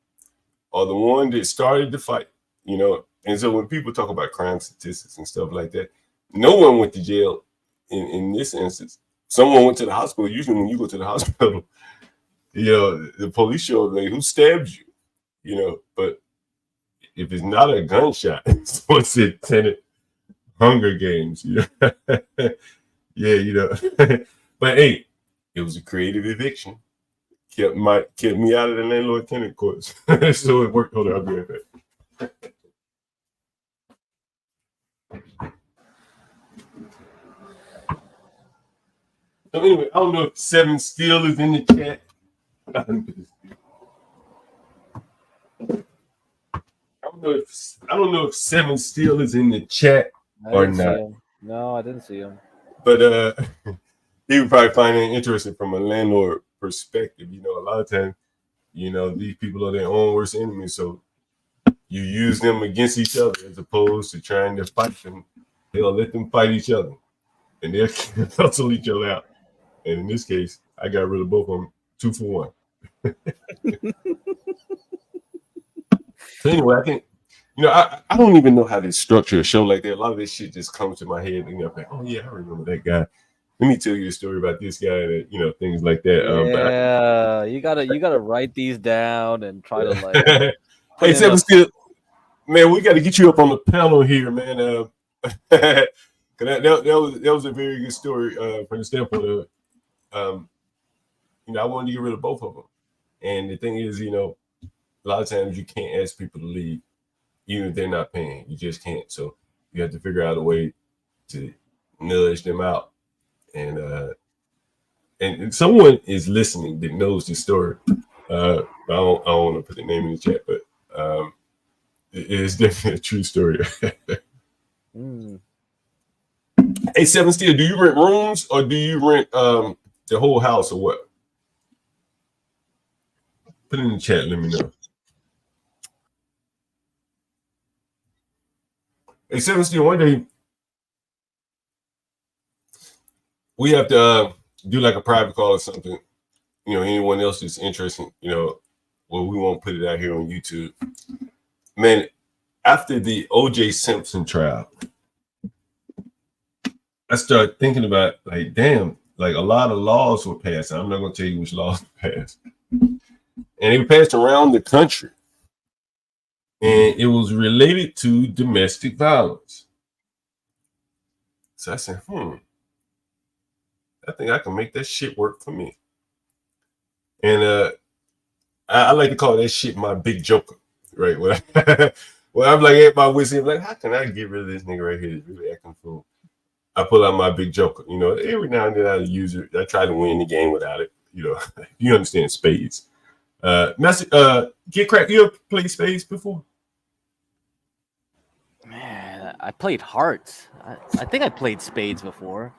or the one that started the fight. And so when people talk about crime statistics and stuff like that, no one went to jail in this instance. Someone went to the hospital. Usually when you go to the hospital, the police show up, like, who stabbed you? But if it's not a gunshot, it's what's it, tenant Hunger Games. But hey, it was a creative eviction. Kept me out of the landlord-tenant courts. So it worked. Hold on, I'll be right back. So anyway, I don't know if 7 still is in the chat. I don't know if 7 still is in the chat or not. No, I didn't see him. But he would probably find it interesting from a landlord perspective. A lot of times, these people are their own worst enemies. So you use them against each other as opposed to trying to fight them. They'll let them fight each other, and they'll cancel each other out. And in this case, I got rid of both of them 2 for 1. So anyway, I think, I don't even know how to structure a show like that. A lot of this shit just comes to my head, and I'm like, oh yeah, I remember that guy. Let me tell you a story about this guy, that things like that. You gotta write these down and try to like. Hey, 7 still, man, we got to get you up on the panel here, man. That was a very good story from the standpoint of, I wanted to get rid of both of them, and the thing is, a lot of times you can't ask people to leave, even if they're not paying. You just can't. So you have to figure out a way to nudge them out. And someone is listening that knows this story. I don't want to put the name in the chat, but it is definitely a true story. Hey, 7 still, do you rent rooms or do you rent the whole house or what? Put it in the chat. Let me know. Hey, 7 still, one day we have to do like a private call or something. You know, anyone else is interested, you know, well, we won't put it out here on YouTube. Man, after the O.J. Simpson trial, I started thinking about, like, damn, like a lot of laws were passed. I'm not going to tell you which laws were passed. And they were passed around the country. And it was related to domestic violence. So I said, I think I can make that shit work for me. And I like to call that shit my big joker, right? Well, I'm like at my wits end, like, how can I get rid of this nigga right here that's really acting fool? I pull out my big joker. You know, every now and then I use it. I try to win the game without it. You know, you understand spades. Get crack. You ever played spades before? Man, I played hearts. I think I played spades before.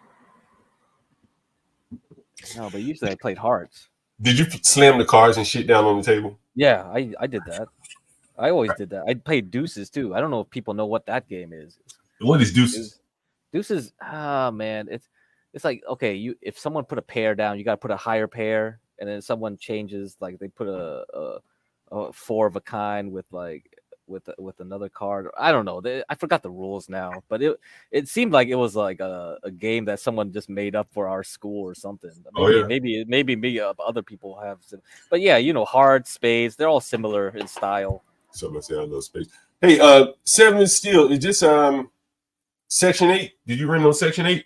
No, but usually I played hearts. Did you slam the cards and shit down on the table? Yeah, I did that. I always did that. I played deuces too. I don't know if people know what that game is. What is deuces? Deuces, man, it's like, okay, if someone put a pair down, you got to put a higher pair, and then someone changes, like they put a four of a kind with another card. I don't know. I forgot the rules now, but it seemed like it was like a game that someone just made up for our school or something. Maybe other people have, but yeah, you know, hearts, spades, they're all similar in style. So let's say I love spades. Hey, 7 Steel, is this Section 8? Did you run on Section 8?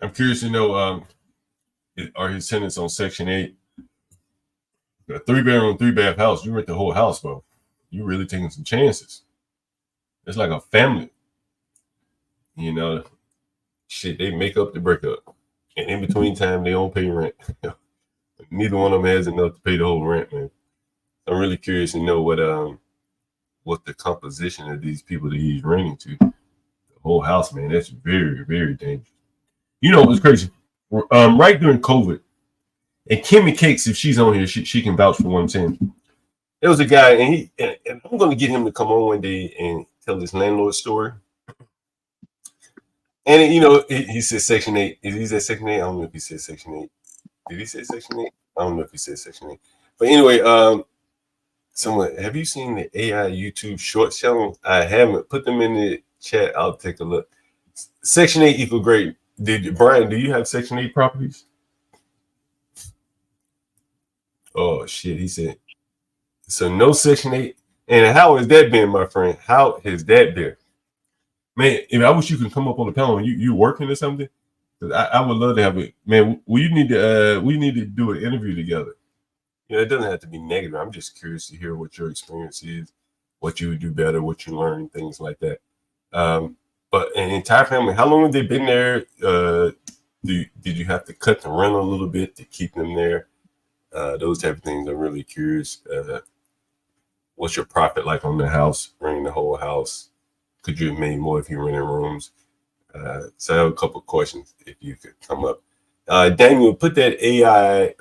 I'm curious to know, are his tenants on Section 8? A 3-bedroom, 3-bath house. You rent the whole house, bro. You really taking some chances. It's like a family. You know, shit, they make up the breakup. And in between time, they don't pay rent. Neither one of them has enough to pay the whole rent, man. I'm really curious to know what the composition of these people that he's renting to. The whole house, man, that's very, very dangerous. You know what's crazy? Right during COVID, and Kimmy Cakes, if she's on here, she can vouch for what I'm saying. There was a guy, and I'm going to get him to come on one day and tell this landlord story. And, you know, he said Section 8. Is he said Section 8? I don't know if he said Section 8. Did he say Section 8? I don't know if he said Section 8. But anyway, someone, have you seen the AI YouTube short channel? I haven't. Put them in the chat. I'll take a look. Section 8 equal grade. Brian, do you have Section 8 properties? Oh, shit. He said, so no Section 8. And how has that been, my friend? How has that been? Man, I wish you could come up on the panel. You working or something? Because I would love to have it. Man, we need to do an interview together. You know, it doesn't have to be negative. I'm just curious to hear what your experience is, what you would do better, what you learn, things like that. But an entire family, how long have they been there? Did you have to cut the rent a little bit to keep them there? Those type of things. I'm really curious. What's your profit like on the house, renting the whole house? Could you have made more if you rented rooms? So I have a couple of questions if you could come up. Daniel, put that AI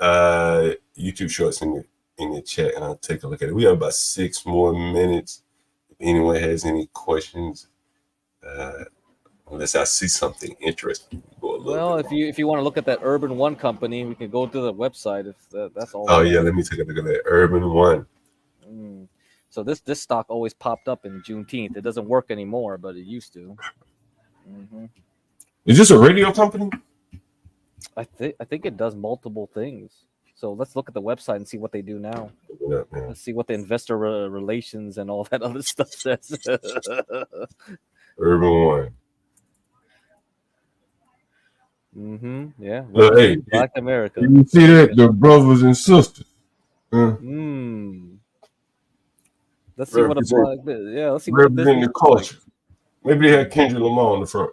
YouTube shorts in the chat and I'll take a look at it. We have about 6 more minutes. If anyone has any questions, unless I see something interesting. Well, if you want to look at that Urban One company, we can go to the website if that's all. Oh yeah, let me take a look at that Urban One. So this stock always popped up in Juneteenth. It doesn't work anymore, but it used to. Is this a radio company? I think it does multiple things. So let's look at the website and see what they do now. Yeah, let's see what the investor relations and all that other stuff says. Urban One. Yeah. Well, hey, Black America. You see that? The brothers and sisters. Let's see what a black. Yeah, let's see what represent the culture. Like. Maybe they had Kendrick Lamar on the front.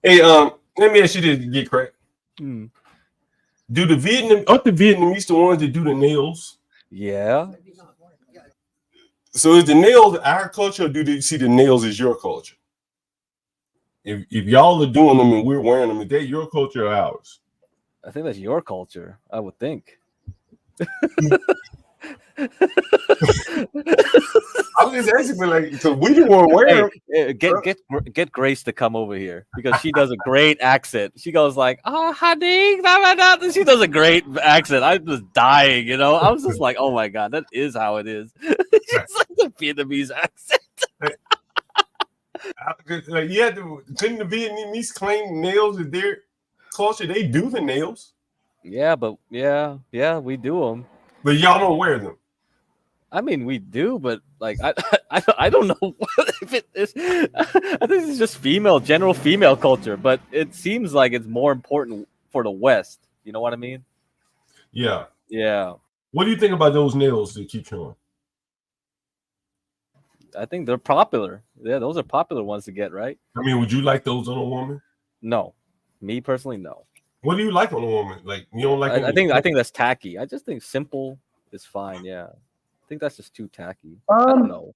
Hey, let me ask you this, get crack. Do the aren't the Vietnamese the ones that do the nails? Yeah. So is the nails our culture, or do you see the nails as your culture? if y'all are doing them and we're wearing them, is that your culture or ours? I think that's your culture. I would think. I was just asking, like, so we didn't want to wear them. Get Grace to come over here because she does a great accent. She goes like, "Oh, honey," she does a great accent. I'm just dying, you know. I was just like, "Oh my god, that is how it is." She's like the Vietnamese accent. Like, couldn't the Vietnamese claim nails is their culture? They do the nails. Yeah, but yeah, we do them. But y'all don't wear them. I mean, we do, but like, I don't know if it is. I think it's just general female culture, but it seems like it's more important for the West. You know what I mean? Yeah. Yeah. What do you think about those nails that keep showing? I think they're popular. Yeah, those are popular ones to get, right? I mean, would you like those on a woman? No, me personally, no. What do you like on a woman? Like, you don't like? I think that's tacky. I just think simple is fine. Yeah. I think that's just too tacky. I don't know.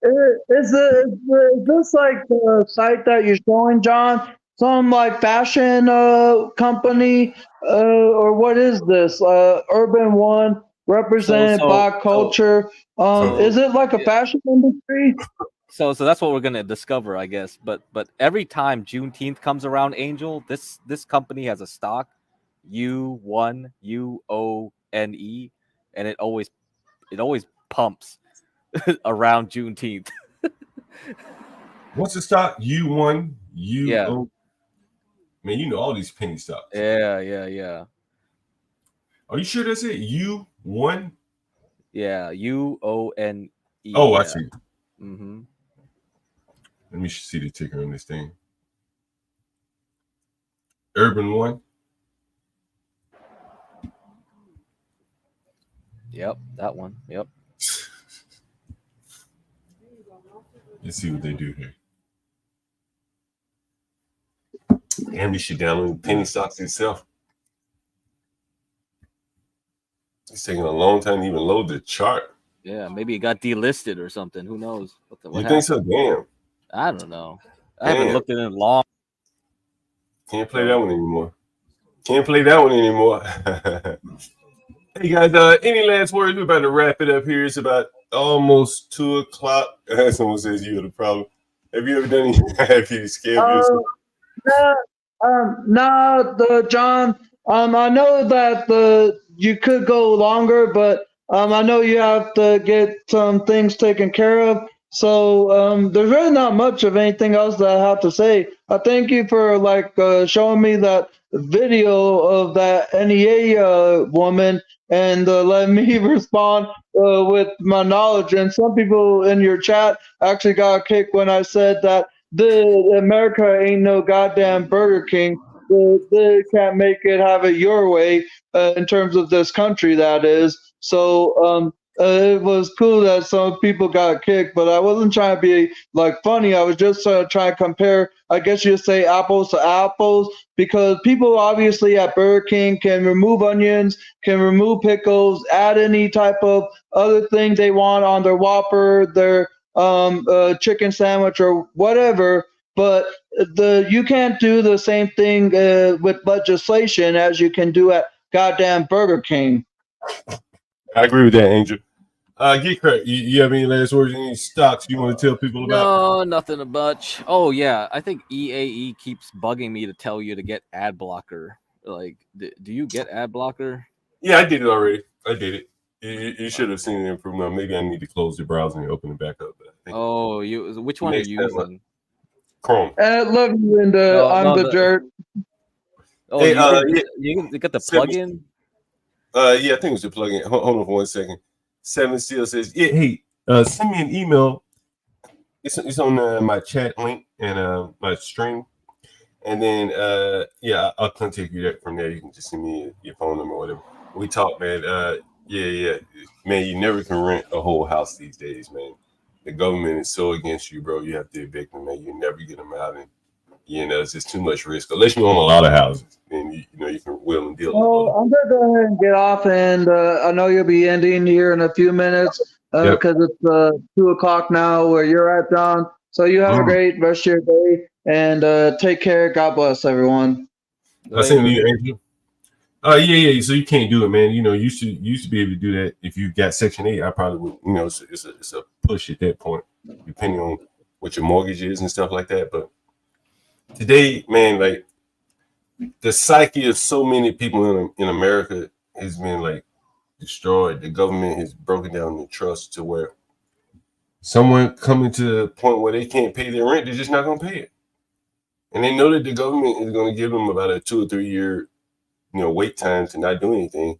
Is this like the site that you're showing, John? Some like fashion company or what is this? Urban One represented Black culture. Is it like a fashion industry? So that's what we're gonna discover, I guess. But every time Juneteenth comes around, Angel, this company has a stock, U1 UONE, and it always pumps around Juneteenth. What's the stock? U1 U. Yeah. Man, you know all these penny stocks. Yeah. Are you sure that's it? U1? Yeah, UONE. Oh, I see. Mm-hmm. Let me see the ticker on this thing. Urban One. Yep, that one. Yep. Let's see what they do here. Damn, you should download penny stocks itself. It's taking a long time to even load the chart. Yeah, maybe it got delisted or something. Who knows? You think so? Damn. I don't know. I haven't looked at it in long. Can't play that one anymore. Hey guys, any last words? We're about to wrap it up here. It's about almost 2:00. Someone says you had a problem. Have you ever done any scam? No, John. I know that you could go longer, but I know you have to get some things taken care of. So there's really not much of anything else that I have to say. I thank you for showing me that video of that NEA woman and letting me respond with my knowledge. And some people in your chat actually got kicked when I said that America ain't no goddamn Burger King. They can't make it have it your way in terms of this country, that is. So it was cool that some people got kicked, but I wasn't trying to be funny. I was just trying to compare, I guess you'd say, apples to apples, because people obviously at Burger King can remove onions, can remove pickles, add any type of other thing they want on their Whopper, their chicken sandwich or whatever. But you can't do the same thing with legislation as you can do at goddamn Burger King. I agree with that, Angel. Get credit. You have any last words? Any stocks you want to tell people about? No, nothing much. Oh yeah, I think EAE keeps bugging me to tell you to get ad blocker. Like, do you get ad blocker? Yeah, I did it already. I did it. You should have seen the improvement. Maybe I need to close the browser and open it back up. But which one are you using? Chrome. I love you, and I'm the jerk. Oh, hey, you got the plugin? Yeah, I think it was the plugin. Hold on for 1 second. 7 Steel says, yeah, hey, send me an email. It's on my chat link and my stream. And then, I'll contact you from there. You can just send me your phone number or whatever. We talk, man. Yeah. Man, you never can rent a whole house these days, man. The government is so against you, bro. You have to evict them, man. You never get them out. And, it's just too much risk. Unless you own a lot of houses, and you can wheel and deal. Well, I'm going to go ahead and get off, and I know you'll be ending here in a few minutes because it's 2:00 now where you're at, John. So you have a great rest of your day, And take care. God bless everyone. I sent you, Andrew. Yeah. So you can't do it, man. You know, you used to be able to do that. If you got Section 8, I probably would. You know, it's a push at that point, depending on what your mortgage is and stuff like that. But today, man, like the psyche of so many people in America has been like destroyed. The government has broken down the trust to where someone coming to the point where they can't pay their rent, they're just not going to pay it, and they know that the government is going to give them about a 2 or 3 year, wait time to not do anything,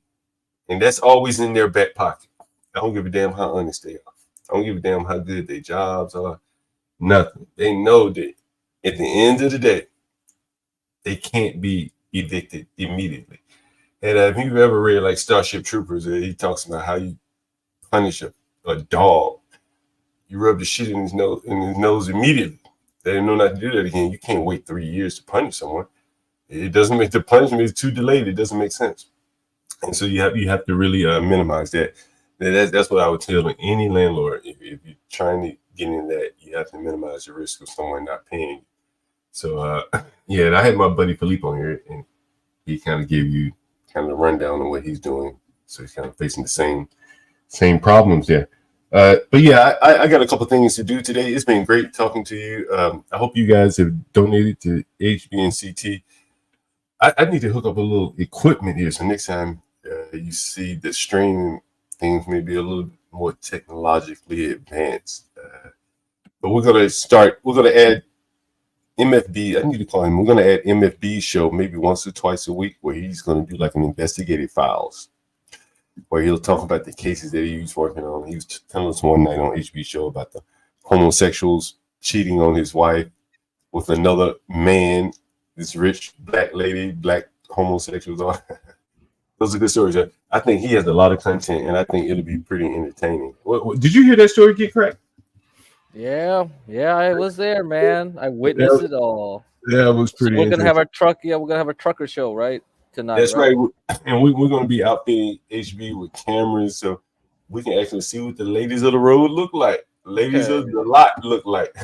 and that's always in their back pocket. I don't give a damn how honest they are. I don't give a damn how good their jobs are. Nothing. They know that at the end of the day, they can't be evicted immediately. And if you've ever read like Starship Troopers, he talks about how you punish a dog. You rub the shit in his nose immediately. They didn't know not to do that again. You can't wait 3 years to punish someone. It doesn't make the punishment is too delayed. It doesn't make sense. And so you have to really minimize that. That's what I would tell any landlord. If you're trying to get in that, you have to minimize the risk of someone not paying. So and I had my buddy Philippe on here, and he kind of gave you kind of a rundown on what he's doing. So he's kind of facing the same problems there. But yeah, I got a couple things to do today. It's been great talking to you. I hope you guys have donated to HBNCT. I need to hook up a little equipment here, so next time you see the streaming things may be a little more technologically advanced. But we're going to add MFB. I need to call him. We're going to add MFB show maybe once or twice a week, where he's going to do like an investigative files, where he'll talk about the cases that he was working on. He was telling us one night on HB show about the homosexuals cheating on his wife with another man, this rich black lady, black homosexuals. Those are good stories. I think he has a lot of content, and I think it'll be pretty entertaining. Did you hear that story get cracked? Yeah, I was there, man. I witnessed it all. Yeah, it was pretty. So we're gonna have our truck. Yeah, we're gonna have a trucker show right tonight. That's right. And we're gonna be outfitting HB with cameras, so we can actually see what the ladies of the road look like. Ladies of the lot look like.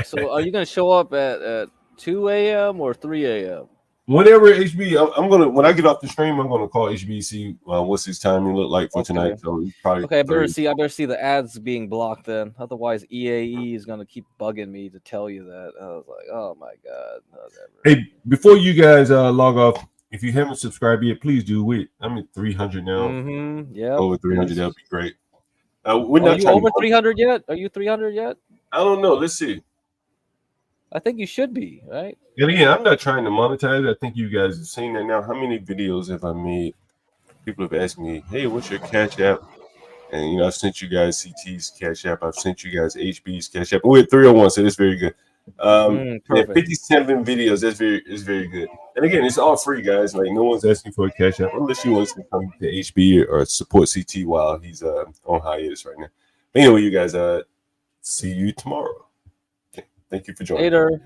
So, are you gonna show up at 2 a.m. or 3 a.m.? Whenever HB, I'm gonna when I get off the stream, I'm gonna call HB, see what's his timing look like for tonight. So probably I better see the ads being blocked then. Otherwise, EAE is gonna keep bugging me to tell you that. I was like, oh my god. Whatever. Hey, before you guys log off, if you haven't subscribed yet, please do it. I'm at 300 now. Yeah, over 300. That'd be great. Are you over 300 yet? Are you 300 yet? I don't know. Let's see. I think you should be, right? And again, I'm not trying to monetize. I think you guys have seen that now. How many videos have I made? People have asked me, hey, what's your Cash App? And, I've sent you guys CT's Cash App. I've sent you guys HB's Cash App. We're at 301, so that's very good. 57 videos. That's very good. And again, it's all free, guys. Like, no one's asking for a Cash App unless you want to come to HB or support CT while he's on hiatus right now. But anyway, you guys, see you tomorrow. Okay. Thank you for joining. Later.